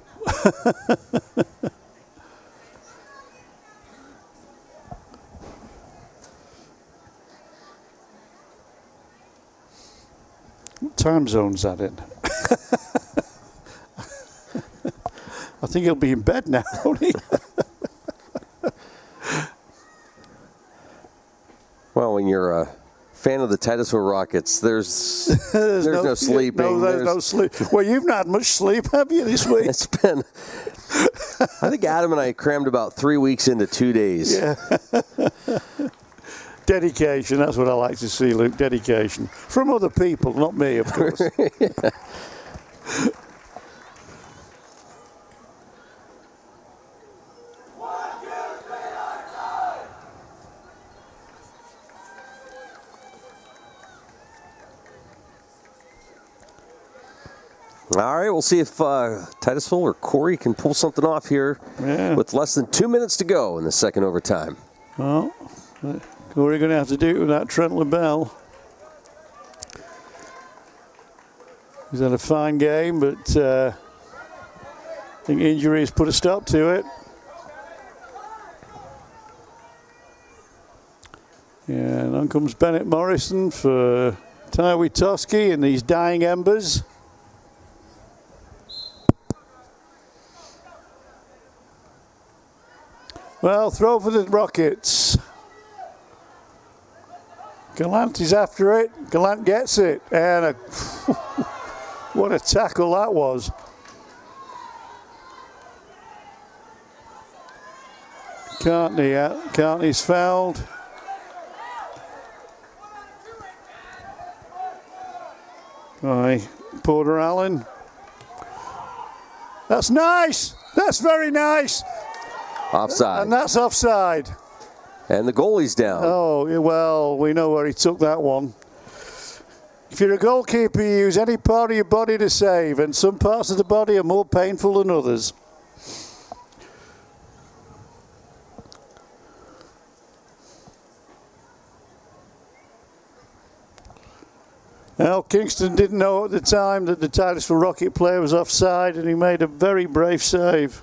What time zone's that in? I think he'll be in bed now, won't he? Well, when you're a fan of the Titusville Rockets, there's no sleeping. There's no sleep. Well, you've not had much sleep, have you, this week? It's been, I think Adam and I crammed about 3 weeks into 2 days. Yeah. Dedication, that's what I like to see, Luke, dedication. From other people, not me, of course. Yeah. All right, we'll see if Titusville or Corry can pull something off here with less than 2 minutes to go in the second overtime. Well, Corry going to have to do it without Trent LaBelle. He's had a fine game, but I think injuries put a stop to it. Yeah, and on comes Bennett Morrison for Tywee Toski in these dying embers. Well, throw for the Rockets. Gallant is after it. Gallant gets it. And what a tackle that was. Cartney's fouled. By Porter Allen. That's nice. That's very nice. Offside. And that's offside. And the goalie's down. Oh, well, we know where he took that one. If you're a goalkeeper, you use any part of your body to save, and some parts of the body are more painful than others. Well, Kingston didn't know at the time that the Titusville Rocket player was offside, and he made a very brave save.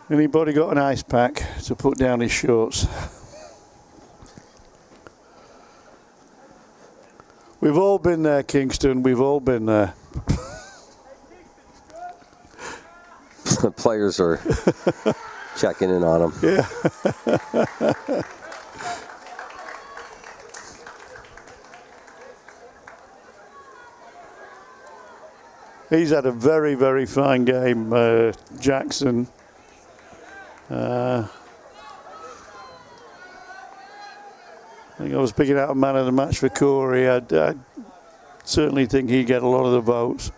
Anybody got an ice pack to put down his shorts? We've all been there, Kingston. We've all been there. The players are checking in on him. Yeah. He's had a very, very fine game, Jackson. I think I was picking out a man of the match for Corry. I certainly think he'd get a lot of the votes.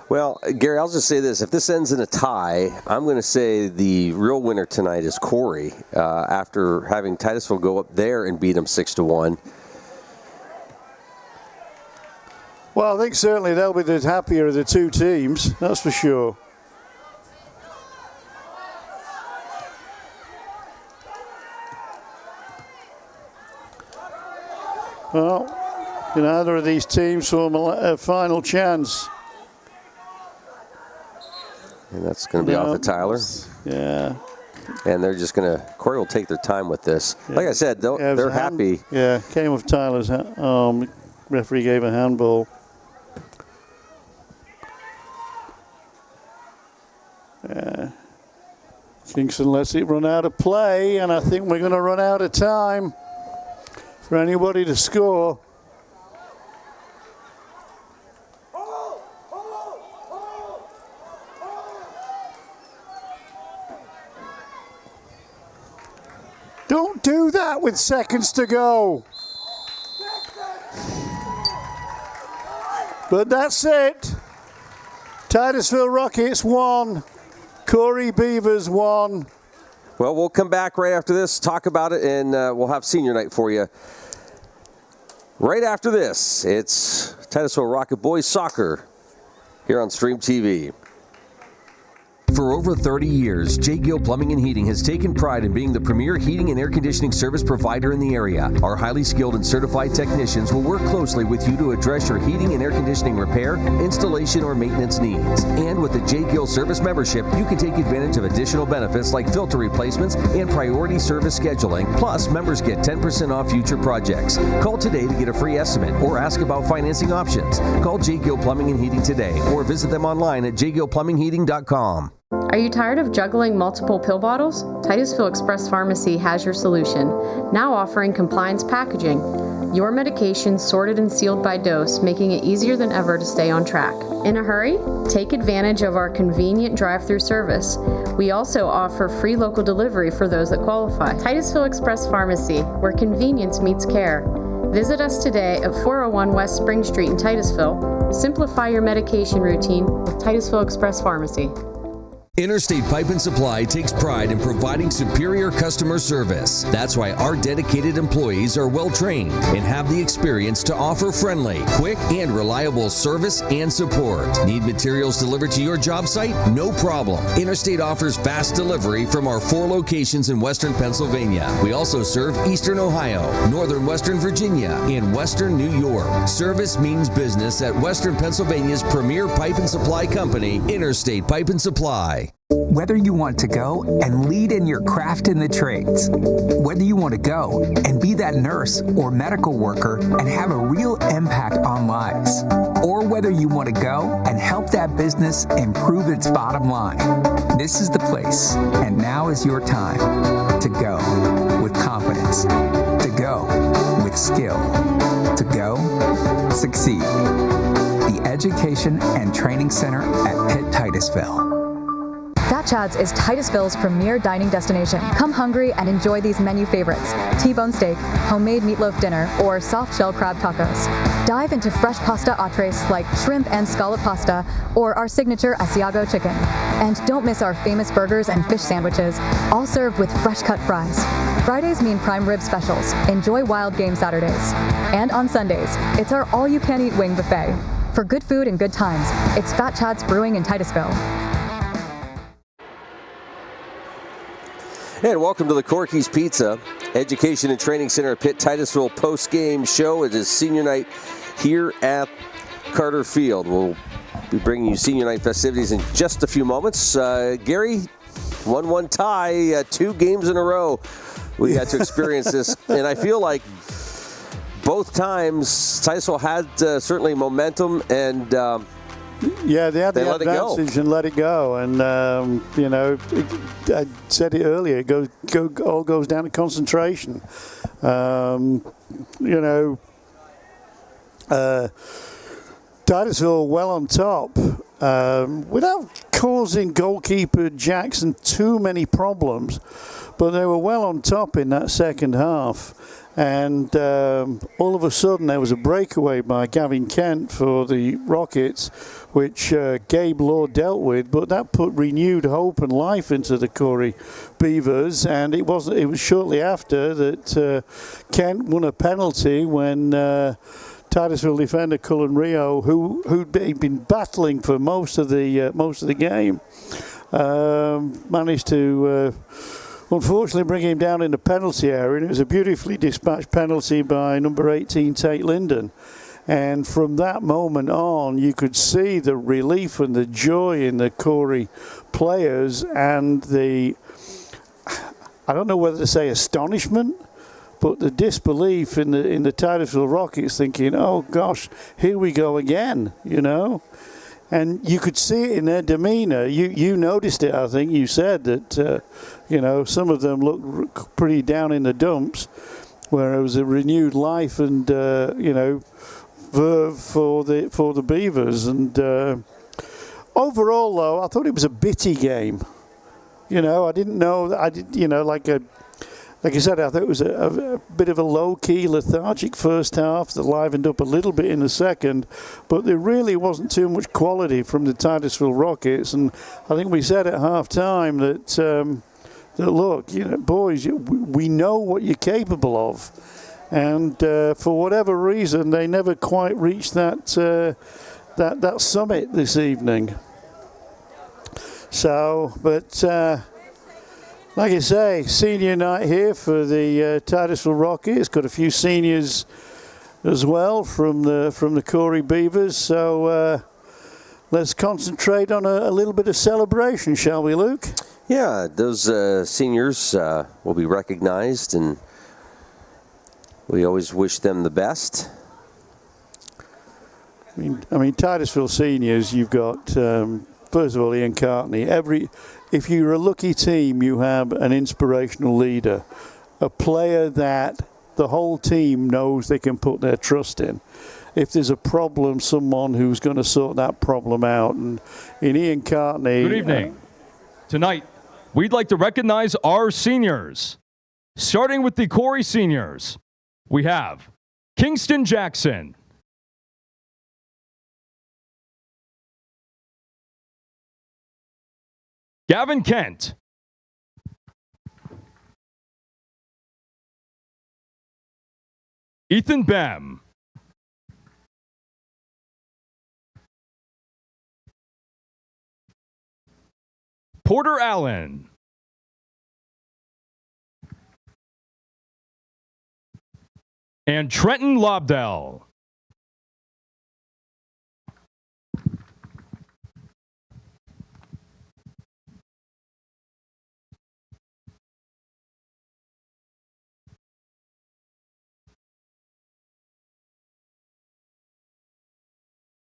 Well, Gary, I'll just say this. If this ends in a tie, I'm going to say the real winner tonight is Corry after having Titusville go up there and beat them 6-1. Well, I think certainly they'll be the happier of the two teams, that's for sure. Well, can either of these teams form a final chance? And that's going to be off of Tyler. Yeah. And they're just going to, Corry will take their time with this. Yeah. Like I said, they're happy. Yeah, came off Tyler's arm. Referee gave a handball. Kingston lets it run out of play, and I think we're going to run out of time for anybody to score. Don't do that with seconds to go. But that's it. Titusville Rockets won. Corry Beavers won. Well, we'll come back right after this, talk about it, and we'll have senior night for you. Right after this, it's Titusville Rocket Boys Soccer here on Stream TV. For over 30 years, J. Gill Plumbing and Heating has taken pride in being the premier heating and air conditioning service provider in the area. Our highly skilled and certified technicians will work closely with you to address your heating and air conditioning repair, installation, or maintenance needs. And with the J. Gill service membership, you can take advantage of additional benefits like filter replacements and priority service scheduling. Plus, members get 10% off future projects. Call today to get a free estimate or ask about financing options. Call J. Gill Plumbing and Heating today or visit them online at jgillplumbingheating.com. Are you tired of juggling multiple pill bottles? Titusville Express Pharmacy has your solution, now offering compliance packaging. Your medication sorted and sealed by dose, making it easier than ever to stay on track. In a hurry? Take advantage of our convenient drive-through service. We also offer free local delivery for those that qualify. Titusville Express Pharmacy, where convenience meets care. Visit us today at 401 West Spring Street in Titusville. Simplify your medication routine with Titusville Express Pharmacy. Interstate Pipe and Supply takes pride in providing superior customer service. That's why our dedicated employees are well trained and have the experience to offer friendly, quick, and reliable service and support. Need materials delivered to your job site? No problem. Interstate offers fast delivery from our 4 locations in Western Pennsylvania. We also serve Eastern Ohio, Northern Western Virginia, and Western New York. Service means business at Western Pennsylvania's premier pipe and supply company, Interstate Pipe and Supply. Whether you want to go and lead in your craft in the trades, whether you want to go and be that nurse or medical worker and have a real impact on lives, or whether you want to go and help that business improve its bottom line, this is the place, and now is your time to go with confidence, to go with skill, to go succeed. The Education and Training Center at Pitt Titusville. Fat Chad's is Titusville's premier dining destination. Come hungry and enjoy these menu favorites: T-bone steak, homemade meatloaf dinner, or soft shell crab tacos. Dive into fresh pasta entrees like shrimp and scallop pasta, or our signature Asiago chicken. And don't miss our famous burgers and fish sandwiches, all served with fresh cut fries. Fridays mean prime rib specials. Enjoy wild game Saturdays. And on Sundays, it's our all-you-can-eat wing buffet. For good food and good times, it's Fat Chad's Brewing in Titusville. And welcome to the Corky's Pizza Education and Training Center at Pitt Titusville post-game show. It is senior night here at Carter Field. We'll be bringing you senior night festivities in just a few moments. Gary, 1-1 tie, 2 games in a row. We got to experience this, and I feel like both times Titusville had certainly momentum and yeah, they had the advantage and let it go. And, you know, I said it earlier, it all goes down to concentration. You know, Titusville well on top without causing goalkeeper Jackson too many problems, but they were well on top in that second half. And all of a sudden there was a breakaway by Gavin Kent for the Rockets, which Gabe Law dealt with, but that put renewed hope and life into the Corry Beavers. And it was shortly after that Kent won a penalty when Titusville defender Cullen Rio, who'd been battling for most of the game, managed to unfortunately bring him down in the penalty area, and it was a beautifully dispatched penalty by number 18, Tate Linden. And from that moment on, you could see the relief and the joy in the Corry players, and the, I don't know whether to say astonishment, but the disbelief in the Titusville Rockets, thinking, oh gosh, here we go again, you know. And you could see it in their demeanor. You noticed it, I think. You said that, you know, some of them looked pretty down in the dumps, where it was a renewed life and, you know, verve for the Beavers. And overall, though, I thought it was a bitty game. You know, I didn't know that. I did, you know, like I said, I thought it was a bit of a low-key, lethargic first half that livened up a little bit in the second, but there really wasn't too much quality from the Titusville Rockets. And I think we said at half-time that look, you know, boys, we know what you're capable of. And for whatever reason, they never quite reached that summit this evening. So, but like I say, senior night here for the Titusville Rockets. Got a few seniors as well from the Corry Beavers. So let's concentrate on a little bit of celebration, shall we, Luke? Yeah, those seniors will be recognized, and we always wish them the best. I mean, Titusville seniors, you've got, first of all, Ian Cartney. If you're a lucky team, you have an inspirational leader, a player that the whole team knows they can put their trust in. If there's a problem, someone who's going to sort that problem out. And in Ian Cartney... Good evening. Tonight, we'd like to recognize our seniors. Starting with the Corry seniors, we have Kingston Jackson, Gavin Kent, Ethan Bem, Porter Allen, and Trenton Lobdell.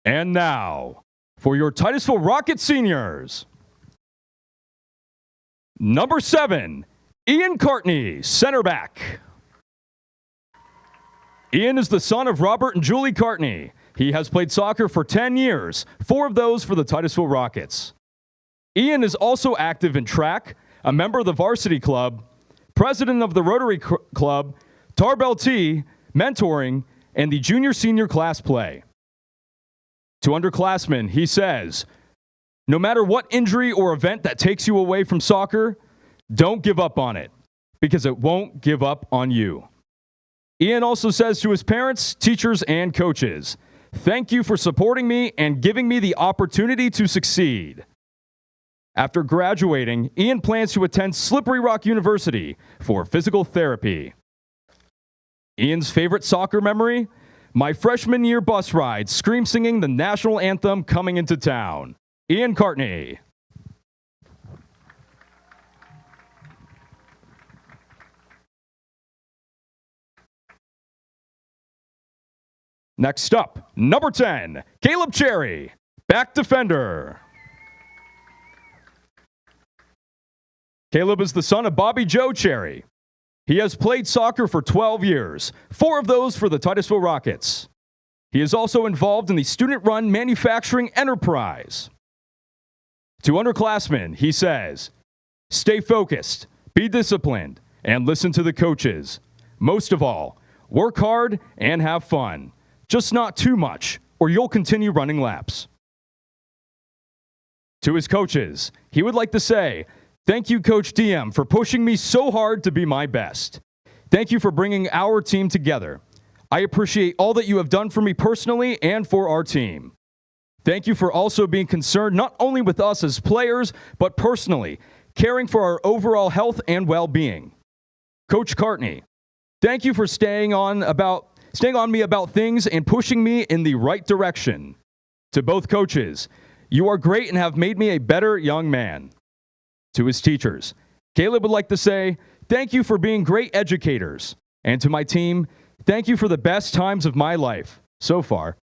And now, for your Titusville Rocket seniors. Number 7, Ian Cartney, center back. Ian is the son of Robert and Julie Cartney. He has played soccer for 10 years, 4 of those for the Titusville Rockets. Ian is also active in track, a member of the varsity club, president of the Rotary Club, Tarbell T, mentoring, and the junior-senior class play. To underclassmen, he says, no matter what injury or event that takes you away from soccer, don't give up on it, because it won't give up on you. Ian also says to his parents, teachers, and coaches, thank you for supporting me and giving me the opportunity to succeed. After graduating, Ian plans to attend Slippery Rock University for physical therapy. Ian's favorite soccer memory? My freshman year bus ride, scream singing the national anthem coming into town. Ian Cartney. Next up, number 10, Caleb Cherry, back defender. Caleb is the son of Bobby Joe Cherry. He has played soccer for 12 years, 4 of those for the Titusville Rockets. He is also involved in the student-run manufacturing enterprise. To underclassmen, he says, stay focused, be disciplined, and listen to the coaches. Most of all, work hard and have fun. Just not too much, or you'll continue running laps. To his coaches, he would like to say, thank you, Coach DM, for pushing me so hard to be my best. Thank you for bringing our team together. I appreciate all that you have done for me personally and for our team. Thank you for also being concerned not only with us as players, but personally, caring for our overall health and well-being. Coach Cartney, thank you for staying on me about things and pushing me in the right direction. To both coaches, you are great and have made me a better young man. To his teachers, Caleb would like to say, thank you for being great educators. And to my team, thank you for the best times of my life so far.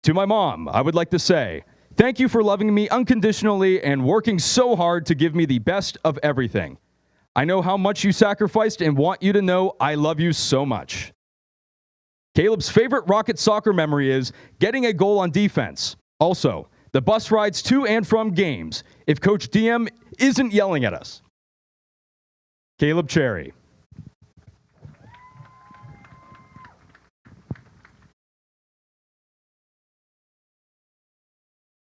To my mom, I would like to say, thank you for loving me unconditionally and working so hard to give me the best of everything. I know how much you sacrificed and want you to know I love you so much. Caleb's favorite Rocket soccer memory is getting a goal on defense. Also, the bus rides to and from games if Coach DM isn't yelling at us. Caleb Cherry.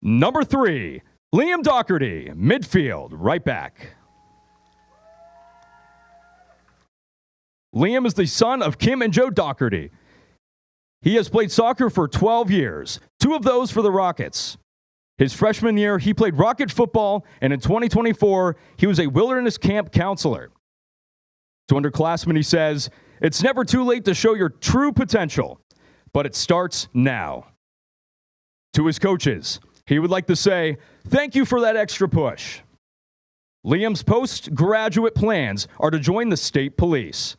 Number 3, Liam Doherty, midfield, right back. Liam is the son of Kim and Joe Doherty. He has played soccer for 12 years, 2 of those for the Rockets. His freshman year, he played Rocket football, and in 2024, he was a wilderness camp counselor. To underclassmen, he says, it's never too late to show your true potential, but it starts now. To his coaches, he would like to say, thank you for that extra push. Liam's postgraduate plans are to join the state police.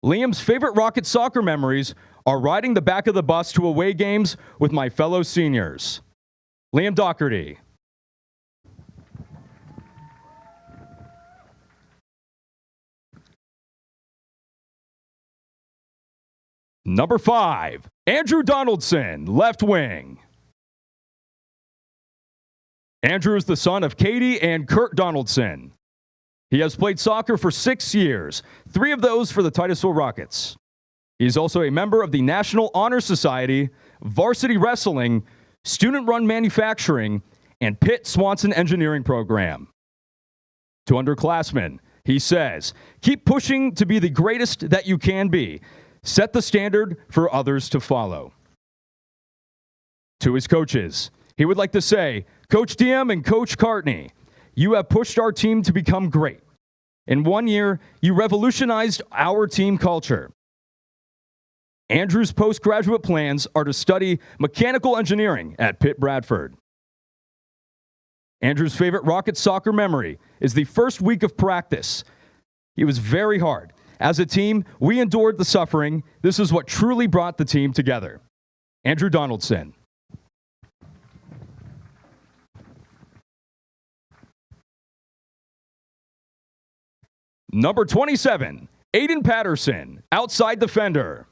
Liam's favorite Rocket soccer memories are riding the back of the bus to away games with my fellow seniors. Liam Doherty. Number 5, Andrew Donaldson, left wing. Andrew is the son of Katie and Kurt Donaldson. He has played soccer for 6 years, 3 of those for the Titusville Rockets. He is also a member of the National Honor Society, varsity wrestling, student-run manufacturing, and Pitt Swanson engineering program. To underclassmen, he says, keep pushing to be the greatest that you can be. Set the standard for others to follow. To his coaches, he would like to say, Coach DM and Coach Cartney, you have pushed our team to become great. In 1 year, you revolutionized our team culture. Andrew's postgraduate plans are to study mechanical engineering at Pitt Bradford. Andrew's favorite Rocket soccer memory is the first week of practice. It was very hard. As a team, we endured the suffering. This is what truly brought the team together. Andrew Donaldson. Number 27, Aiden Patterson, outside defender.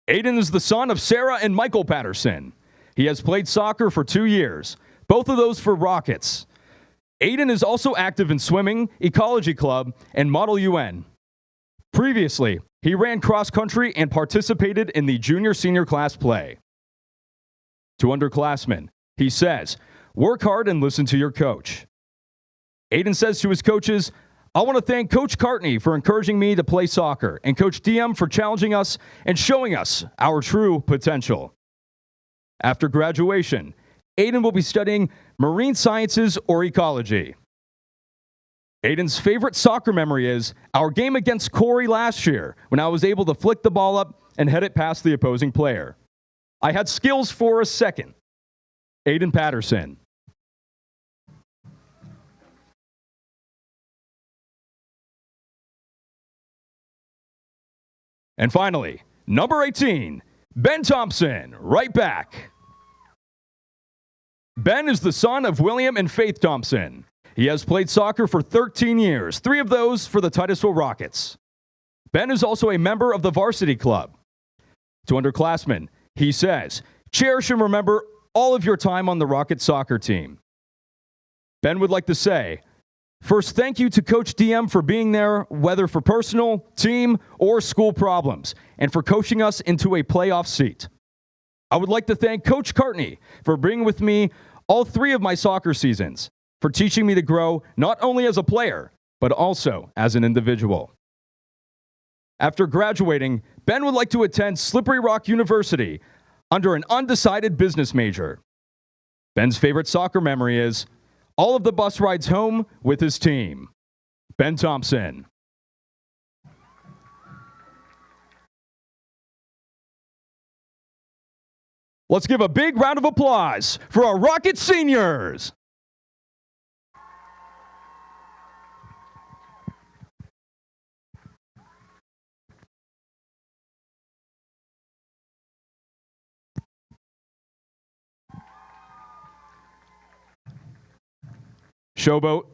Aiden is the son of Sarah and Michael Patterson. He has played soccer for 2 years, both of those for Rockets. Aiden is also active in swimming, ecology club, and Model UN. Previously, he ran cross country and participated in the junior-senior class play. To underclassmen, he says, work hard and listen to your coach. Aiden says to his coaches, I want to thank Coach Cartney for encouraging me to play soccer and Coach DM for challenging us and showing us our true potential. After graduation, Aiden will be studying marine sciences or ecology. Aiden's favorite soccer memory is our game against Corry last year when I was able to flick the ball up and head it past the opposing player. I had skills for a second. Aiden Patterson. And finally, number 18, Ben Thompson, right back. Ben is the son of William and Faith Thompson. He has played soccer for 13 years, 3 of those for the Titusville Rockets. Ben is also a member of the varsity club. To underclassmen, he says, cherish and remember all of your time on the Rocket soccer team. Ben would like to say, first, thank you to Coach DM for being there, whether for personal, team, or school problems, and for coaching us into a playoff seat. I would like to thank Coach Cartney for being with me all 3 of my soccer seasons, for teaching me to grow not only as a player, but also as an individual. After graduating, Ben would like to attend Slippery Rock University under an undecided business major. Ben's favorite soccer memory is, all of the bus rides home with his team. Ben Thompson. Let's give a big round of applause for our Rocket seniors. Showboat.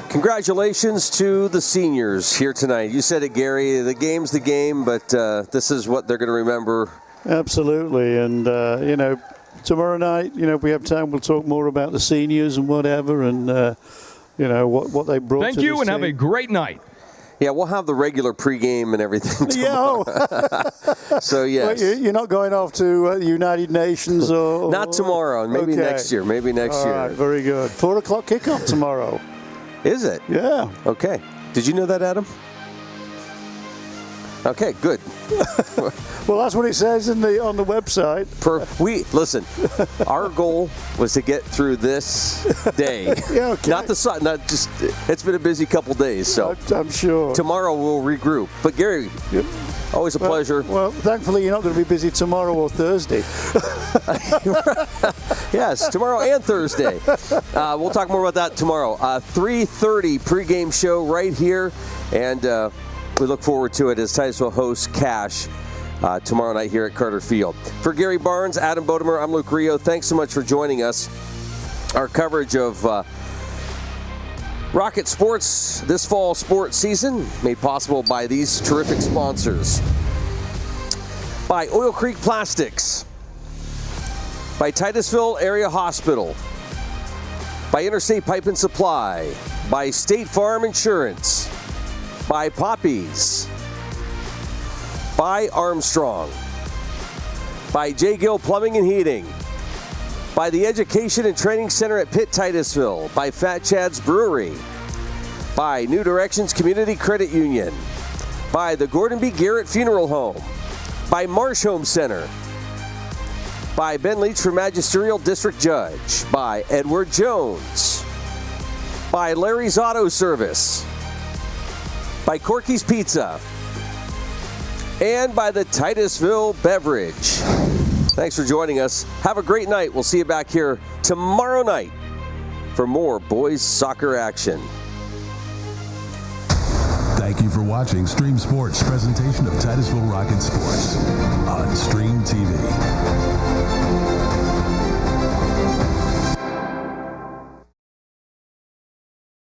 Congratulations to the seniors here tonight. You said it, Gary. The game's the game, but this is what they're going to remember. Absolutely. And, you know, tomorrow night, you know, if we have time, we'll talk more about the seniors and whatever and, you know, what they brought to Thank you, and team. have a great night. Yeah, we'll have the regular pregame and everything tomorrow. So, yes. Well, you're not going off to United Nations or... Not tomorrow. Maybe okay. next year. Maybe next year. All right, very good. 4 o'clock kickoff tomorrow. Is it? Yeah. Okay. Did you know that, Adam? Okay, good. Well, that's what it says on the website. Listen. Our goal was to get through this day. Yeah, okay. Not just. It's been a busy couple days, so I'm sure. Tomorrow we'll regroup. But Gary, always a pleasure. Well, thankfully you're not going to be busy tomorrow or Thursday. Yes, tomorrow and Thursday. We'll talk more about that tomorrow. 3:30 pregame show right here, and we look forward to it as Titusville hosts Cash tomorrow night here at Carter Field. For Gary Barnes, Adam Bodemer, I'm Luke Rio. Thanks so much for joining us. Our coverage of Rocket Sports this fall sports season made possible by these terrific sponsors. By Oil Creek Plastics. By Titusville Area Hospital. By Interstate Pipe and Supply. By State Farm Insurance. By Poppies. By Armstrong. By J. Gill Plumbing and Heating. By the Education and Training Center at Pitt Titusville. By Fat Chad's Brewery. By New Directions Community Credit Union. By the Gordon B. Garrett Funeral Home. By Marsh Home Center. By Ben Leach for Magisterial District Judge. By Edward Jones. By Larry's Auto Service. By Corky's Pizza. And by the Titusville Beverage. Thanks for joining us. Have a great night. We'll see you back here tomorrow night for more boys soccer action. Thank you for watching Stream Sports' presentation of Titusville Rocket Sports on Stream TV.